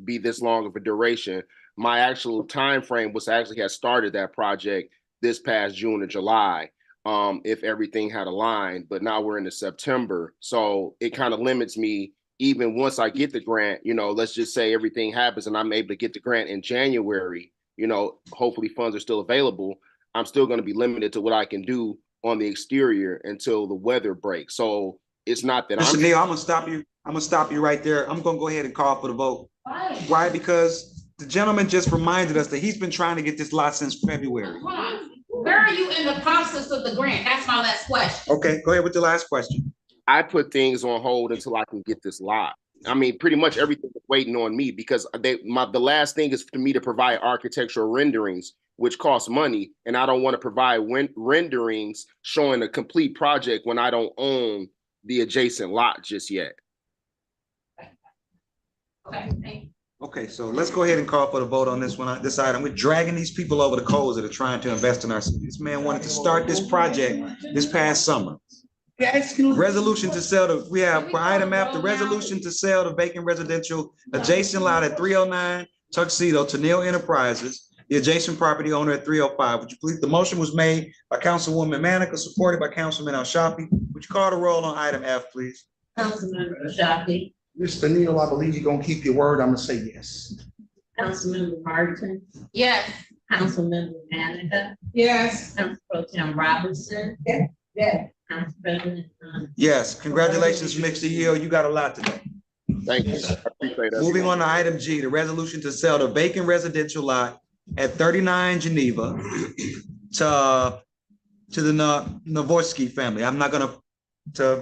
be this long of a duration. My actual time frame was actually had started that project this past June or July, if everything had aligned, but now we're into September. So it kind of limits me, even once I get the grant, let's just say everything happens and I'm able to get the grant in January, hopefully funds are still available. I'm still going to be limited to what I can do on the exterior until the weather breaks. So it's not that Mr. Neal, I'm gonna stop you right there. I'm gonna go ahead and call for the vote. Why? Because the gentleman just reminded us that he's been trying to get this lot since February. Hold on. Where are you in the process of the grant? That's my last question. Okay, go ahead with the last question. I put things on hold until I can get this lot. I mean, pretty much everything is waiting on me, because the last thing is for me to provide architectural renderings, which costs money, and I don't want to provide renderings showing a complete project when I don't own the adjacent lot just yet. Okay, thank you. Okay, so let's go ahead and call for the vote on this one. This item, we're dragging these people over the coals that are trying to invest in our city. This man wanted to start this project this past summer. Resolution to sell we have for item F, the resolution to sell the vacant residential adjacent lot at 309 Tuxedo to Neal Enterprises the adjacent property owner at 305. Would you please, the motion was made by Councilwoman Manica, supported by Councilman Al Shafi. Would you call the roll on item F, please? Councilmember Ashafi, Mr. Neal, I believe you're gonna keep your word. I'm gonna say yes. Councilmember Martin, Yes. Councilmember Manica, Yes. Council Pro Tem Robinson. Yeah. Council President Thomas. Yes, congratulations, Mr. Yeo. You got a lot today. Thank you. I appreciate that. Moving on to item G, the resolution to sell the vacant residential lot at 39 Geneva to the Novotsky family. I'm not gonna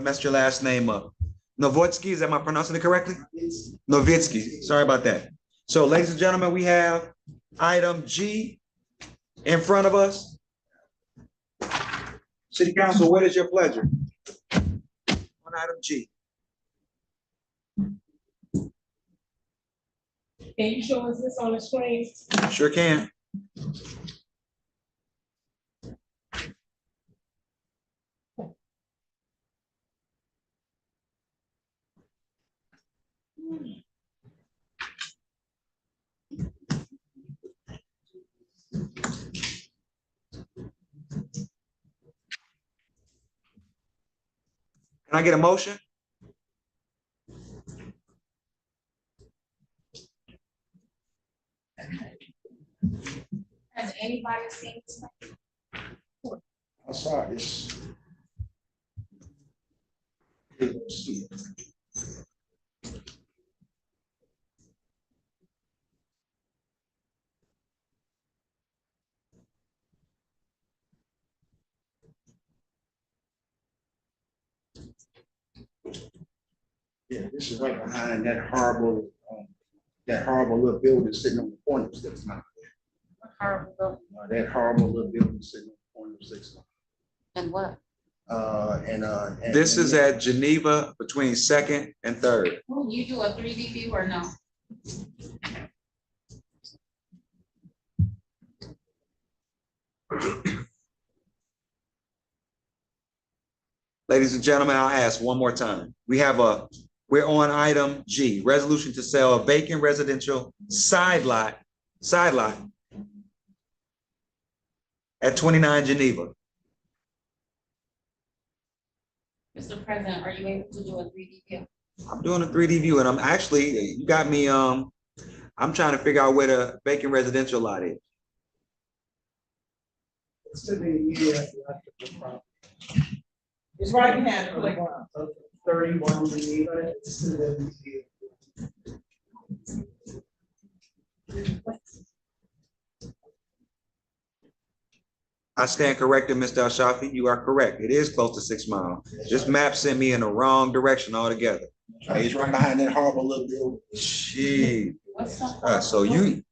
mess your last name up. Novotsky, am I pronouncing it correctly? Novitsky, sorry about that. So ladies and gentlemen, we have item G in front of us. City Council, what is your pleasure? On item G. Can you show us this on the screen? Sure can. Can I get a motion? Has anybody seen this? I saw this. Yeah, this is right behind that horrible little building sitting on the corner of 6 Mile. That horrible little building sitting on the corner of 6 Mile. And what? And This is at Geneva between Second and Third. You do a 3D view or no? Ladies and gentlemen, I'll ask one more time. We're on item G, resolution to sell a vacant residential side lot at 29 Geneva. Mr. President, are you able to do a 3D view? I'm doing a 3D view and I'm actually, you got me, I'm trying to figure out where the vacant residential lot is. It's to the left of the property. It's right behind the playground. 31 Geneva, it's to the. I stand corrected, Mr. Al Shafi. You are correct. It is close to 6 Mile. This map sent me in the wrong direction altogether. It's right behind that horrible little building. Gee. What's the? So you,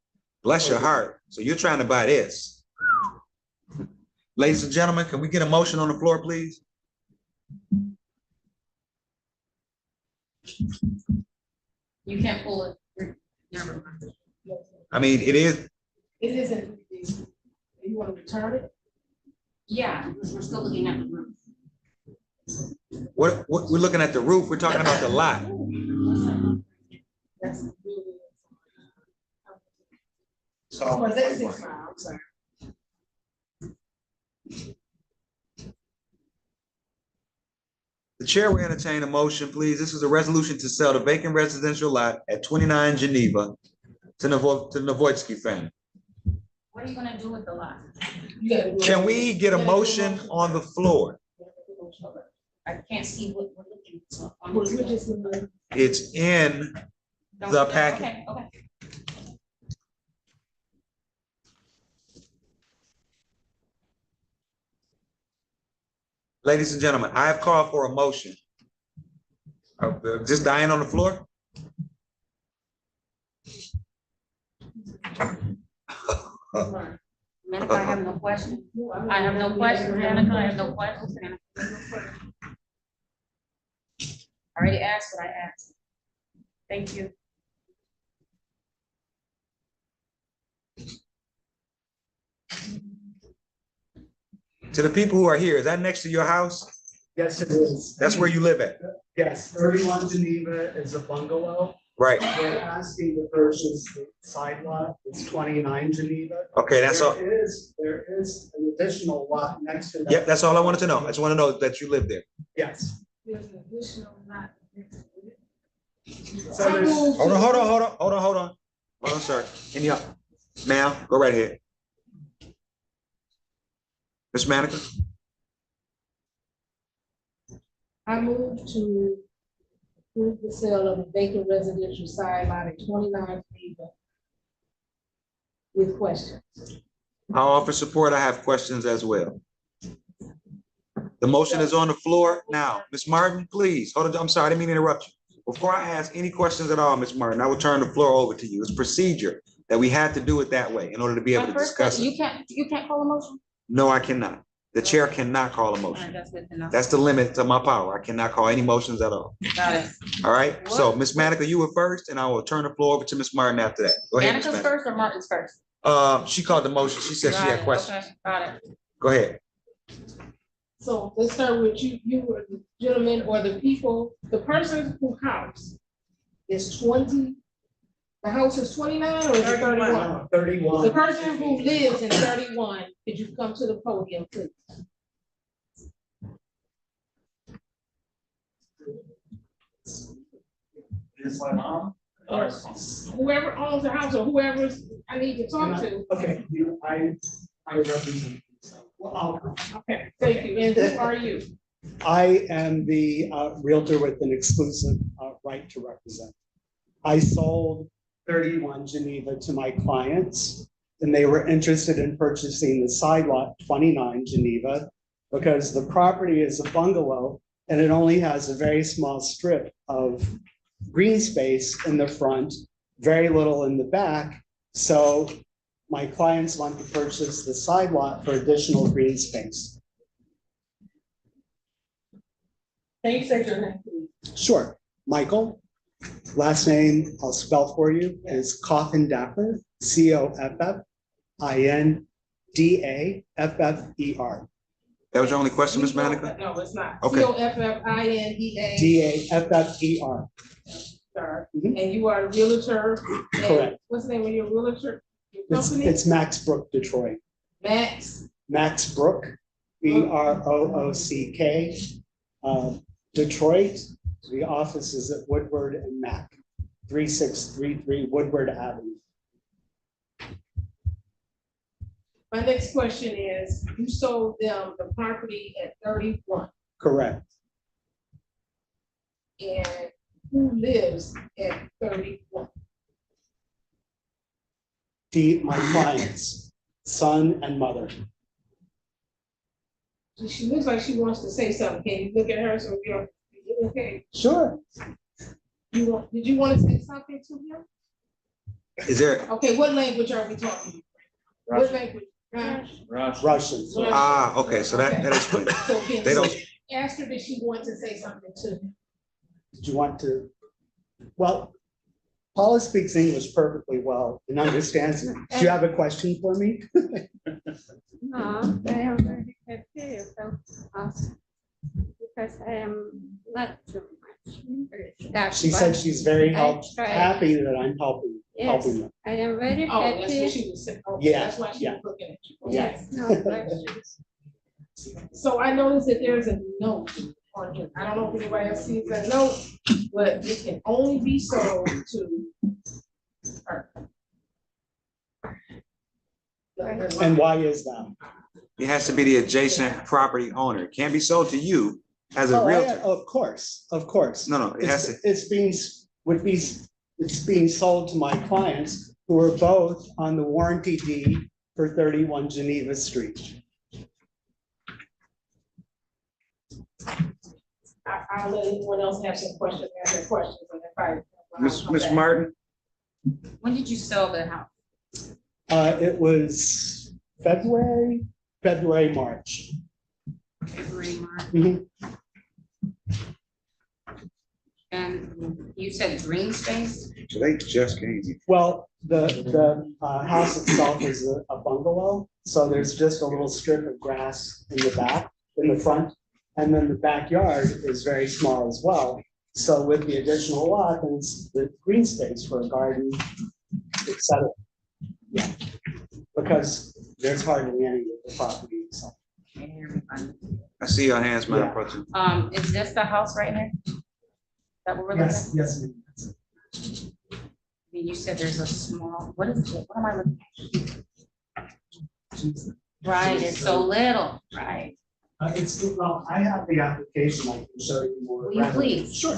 bless your heart. So you're trying to buy this. Ladies and gentlemen, can we get a motion on the floor, please? You can't pull it. Never mind. I mean, it is, It isn't. You want to return it? Yeah, because we're still looking at the roof. what, we're looking at the roof. We're talking about the lot. That's. So, Was that 6 Mile? I'm sorry. The chair will entertain a motion, please. This is a resolution to sell the vacant residential lot at 29 Geneva to the Novotsky family. What are you gonna do with the lot? You gotta do it. Can we get a motion on the floor? I can't see what we're looking for. We're just. It's in the packet. Okay, okay. Ladies and gentlemen, I have called for a motion. Just dying on the floor? Manica, I have no questions. I have no questions, Manica, I have no questions. I already asked what I asked. Thank you. To the people who are here, is that next to your house? Yes, it is. That's where you live at? Yes, 31 Geneva is a bungalow. Right, They're asking to purchase the side lot, it's 29 Geneva. okay, that's all. There is an additional lot next to that. Yeah, that's all I wanted to know. I just want to know that you live there. Yes. There's an additional lot next to it. So there's- Hold on, sir. Can you, ma'am, go right ahead. Ms. Manica? I move to approve the sale of a vacant residential side lot at 29 Geneva with questions. I'll offer support. I have questions as well. The motion is on the floor now. Ms. Martin, please, hold on. I'm sorry, I didn't mean to interrupt you. Before I ask any questions at all, Ms. Martin, I will turn the floor over to you. It's procedure that we had to do it that way in order to be able to discuss it. You can't call a motion? No, I cannot. The chair cannot call a All right, motion. that's good to know. That's the limit to my power. I cannot call any motions at all. Got it. All right, so Ms. Manica, you were first, and I will turn the floor over to Ms. Martin after that. Go ahead, Ms. Anika's Manica. first or Martin's first? She called the motion. She said she Got had it, questions. okay, got it. Go ahead. So let's start with you, you were the gentleman or the people, the person whose house is 20, the house is 29 or is it 31? 31. The person who lives in 31, could you come to the podium, please? It's my mom. Or whoever owns the house or whoever's I need to talk to. Okay, I represent. Well, Okay, thank you. And who are you? I am the Realtor with an exclusive right to represent. I sold 31 Geneva to my clients, and they were interested in purchasing the side lot 29 Geneva because the property is a bungalow and it only has a very small strip of green space in the front, very little in the back. So my clients want to purchase the side lot for additional green space. Can you say your name, please? Sure. Michael, last name I'll spell for you is Coffindaffer, Coffindaffer. That was your only question, Ms. Manica? No, it's not. Okay. COFFINDA. Daffer. Sir. Mhm. And you are a realtor. and Correct. What's the name of your realtor? Your company? It's Max Brook, Detroit. Max. Max Brook, BROOCK. Detroit, the office is at Woodward and Mac, 3633 Woodward Avenue. My next question is, you sold them the property at 31, Correct. and who lives at 31? My clients, son and mother. She looks like she wants to say something. Can you look at her so you're okay? Sure. Did you want to say something to him? Is there, Okay, what language are we talking? What language? Russian. okay, so that explains it. So can They you don't, ask her, did she want to say something to him? Did you want to? Well, Paula speaks English perfectly well and understands it. Do you have a question for me? No, I am very happy because I am not too much English. That's She why said she's very I tried. happy that I'm helping Yes, them. I am very Oh, that's what happy. she was saying. Okay, Yeah, that's why she yeah. was looking at you. Yeah. No questions. So I noticed that there's a note on here. I don't know if anybody else sees that note, but it can only be sold to her. And why is that? it has to be the adjacent property owner. It can't be sold to you as a Oh, realtor. of course, of course. No, it has to, It's being sold to my clients who are both on the warranty deed for 31 Geneva Street. I'll let anyone else have some questions, ask their questions, and if I. Ms. Martin, When did you sell the house? It was February, March. February, March? Mhm. And you said green space? so they just gave you. Well, the house itself is a bungalow, so there's just a little strip of grass in the back, in the front, and then the backyard is very small as well. So with the additional lot, then it's the green space for a garden, et cetera. Yeah, because there's hardly any of the property, so. I see your hands, Madam Yeah. Pro Tem. Is this the house right here? That what we're looking at? Yes, ma'am. You said there's a small, what is it? What am I looking at? Right, it's so little, right? It's, well, I have the application, I can show you more. Will you please? Sure.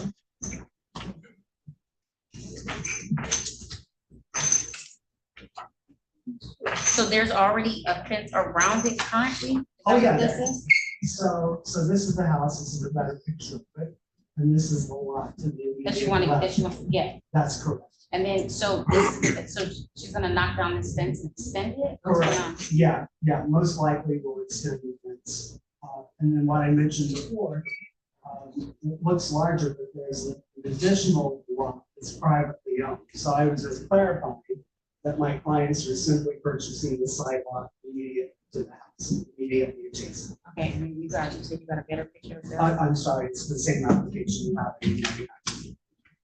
So there's already a fence around it currently? Is Oh, that yeah. what this is? So this is the house, this is a better picture of it, and this is the lot to the. That you want to, left. that you want to get? That's correct. And then, so this, so she's gonna knock down this fence and extend it? What's going on? Correct, yeah, most likely will extend the fence. And then what I mentioned before, it looks larger, but there's an additional lot that's privately owned. So I was just clarifying that my clients are simply purchasing the side lot immediate to the house, immediately adjacent. Okay, and you said you got a better picture of that? I'm sorry, it's the same application you have.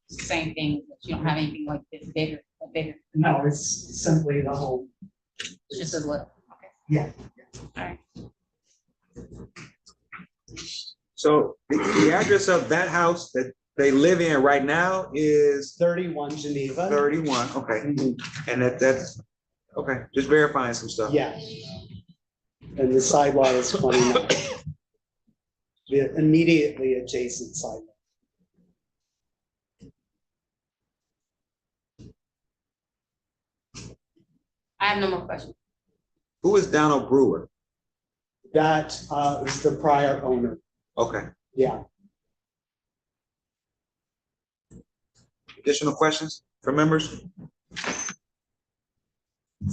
Same thing, but you don't have anything like this bigger, bigger, No, it's simply the whole, it's just a little, okay, yeah. all right. So the address of that house that they live in right now is 31 Geneva. 31, okay. Mhm. And that's, okay, just verifying some stuff. Yeah. And the side lot is 29. The immediately adjacent side lot. I have no more questions. Who is Donald Brewer? That is the prior owner. Okay, Yeah. additional questions from members?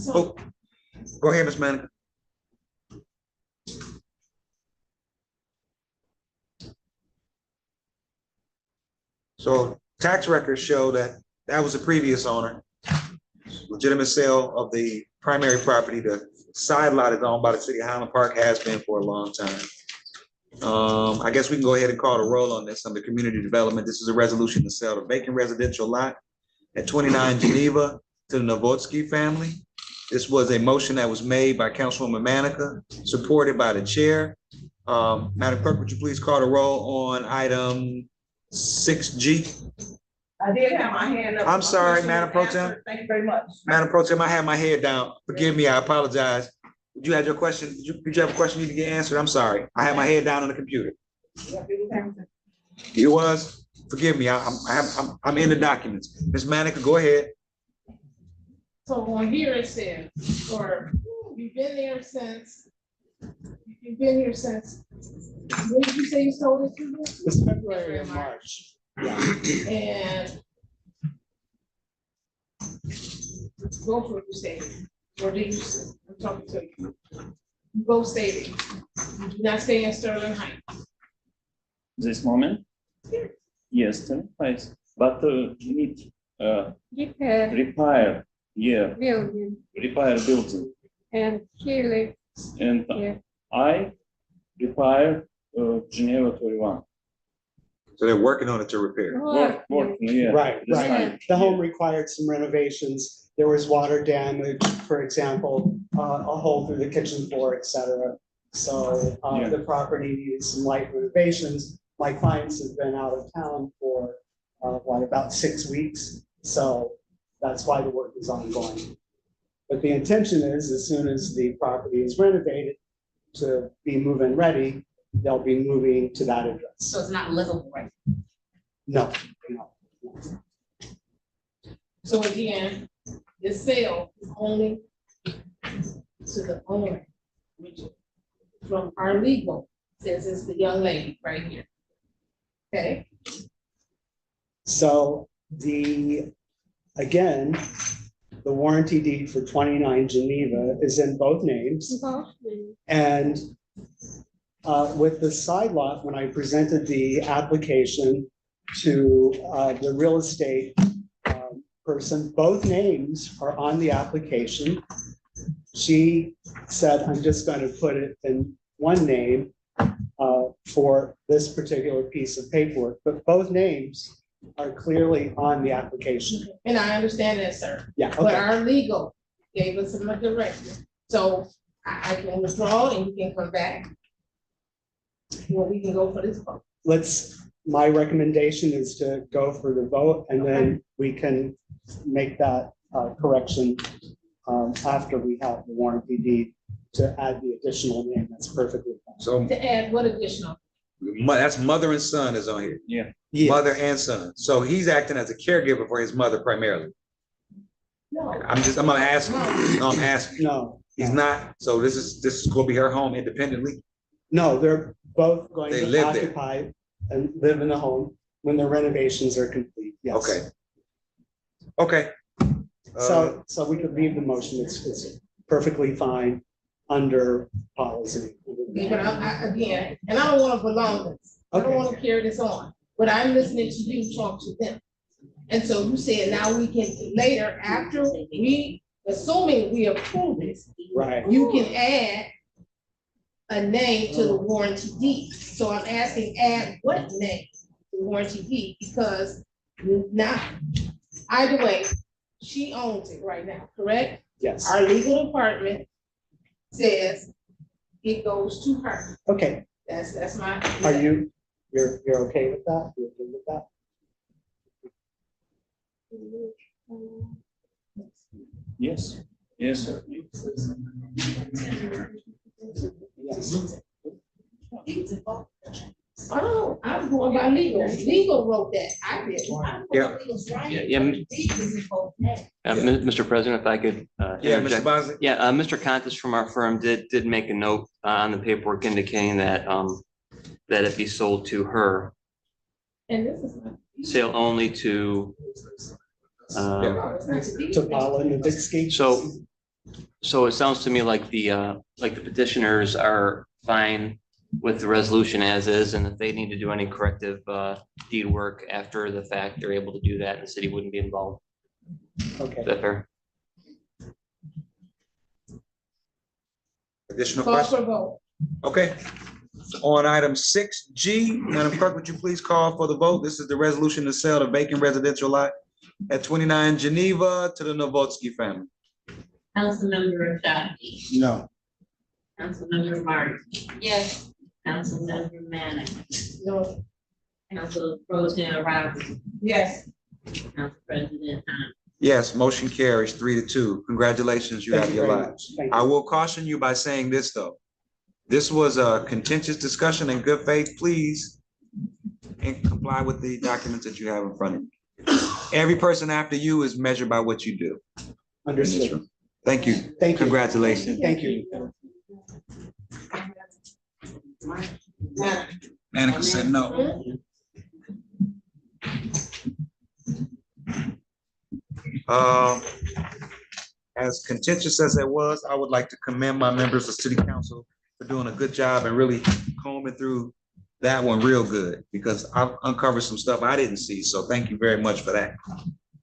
Oh, go ahead, Ms. Manning. So tax records show that that was the previous owner. Legitimate sale of the primary property. The side lot is owned by the city of Highland Park, has been for a long time. I guess we can go ahead and call the roll on this under community development. This is a resolution to sell the vacant residential lot at 29 Geneva to the Novotsky family. This was a motion that was made by Councilwoman Manica, supported by the chair. Madam Clerk, would you please call the roll on item 6G? I did have my hand up. I'm sorry, Madam Pro Tem. Thank you very much. Madam Pro Tem, I had my head down. Forgive me, I apologize. Did you have your question? Did you have a question you need to get answered? I'm sorry. I had my head down on the computer. It was? Forgive me, I'm in the documents. Ms. Manica, go ahead. So on here it says, or you've been there since, when did you say you sold it to? It's February or March. And go for it, you stated, or did you, I'm talking to you. You both stated, you do not stay in Sterling Heights. This moment? Yes, 25, but need Repair repair, yeah, building, repair building. and he lives And here. I repair Geneva 21. So they're working on it to repair. Working, yeah. Right, this right. time, The home yeah. required some renovations. There was water damage, for example, a hole through the kitchen floor, et cetera. So Yeah. the property needed some light renovations. My clients have been out of town for about 6 weeks. So that's why the work is ongoing. But the intention is, as soon as the property is renovated to be move-in ready, they'll be moving to that address. So it's not livable, right? No, no. So again, this sale is only to the owner, which from our legal says it's the young lady right here. Okay, So again, the warranty deed for 29 Geneva is in both names. And with the side lot, when I presented the application to the real estate person, both names are on the application. She said, I'm just going to put it in one name for this particular piece of paperwork, but both names are clearly on the application. And I understand that, sir. Yeah, But okay, our legal gave us some direction. So I can withdraw and you can come back. Well, we can go for this vote. my recommendation is to go for the vote and then we can make that correction after we have the warranty deed to add the additional name. That's perfectly fine. So To add what additional? that's mother and son is on here. Yeah. Yes. Mother and son. So he's acting as a caregiver for his mother primarily. No. I'm gonna ask, no, I'm asking. No, He's not, so this is gonna be her home independently? no, they're both going They to live there. occupy and live in the home when the renovations are complete. Yes. Okay. Okay. So we could leave the motion. It's perfectly fine under policy. Yeah, but again, and I don't want to prolong this. I don't want to carry this on, but I'm listening to you talk to them. And so you said now we can later, after we, assuming we approve this, Right. you can add a name to the warranty deed. So I'm asking, add what name to the warranty deed? Because now, either way, she owns it right now, correct? Yes. Our legal department says it goes to her. Okay. That's my. Are you're okay with that? You're okay with that? Yes. Yes, sir. Yes. Oh, I'm going by legal. Legal wrote that. I did. Yeah. Mr. President, if I could. Yeah, Mr. interject. Bosley? Yeah, Mr. Contis from our firm did make a note on the paperwork indicating that, that it be sold to her, And this is not. sale only to, To Paula Novitsky? so it sounds to me like the petitioners are fine with the resolution as is, and if they need to do any corrective, deed work after the fact, they're able to do that, and the city wouldn't be involved. Okay. Is that fair? Additional Call question? for vote. Okay. On item 6G, Madam Clerk, would you please call for the vote? This is the resolution to sell the vacant residential lot at 29 Geneva to the Novotsky family. Councilmember Ashafi, No. Councilmember Martin. Yes. Councilmember Manning, No. Council Pro Tem Robinson, Yes. Council President Thomas. Yes, motion carries 3-2. Congratulations, you Thank have you your very lot. much. Thank I you. will caution you by saying this, though. This was a contentious discussion in good faith, please, and comply with the documents that you have in front of you. Every person after you is measured by what you do. Understood. Thank you. Thank you. Congratulations. Thank you. Manica said no. As contentious as it was, I would like to commend my members of city council for doing a good job and really combing through that one real good, because I've uncovered some stuff I didn't see, so thank you very much for that.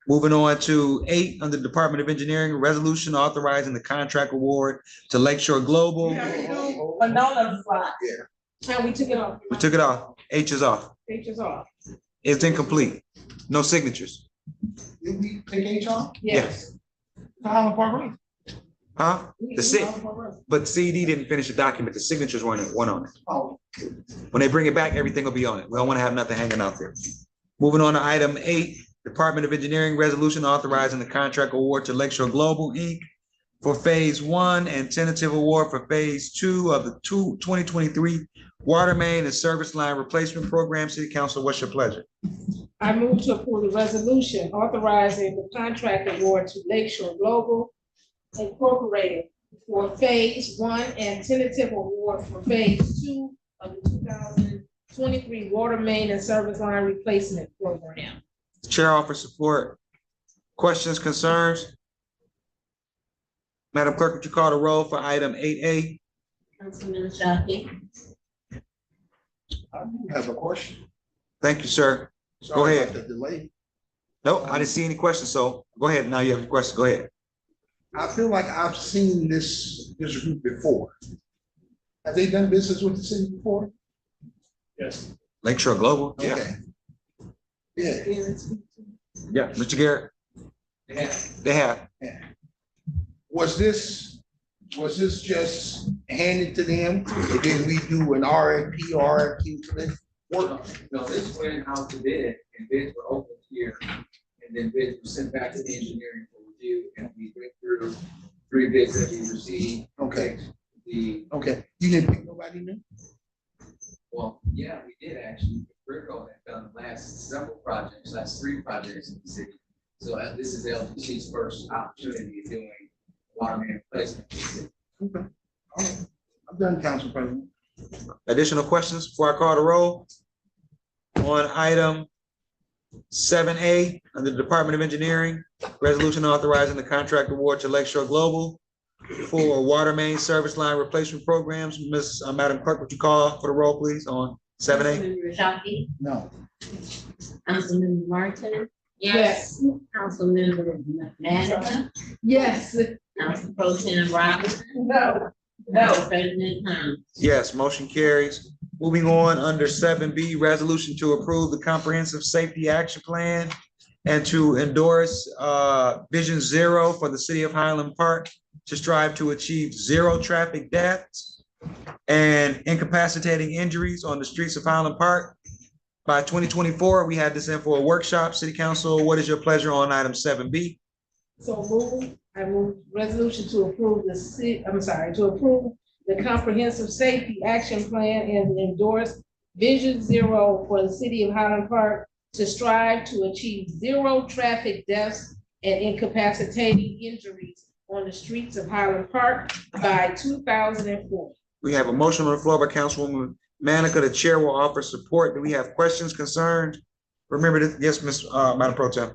Moving on to 8, under Department of Engineering, resolution authorizing the contract award to Lakeshore Global. Another slide. How we took it off. We took it off. H is off. H is off. It's incomplete. No signatures. Did we take H off? Yes. Highland Park Road? Huh? The sig, but CD didn't finish the document. The signatures weren't on it. Oh. When they bring it back, everything will be on it. We don't want to have nothing hanging out there. Moving on to item 8, Department of Engineering resolution authorizing the contract award to Lakeshore Global, Inc. for Phase 1 and tentative award for Phase 2 of the 2023 Water Main and Service Line Replacement Program. City Council, what's your pleasure? I move to approve the resolution authorizing the contract award to Lakeshore Global Incorporated for Phase 1 and tentative award for Phase 2 of the 2023 Water Main and Service Line Replacement Program. Chair offers support. Questions, concerns? Madam Clerk, would you call the roll for item 8A? Councilman Ashafi, I do have a question. Thank you, sir. Sorry ahead. about the delay. Nope, I didn't see any questions, so go ahead. Now you have your question. Go ahead. I feel like I've seen this group before. Have they done business with the city before? Yes. Lakeshore Global, yeah, Okay. Yeah. yeah, Mr. Garrett, they have. Was this just handed to them, and then we do an RFP, RFQ for this work? No, this went out to bid, and bids were opened here, and then bids were sent back to the engineering for review, and we went through 3 bids that we received. Okay, The, okay. You didn't pick nobody new? well, yeah, we did actually. Rico had done the last several projects, last 3 projects in the city. So this is LGC's first opportunity of doing water main replacement. Okay. All right. I'm done, Council President. Additional questions before I call the roll? On item 7A, under the Department of Engineering, resolution authorizing the contract award to Lakeshore Global for water main service line replacement programs. Madam Clerk, would you call for the roll, please, on 7A? Councilmember Shockey, No. Councilmember Martin, Yes. Councilmember Manica, Yes. Council Pro Tim Robinson, No. Council President Thomas. Yes, motion carries. Moving on, under 7B, resolution to approve the comprehensive safety action plan and to endorse Vision Zero for the city of Highland Park to strive to achieve 0 traffic deaths and incapacitating injuries on the streets of Highland Park. By 2024, we had this in for a workshop. City Council, what is your pleasure on item 7B? So move, I move resolution to approve to approve the comprehensive safety action plan and endorse Vision Zero for the city of Highland Park to strive to achieve 0 traffic deaths and incapacitating injuries on the streets of Highland Park by 2040. We have a motion on the floor by Councilwoman Manica. The chair will offer support. Do we have questions, concerns? Remember this, yes, Madam Pro Tem.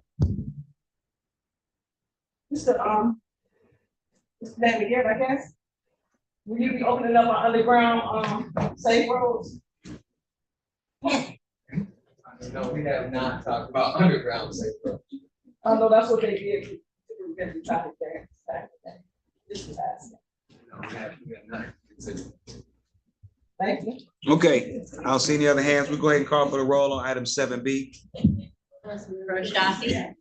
Mr. David Garrett, I guess. Will you be opening up our underground, safe roads? No, we have not talked about underground safe roads. I know that's what they did. Traffic there. This is asking. No, we have not considered. Thank you. Okay, I don't see any other hands. We'll go ahead and call for the roll on item 7B. Councilmember Shockey,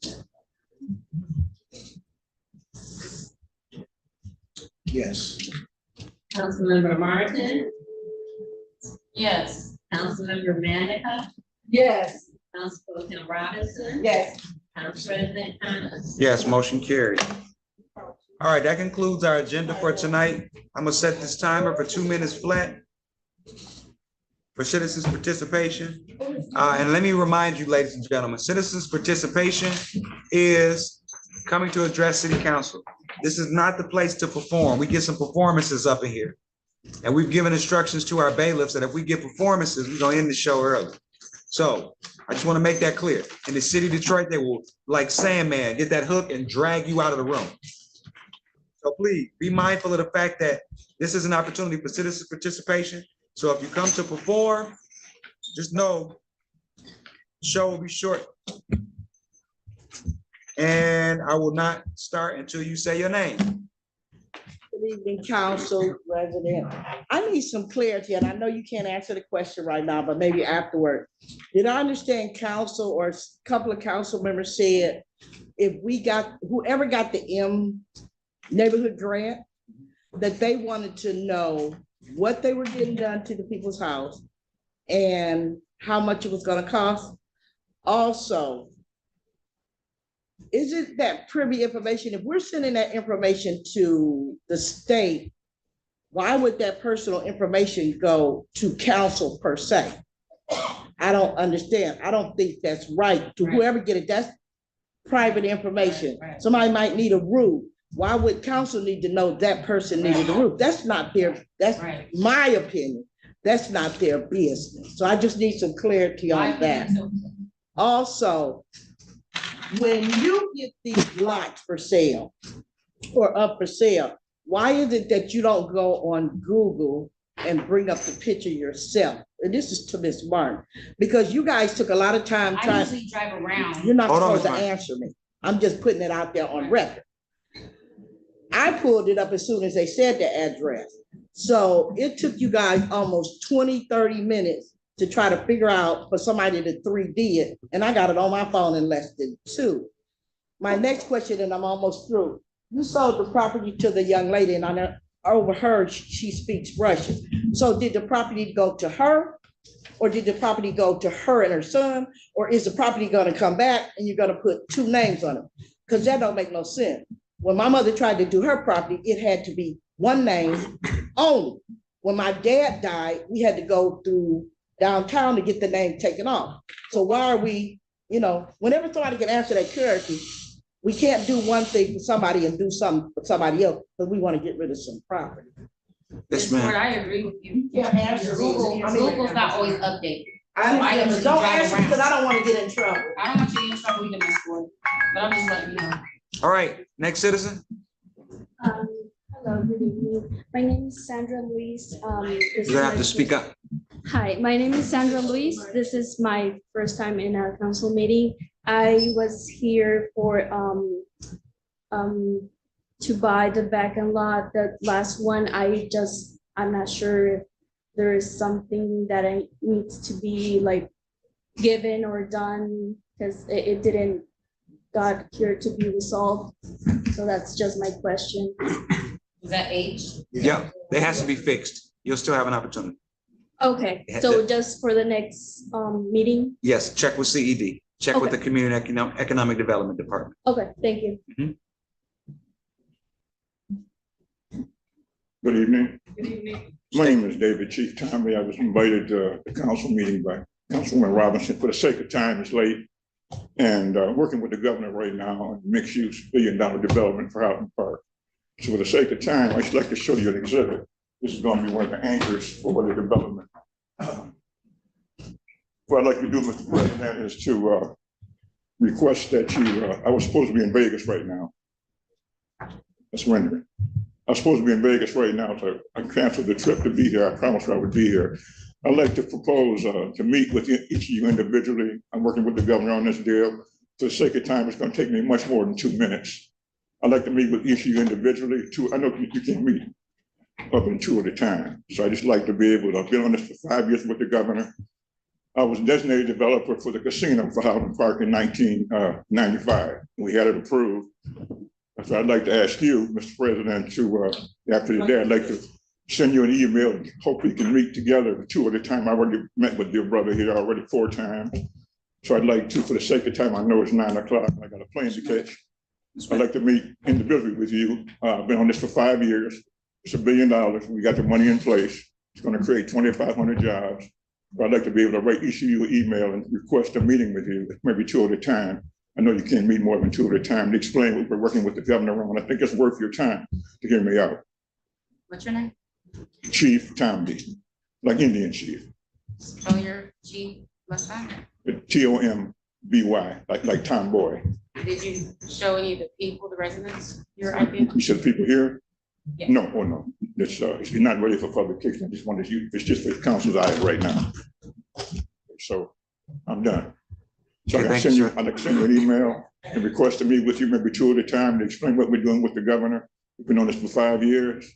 Yes. Councilmember Martin. Yes. Councilmember Manica, Yes. Council Pro Tim Robinson. Yes. Council President Thomas. Yes, motion carried. All right, that concludes our agenda for tonight. I'm gonna set this timer for 2 minutes flat for citizens' participation. And let me remind you, ladies and gentlemen, citizens' participation is coming to address city council. This is not the place to perform. We get some performances up in here. And we've given instructions to our bailiffs that if we get performances, we're gonna end the show early. So I just want to make that clear. In the city of Detroit, they will, like Sandman, get that hook and drag you out of the room. So please be mindful of the fact that this is an opportunity for citizen participation. So if you come to perform, just know the show will be short. And I will not start until you say your name. Good evening, council resident. I need some clarity, and I know you can't answer the question right now, but maybe afterward. Did I understand council or a couple of council members said, if we got, whoever got the M neighborhood grant, that they wanted to know what they were getting done to the people's house and how much it was gonna cost? Also, is it that privy information? If we're sending that information to the state, why would that personal information go to council per se? I don't understand. I don't think that's right. To whoever get it, that's private information. Somebody might need a roof. Why would council need to know that person needed a roof? That's not their, that's my opinion. That's not their business. So I just need some clarity on that. Also, when you get these lots for sale or up for sale, why is it that you don't go on Google and bring up the picture yourself? And this is to Ms. Martin, because you guys took a lot of time I trying. usually drive around. You're not Hold on, supposed to Ms. Martin. answer me. I'm just putting it out there on record. I pulled it up as soon as they said the address. So it took you guys almost 20, 30 minutes to try to figure out for somebody to 3D it, and I got it on my phone in less than 2. My next question, and I'm almost through. You sold the property to the young lady, and I overheard she speaks Russian. So did the property go to her? Or did the property go to her and her son? Or is the property gonna come back and you're gonna put 2 names on it? Because that don't make no sense. When my mother tried to do her property, it had to be 1 name only. When my dad died, we had to go through downtown to get the name taken off. So why are we, whenever somebody can answer that clarity, we can't do one thing for somebody and do something for somebody else, because we want to get rid of some property. Yes, Lord, ma'am. I agree with you. Yeah, answer. Google's not always updated. I understand, but don't answer because I don't want to get in trouble. I don't want you to get in trouble either, Ms. Ford, but I'm just letting you know. All right, next citizen. Hello, good evening. My name is Sandra Luis. You're gonna have to speak up. Hi, my name is Sandra Luis. This is my first time in a council meeting. I was here for to buy the back end lot. The last one, I'm not sure if there is something that needs to be like given or done, because it didn't got here to be resolved. So that's just my question. Is that age? Yeah, it has to be fixed. You'll still have an opportunity. Okay, so just for the next meeting? Yes, check with CED. Check with Okay. the Community Economic Development Department. Okay, thank you. Good evening. Good evening. My name is David Chief Tommy. I was invited to the council meeting by Councilwoman Robinson. For the sake of time, it's late. And working with the governor right now on mixed-use billion-dollar development for Highland Park. So for the sake of time, I'd just like to show you an exhibit. This is going to be one of the anchors for the development. What I'd like to do, Mr. President, is to request that you, I was supposed to be in Vegas right now. That's rendering. I was supposed to be in Vegas right now, so I canceled the trip to be here. I promised I would be here. I'd like to propose to meet with each of you individually. I'm working with the governor on this deal. For the sake of time, it's going to take me much more than 2 minutes. I'd like to meet with each of you individually. I know you can't meet up in 2 at a time. So I just like to be able to, I've been on this for 5 years with the governor. I was designated developer for the casino for Highland Park in 1995. We had it approved. So I'd like to ask you, Mr. President, to, after the day, I'd like to send you an email and hope we can meet together 2 at a time. I already met with your brother here already 4 times. So I'd like to, for the sake of time, I know it's 9 o'clock, I got a plane to catch. I'd like to meet individually with you. I've been on this for 5 years. It's $1 billion. We got the money in place. It's going to create 2,500 jobs. But I'd like to be able to write each of you an email and request a meeting with you, maybe 2 at a time. I know you can't meet more than 2 at a time to explain what we're working with the governor on. I think it's worth your time to hear me out. What's your name? Chief Tomby, like Indian chief. Spell your chief last time. Tomby, like tomboy. Did you show any of the people, the residents, your idea? You said people here? Yes. No, oh no, it's not ready for publication. I just wanted you, it's just for council's eyes right now. So I'm done. So Okay, I'd like to send you an email and request to meet with you maybe 2 at a time to explain what we're doing with the governor. We've been on this for 5 years.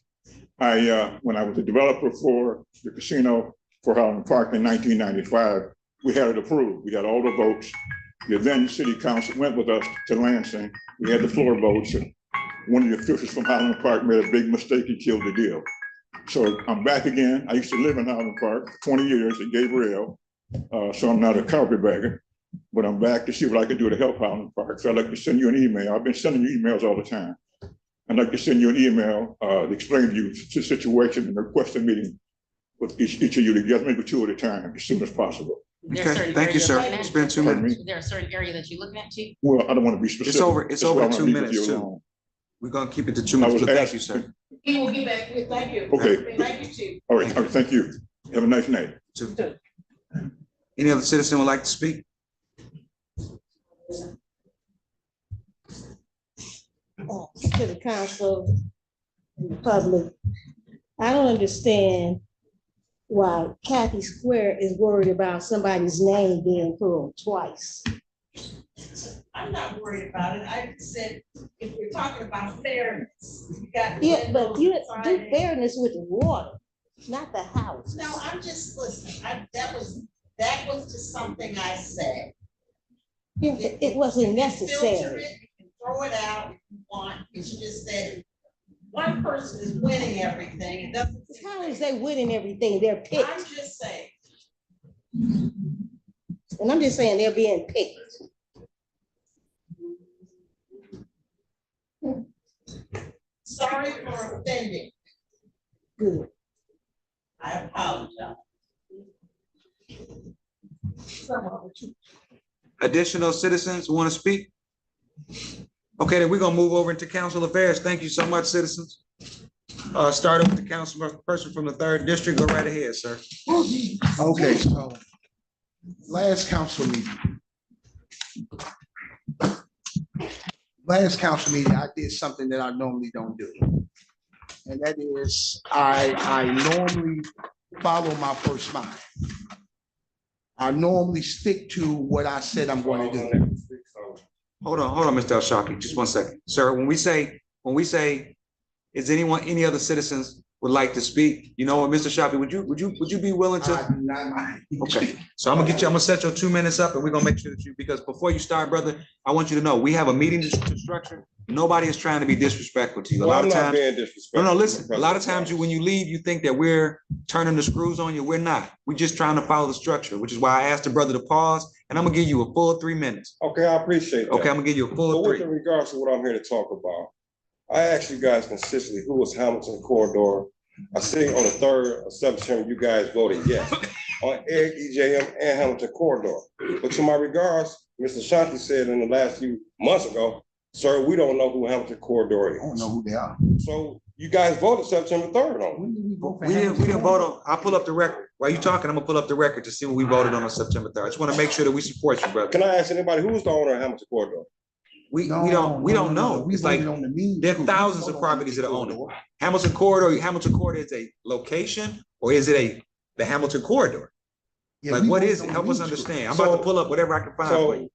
When I was a developer for the casino for Highland Park in 1995, we had it approved. We had all the votes. The then city council went with us to Lansing. We had the floor votes, and one of the officials from Highland Park made a big mistake. He killed the deal. So I'm back again. I used to live in Highland Park for 20 years at Gabriel. So I'm not a carpetbagger, but I'm back to see what I can do to help Highland Park. So I'd like to send you an email. I've been sending you emails all the time. I'd like to send you an email to explain to you the situation and request a meeting with each of you together, maybe 2 at a time, as soon as possible. Okay, thank you, sir. It's been 2 minutes. Is there a certain area that you're looking at, Chief? Well, I don't want to be specific. It's over 2 minutes too. We're gonna keep it to 2 minutes. Thank you, sir. He will get back with, thank you. Okay. Thank you, Chief. All right, thank you. Have a nice night. Any other citizen would like to speak? To the council and the public, I don't understand why Kathy Square is worried about somebody's name being pulled twice. I'm not worried about it. I said, if we're talking about fairness, you got. Yeah, but you do fairness with the water, not the house. No, I'm just, listen, that was was just something I said. It wasn't Filter necessary. it, you can throw it out if you want, because you just said one person is winning everything, it doesn't. How is they winning everything? They're I'm picked. just saying. And I'm just saying they're being picked. Sorry for offending. Good. I apologize. Additional citizens want to speak? Okay, then we're gonna move over into council affairs. Thank you so much, citizens. Starting with the council person from the 3rd district. Go right ahead, sir. Okay, so last council meeting. Last council meeting, I did something that I normally don't do. And that is, I normally follow my first mind. I normally stick to what I said I'm going to do. Hold on, Mr. El Shafi, just one second. Sir, when we say, is any other citizens would like to speak? You know what, Mr. Shafi, would you be willing to? Okay, so I'm gonna set your 2 minutes up and we're gonna make sure that because before you start, brother, I want you to know, we have a meeting to structure. Nobody is trying to be disrespectful to you. A lot of times. No, listen, a lot of times when you leave, you think that we're turning the screws on you. We're not. We're just trying to follow the structure, which is why I asked the brother to pause, and I'm gonna give you a full 3 minutes. Okay, I appreciate that. Okay, I'm gonna give you a full But 3. with regards to what I'm here to talk about, I asked you guys consistently who was Hamilton Corridor. I see on the 3rd of September, you guys voted yes on Eric EJM and Hamilton Corridor. But to my regards, Mr. Shanti said in the last few months ago, sir, we don't know who Hamilton Corridor is. I don't know who they are. So you guys voted September 3rd on. When did we vote for We didn't Hamilton? vote on, I'll pull up the record. While you talking, I'm gonna pull up the record to see what we voted on September 3rd. I just wanna make sure that we support you, brother. Can I ask anybody who's the owner of Hamilton Corridor? We don't know. We It's like, voted on the mean there are group. thousands We of voted on properties that are owned. corridor. Hamilton Corridor is a location, or is it the Hamilton Corridor? Yeah, Like, we what voted is it? on the Help us mean group. understand. I'm about to pull up whatever I can find for you.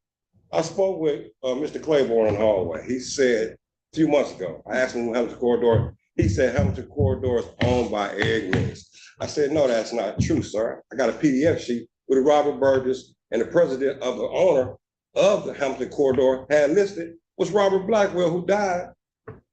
I spoke with Mr. Claiborne in the hallway. He said a few months ago, I asked him who Hamilton Corridor. He said Hamilton Corridor is owned by Eric Mills. I said, no, that's not true, sir. I got a PDF sheet with Robert Burgess, and the president of the owner of the Hamilton Corridor had listed was Robert Blackwell, who died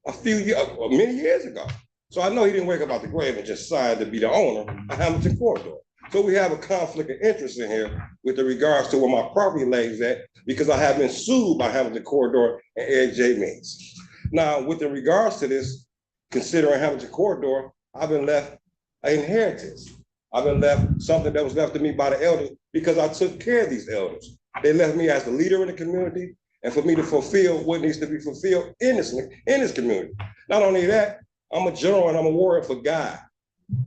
many years ago. So I know he didn't wake up out the grave and just decide to be the owner of Hamilton Corridor. So we have a conflict of interest in here with regards to where my property lays at, because I have been sued by Hamilton Corridor and Eric J. Means. Now, with regards to this, considering Hamilton Corridor, I've been left an inheritance. I've been left something that was left to me by the elders because I took care of these elders. They left me as the leader in the community and for me to fulfill what needs to be fulfilled in this community. Not only that, I'm a general and I'm a warrior for God.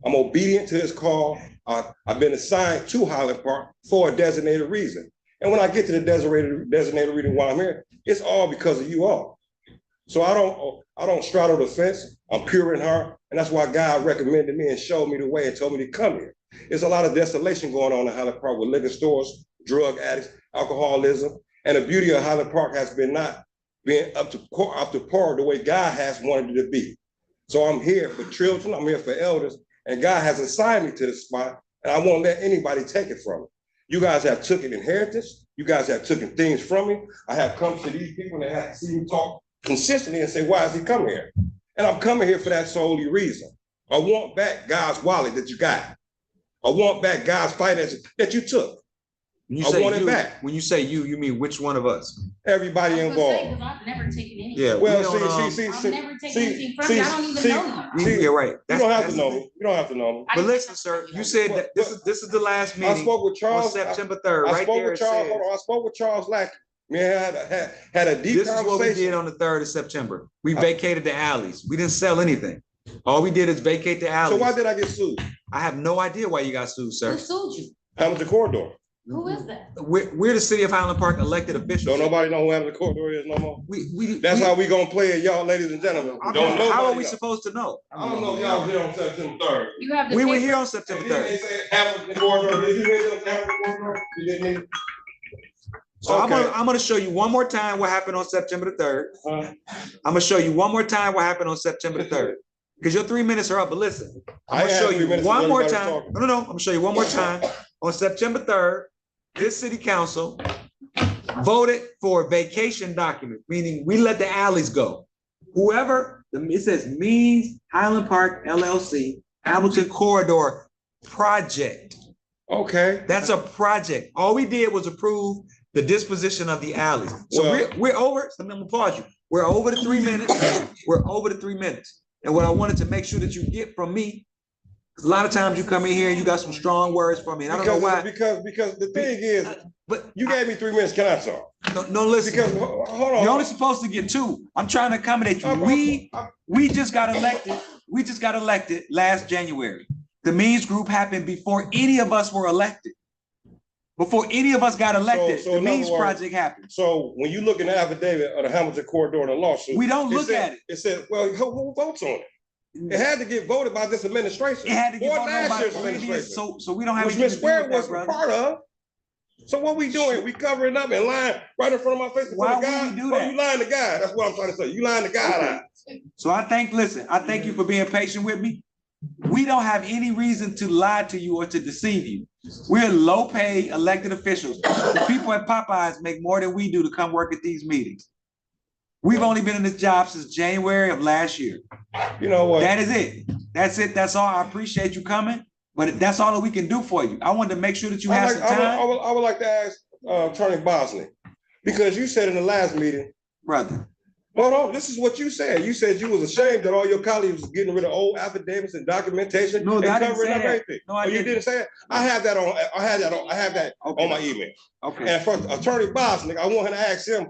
I'm obedient to his call. I've been assigned to Highland Park for a designated reason. And when I get to the designated reason why I'm here, it's all because of you all. So I don't straddle the fence. I'm pure in heart. And that's why God recommended me and showed me the way and told me to come here. There's a lot of desolation going on in Highland Park with liquor stores, drug addicts, alcoholism. And the beauty of Highland Park has been not being up to par the way God has wanted it to be. So I'm here for children, I'm here for elders, and God has assigned me to this spot, and I won't let anybody take it from me. You guys have taken inheritance. You guys have taken things from me. I have come to these people that have to see me talk consistently and say, why is he coming here? And I'm coming here for that solely reason. I want back God's wallet that you got. I want back God's finances that you took. When you I say want it you, back. when you say you mean which one of us? Everybody involved. I've never taken anything. Yeah, Well, we don't, see, I've never taken anything from you. I don't even know you. Yeah, right. You don't have to know me. You don't have to know me. But listen, sir, you said that this is the last meeting. I spoke with Charles on September 3rd. I Right spoke there. with Charles. Hold on. I spoke with Charles Lackey. Man, had a deep This is what we did conversation. on the 3rd of September. We vacated the alleys. We didn't sell anything. All we did is vacate the So alleys. why did I get sued? I have no idea why you got sued, Who sir. sued you? Hamilton Corridor. Who is that? We're the city of Highland Park elected officials. Don't nobody know who Hamilton Corridor is no more? That's we- how we gonna play it, y'all, ladies and gentlemen. Don't nobody How are we know. supposed to know? I don't know if y'all was here on September 3rd. You have the We were paper? here on September And then they 3rd. said Hamilton Corridor. Did you hear them Hamilton Corridor? You didn't hear? So Okay. I'm gonna show you one more time what happened on September the 3rd. Huh? I'm gonna show you one more time what happened on September the 3rd. Because your 3 minutes are up, but listen, I I'm gonna ain't show had 3 you minutes one since more everybody time. was talking. No, I'm gonna show you one more time. On September 3rd, this city council voted for a vacation document, meaning we let the alleys go. Whoever, it says Means Highland Park LLC, Hamilton Corridor Project. Okay. That's a project. All we did was approve the disposition of the alleys. So Well- we're over, so I'm gonna pause you. We're over the 3 minutes. We're over the 3 minutes. And what I wanted to make sure that you get from me, because a lot of times you come in here and you got some strong words for me, and I don't know why. Because the thing is, But you gave me 3 minutes, can I talk? no, listen. Because, hold on. You're only supposed to get 2. I'm trying to accommodate you. We just got elected. We just got elected last January. The Means Group happened before any of us were elected. Before any of us got elected, So the in other Means words- Project happened. So when you look in the affidavit of the Hamilton Corridor and the lawsuit. We don't look at it. It said, well, who votes on it? It had to get voted by this administration. It had to get Or voted last by year's the previous, administration. so we don't have Which anything Ms. to do with Ware that, was a brother. part of. So what we doing? We covering up and lying right in front of my face in Why front of would God? we do Oh, that? you lying to God. That's what I'm trying to say. You lying to God. Okay. So I thank you for being patient with me. We don't have any reason to lie to you or to deceive you. We're low-paid elected officials. The people at Popeyes make more than we do to come work at these meetings. We've only been in this job since January of last year. You know what? That is it. That's it. That's all. I appreciate you coming, but that's all that we can do for you. I wanted to make sure that you have some time. I would like to ask Attorney Bosley, because you said in the last meeting, brother. Hold on, this is what you said. You said you was ashamed that all your colleagues was getting rid of old affidavits and documentation No, and I didn't covering say up that. everything. No, I Oh, you didn't. didn't say it? I have that on my email. Okay. And for Attorney Bosnick, I want him to ask him,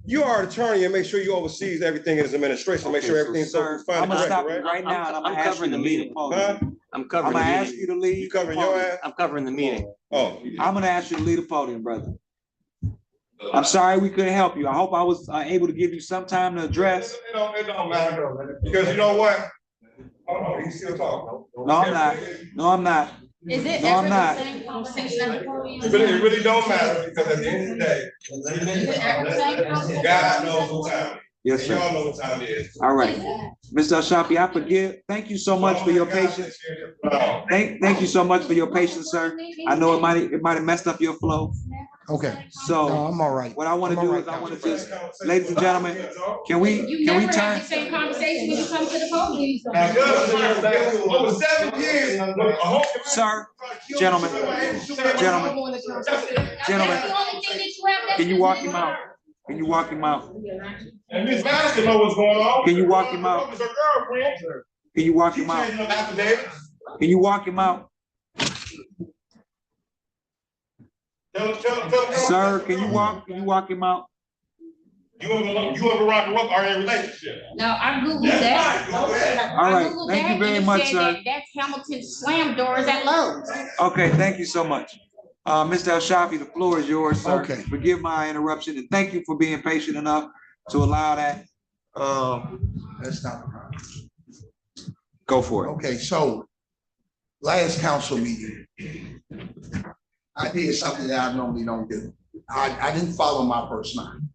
you are an attorney and make sure you oversees everything in his administration, make sure everything's sir, fine I'm and gonna correct, stop you right? right now, and I'm I'm gonna ask you covering to the leave meeting. the podium. Huh? I'm I'm covering gonna the ask meeting. you to leave. You covering the your podium. ass? I'm covering the meeting. Oh. I'm gonna ask you to leave the podium, brother. I'm sorry we couldn't help you. I hope I was able to give you some time to address. It don't matter, because you know what? Hold on, he's still talking. No, I'm not. No, I'm not. Is it No, I'm ever not. the same conversation at the podium? It really don't matter, because at the end of the day, God knows what time. Yes, And sir. y'all know what time it is. All right. Mr. Ashafi, I forgive. Thank you so much for your patience. Thank you so much for your patience, sir. I know it might have messed up your flow. Okay. So No, I'm all right. what I want to I'm do all is right, I want to just, ladies and gentlemen, can we You never have turn? the same conversation when you come to the podium. Over 7 years. Sir, gentlemen, gentlemen, That's the only thing that you have. can you walk him out? Can you walk him out? And Ms. Madison know what's going on. Can you walk him out? It's her girlfriend. Can you walk She him out? changing them affidavits. Can you walk him out? Tell him. Sir, can you walk him out? You and Barack Obama are in a relationship. No, I Googled that. All I right, Googled thank that, you very and it much, said sir. that That's Hamilton Slam Doors at Lowe's. Okay, thank you so much. Mr. El Shafi, the floor is yours, sir. Okay. Forgive my interruption, and thank you for being patient enough to allow that. That's not a problem. Go for it. Okay, so last council meeting, I did something that I normally don't do. I didn't follow my first mind.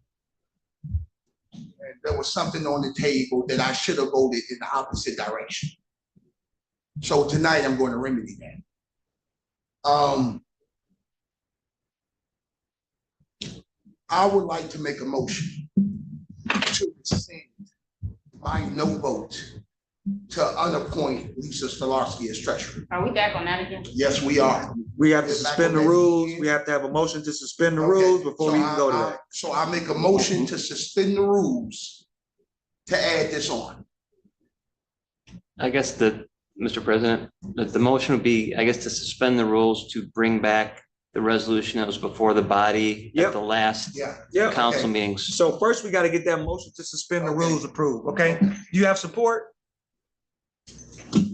And there was something on the table that I should have voted in the opposite direction. So tonight I'm going to remedy that. I would like to make a motion to rescind my no vote to unappoint Lisa Stolarski as treasurer. Are we back on that again? Yes, we are. We have to suspend the rules. We have to have a motion to suspend the rules before we can go to that. So I make a motion to suspend the rules to add this on. I guess Mr. President, the motion would be, I guess, to suspend the rules to bring back the resolution that was before the body at the last Yeah. council meetings. So first, we got to get that motion to suspend the rules approved, okay? Do you have support?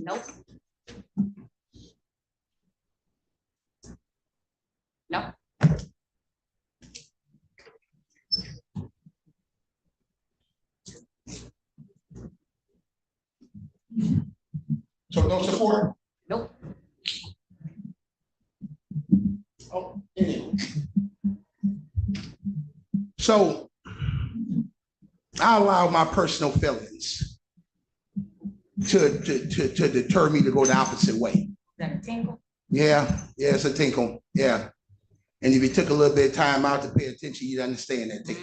Nope. Nope. So no support? Nope. Oh, anyway. So I allow my personal feelings to deter me to go the opposite way. Is that a tingle? Yeah, it's a tinkle, yeah. And if you took a little bit of time out to pay attention, you'd understand that thing.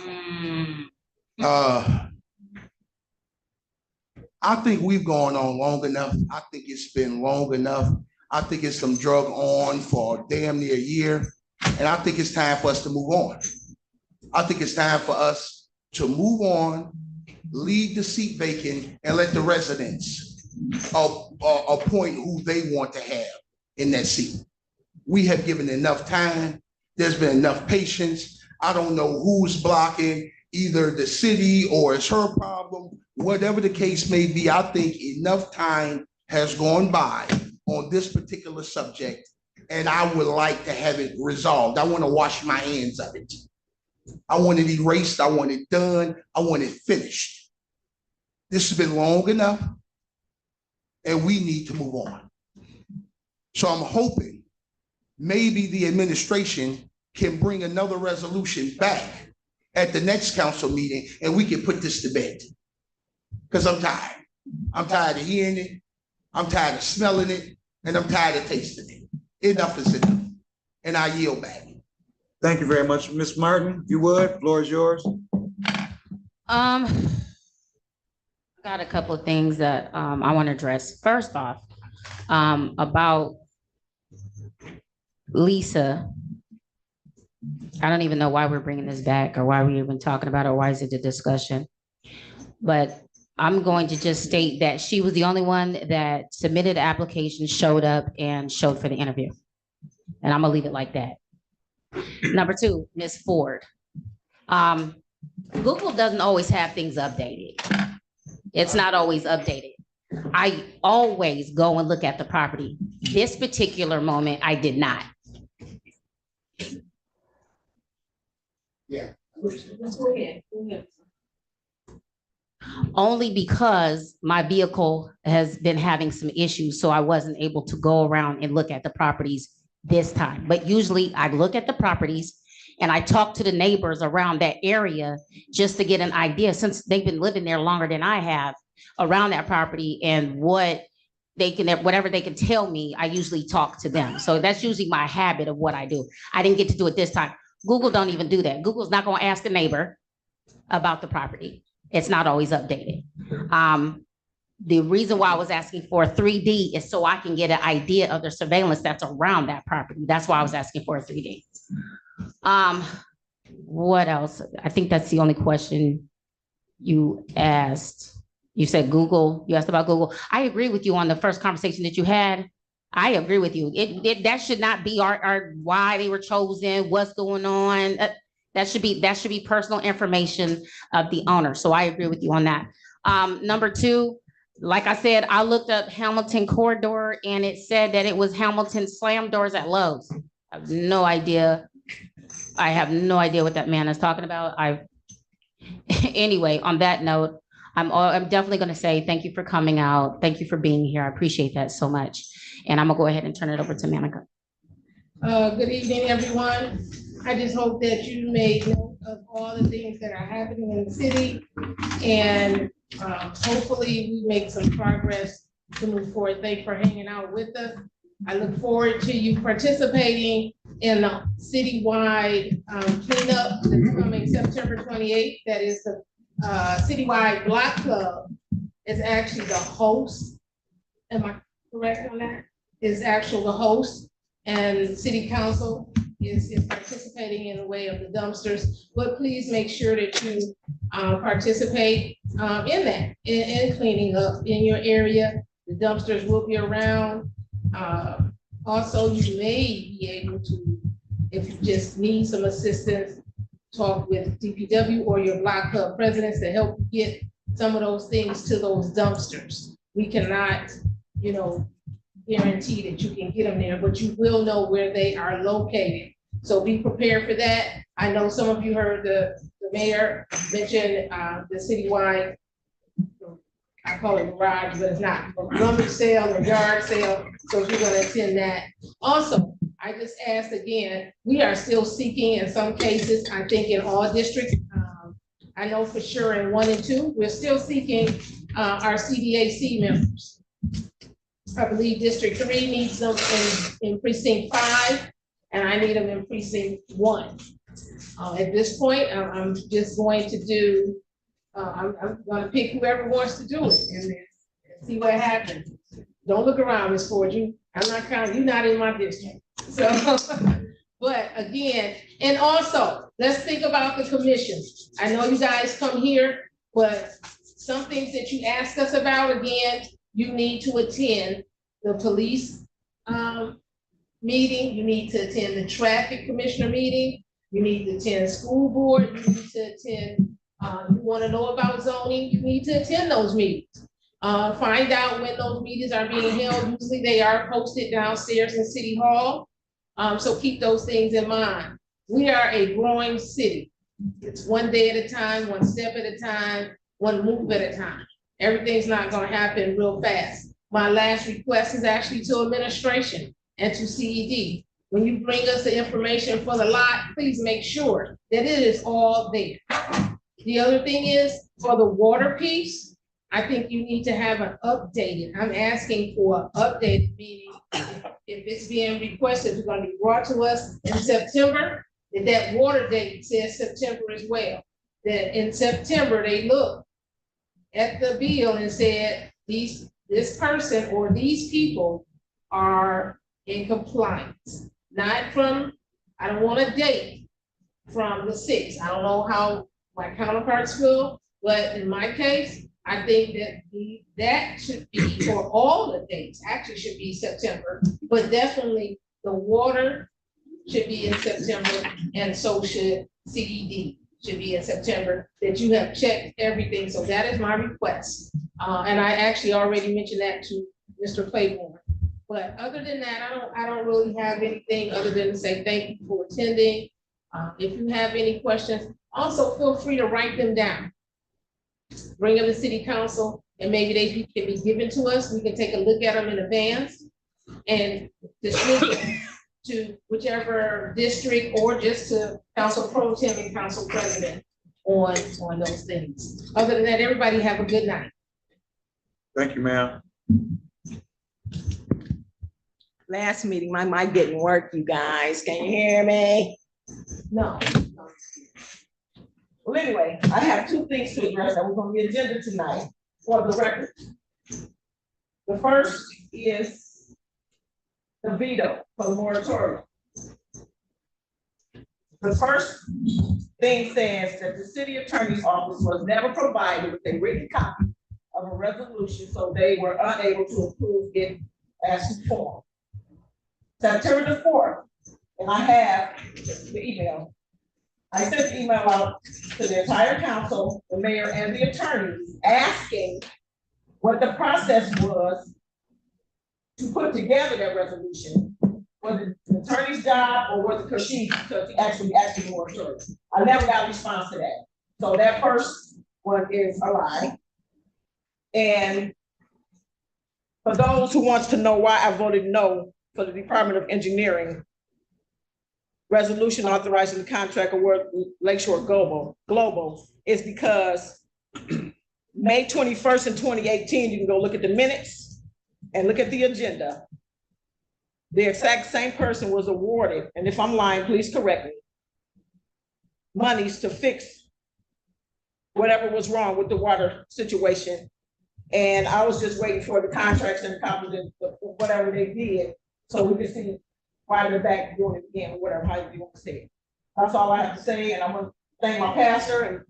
I think we've gone on long enough. I think it's been long enough. I think it's some drug on for damn near a year. And I think it's time for us to move on. I think it's time for us to move on, leave the seat vacant, and let the residents appoint who they want to have in that seat. We have given enough time. There's been enough patience. I don't know who's blocking, either the city or it's her problem, whatever the case may be. I think enough time has gone by on this particular subject, and I would like to have it resolved. I want to wash my hands of it. I want it erased. I want it done. I want it finished. This has been long enough, and we need to move on. So I'm hoping maybe the administration can bring another resolution back at the next council meeting, and we can put this to bed. Because I'm tired. I'm tired of hearing it. I'm tired of smelling it, and I'm tired of tasting it. Enough is enough. And I yield back. Thank you very much. Ms. Martin, you would, floor is yours. Got a couple of things that I want to address. First off, about Lisa. I don't even know why we're bringing this back or why we're even talking about it or why is it a discussion. But I'm going to just state that she was the only one that submitted the application, showed up and showed for the interview. And I'm gonna leave it like that. Number two, Ms. Ford. Google doesn't always have things updated. It's not always updated. I always go and look at the property. This particular moment, I did not. Yeah. Let's go ahead. Go ahead. Only because my vehicle has been having some issues, so I wasn't able to go around and look at the properties this time. But usually I look at the properties and I talk to the neighbors around that area just to get an idea, since they've been living there longer than I have, around that property, and what they can, whatever they can tell me, I usually talk to them. So that's usually my habit of what I do. I didn't get to do it this time. Google don't even do that. Google's not gonna ask a neighbor about the property. It's not always updated. The reason why I was asking for a 3D is so I can get an idea of the surveillance that's around that property. That's why I was asking for a 3D. What else? I think that's the only question you asked. You said Google, you asked about Google. I agree with you on the first conversation that you had. I agree with you. That should not be our why they were chosen, what's going on. That should be personal information of the owner. So I agree with you on that. Number two, like I said, I looked up Hamilton corridor and it said that it was Hamilton slam doors at Lowe's. I have no idea. I have no idea what that man is talking about. Anyway, on that note, I'm definitely going to say thank you for coming out. Thank you for being here. I appreciate that so much. And I'm gonna go ahead and turn it over to Manica. Good evening, everyone. I just hope that you made note of all the things that are happening in the city, and hopefully we make some progress to move forward. Thanks for hanging out with us. I look forward to you participating in the citywide cleanup that's coming September 28th. That is the citywide block club is actually the host. Am I correct on that? Is actually the host, and city council is participating in the way of the dumpsters. But please make sure that you participate in that, in cleaning up in your area. The dumpsters will be around. Also, you may be able to, if you just need some assistance, talk with DPW or your block club presidents to help get some of those things to those dumpsters. We cannot, guarantee that you can get them there, but you will know where they are located. So be prepared for that. I know some of you heard the mayor mention the citywide, I call it garage, but it's not, lumber sale or yard sale. So if you're gonna attend that. Also, I just asked again, we are still seeking in some cases, I think in all districts, I know for sure in 1 and 2, we're still seeking our CDAC members. I believe District 3 needs them in precinct 5. and I need them in precinct 1. At this point, I'm just going to do, I'm gonna pick whoever wants to do it and then see what happens. Don't look around, Ms. Ford, I'm not counting, you're not in my district. So, but again, and also, let's think about the commission. I know you guys come here, but some things that you asked us about, again, you need to attend the police meeting, you need to attend the traffic commissioner meeting, you need to attend school board, you need to attend, you wanna know about zoning, you need to attend those meetings. Find out when those meetings are being held, usually they are posted downstairs in City Hall. So keep those things in mind. We are a growing city. It's one day at a time, one step at a time, one move at a time. Everything's not gonna happen real fast. My last request is actually to administration and to CED. When you bring us the information for the lot, please make sure that it is all there. The other thing is, for the water piece, I think you need to have an updated, I'm asking for an updated, meaning if it's being requested, it's gonna be brought to us in September, that water date says September as well. That in September, they look at the bill and said, this person or these people are in compliance. Not from, I don't want a date from the 6th. I don't know how my counterparts feel, but in my case, I think that that should be for all the dates, actually should be September, but definitely the water should be in September, and so should CED should be in September, that you have checked everything. So that is my request. And I actually already mentioned that to Mr. Claiborne. But other than that, I don't really have anything other than to say thank you for attending. If you have any questions, also feel free to write them down. Bring them to city council, and maybe they can be given to us. We can take a look at them in advance and distribute them to whichever district or just to council pro tem and council president on those things. Other than that, everybody have a good night. Thank you, ma'am. Last meeting, my mic didn't work, you guys. Can you hear me? No. Well, anyway, I have 2 things to address that was on the agenda tonight for the record. The first is the veto for the moratorium. The first thing says that the city attorney's office was never provided with a written copy of a resolution, so they were unable to approve it as to form. September the 4th, and I have the email. I sent the email out to the entire council, the mayor and the attorneys, asking what the process was to put together that resolution. Was it the attorney's job or was it Kashi's to actually the moratorium? I never got a response to that. So that first one is a lie. And for those who wants to know why I voted no for the Department of Engineering resolution authorizing the contract award Lakeshore Global is because May 21st in 2018, you can go look at the minutes and look at the agenda. The exact same person was awarded, and if I'm lying, please correct me, monies to fix whatever was wrong with the water situation. And I was just waiting for the contracts and copies of whatever they did, so we could see why they're back doing it again, or whatever, how you want to say it. That's all I have to say, and I want to thank my pastor and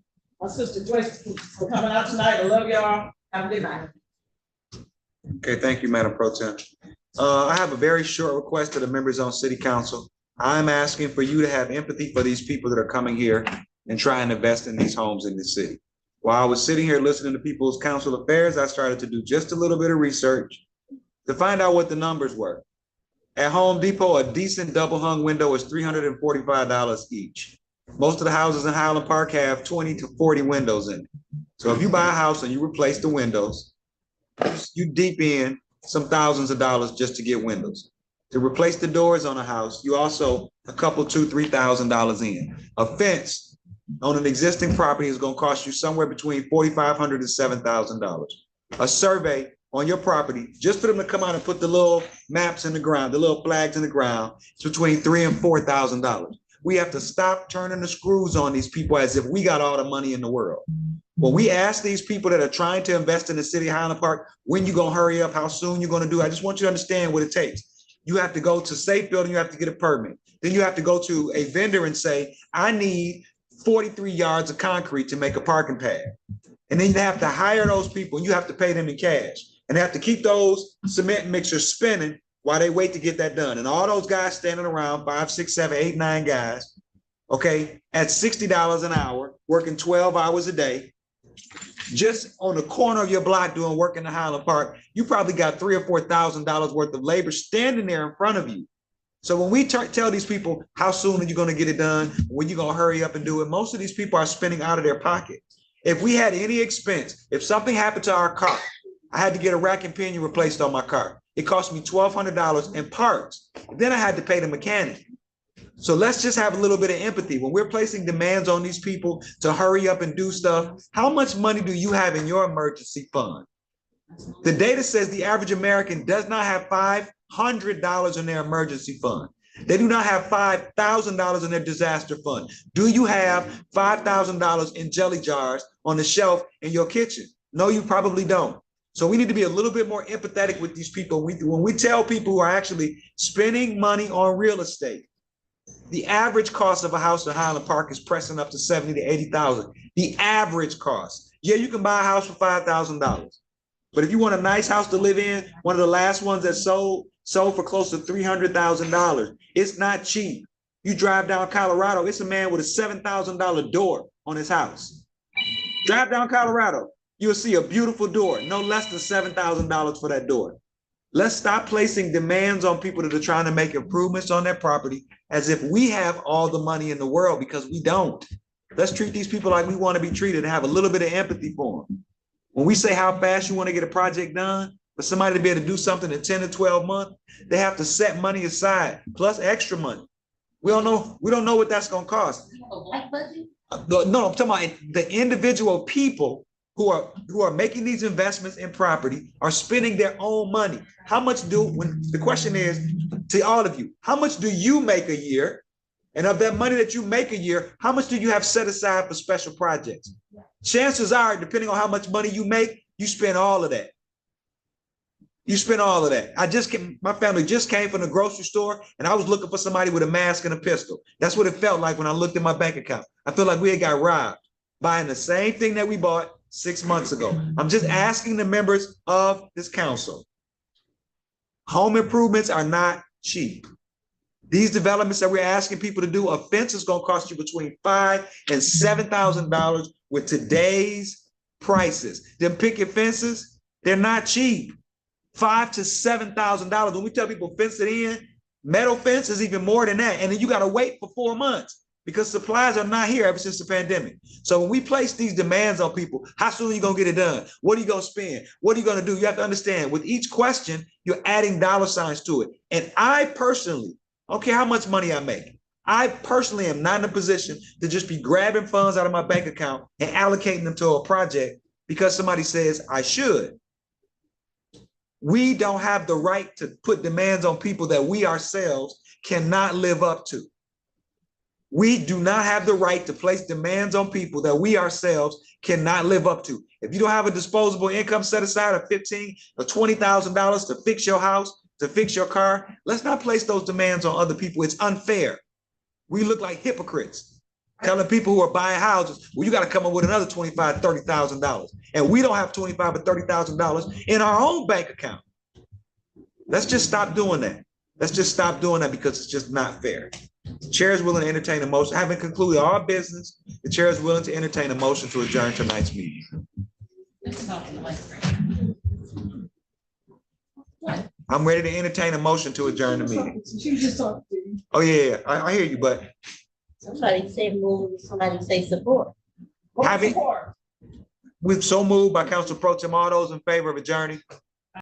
my sister Joyce for coming out tonight. I love y'all. Have a good night. Okay, thank you, Madam Pro Tem. I have a very short request to the members on City Council. I'm asking for you to have empathy for these people that are coming here and try and invest in these homes in the city. While I was sitting here listening to People's Council Affairs, I started to do just a little bit of research to find out what the numbers were. At Home Depot, a decent double hung window is $345 each. Most of the houses in Highland Park have 20 to 40 windows in it. So if you buy a house and you replace the windows, you deep in some thousands of dollars just to get windows. To replace the doors on a house, you also a couple, $2,000-$3,000 in. A fence on an existing property is going to cost you somewhere between $4,500 and $7,000. A survey on your property, just for them to come out and put the little maps in the ground, the little flags in the ground, it's between $3,000 and $4,000. We have to stop turning the screws on these people as if we got all the money in the world. When we ask these people that are trying to invest in the city of Highland Park, when you gonna hurry up, how soon you're gonna do, I just want you to understand what it takes. You have to go to Safe Building, you have to get a permit. Then you have to go to a vendor and say, I need 43 yards of concrete to make a parking pad. And then you have to hire those people and you have to pay them in cash. And they have to keep those cement mixers spinning while they wait to get that done. And all those guys standing around, 5, 6, 7, 8, 9 guys, okay, at $60 an hour, working 12 hours a day, just on the corner of your block doing work in the Highland Park, you probably got $3,000 or $4,000 worth of labor standing there in front of you. So when we tell these people, how soon are you gonna get it done? When you gonna hurry up and do it? Most of these people are spending out of their pocket. If we had any expense, if something happened to our car, I had to get a rack and pinion replaced on my car. It cost me $1,200 in parts. Then I had to pay the mechanic. So let's just have a little bit of empathy. When we're placing demands on these people to hurry up and do stuff, how much money do you have in your emergency fund? The data says the average American does not have $500 in their emergency fund. They do not have $5,000 in their disaster fund. Do you have $5,000 in jelly jars on the shelf in your kitchen? No, you probably don't. So we need to be a little bit more empathetic with these people. When we tell people who are actually spending money on real estate, the average cost of a house in Highland Park is pressing up to $70,000 to $80,000. The average cost. Yeah, you can buy a house for $5,000. But if you want a nice house to live in, one of the last ones that sold for close to $300,000. It's not cheap. You drive down Colorado, it's a man with a $7,000 door on his house. Drive down Colorado, you'll see a beautiful door, no less than $7,000 for that door. Let's stop placing demands on people that are trying to make improvements on their property as if we have all the money in the world, because we don't. Let's treat these people like we want to be treated and have a little bit of empathy for them. When we say how fast you want to get a project done, for somebody to be able to do something in 10 to 12 months, they have to set money aside plus extra money. We don't know what that's going to cost. No, I'm talking about the individual people who are making these investments in property are spending their own money. How much the question is to all of you, how much do you make a year? And of that money that you make a year, how much do you have set aside for special projects? Chances are, depending on how much money you make, you spend all of that. You spend all of that. My family just came from the grocery store and I was looking for somebody with a mask and a pistol. That's what it felt like when I looked at my bank account. I feel like we had got robbed buying the same thing that we bought 6 months ago. I'm just asking the members of this council. Home improvements are not cheap. These developments that we're asking people to do, a fence is going to cost you between $5,000 and $7,000 with today's prices. Them picket fences, they're not cheap. $5,000 to $7,000. When we tell people fence it in, metal fence is even more than that. And then you got to wait for 4 months because supplies are not here ever since the pandemic. So when we place these demands on people, how soon are you going to get it done? What are you going to spend? What are you going to do? You have to understand with each question, you're adding dollar signs to it. And I personally, I don't care how much money I make, I personally am not in a position to just be grabbing funds out of my bank account and allocating them to a project because somebody says I should. We don't have the right to put demands on people that we ourselves cannot live up to. We do not have the right to place demands on people that we ourselves cannot live up to. If you don't have a disposable income set aside of $15,000 or $20,000 to fix your house, to fix your car, let's not place those demands on other people. It's unfair. We look like hypocrites telling people who are buying houses, well, you got to come up with another $25,000, $30,000. And we don't have $25,000 or $30,000 in our own bank account. Let's just stop doing that. Let's just stop doing that because it's just not fair. The chair is willing to entertain a motion. Having concluded our business, the chair is willing to entertain a motion to adjourn tonight's meeting. I'm ready to entertain a motion to adjourn the meeting. She just talked to you. Oh, yeah, I hear you, but. Somebody say move, somebody say support. We've so moved by Council Pro Tem. All those in favor of adjourning?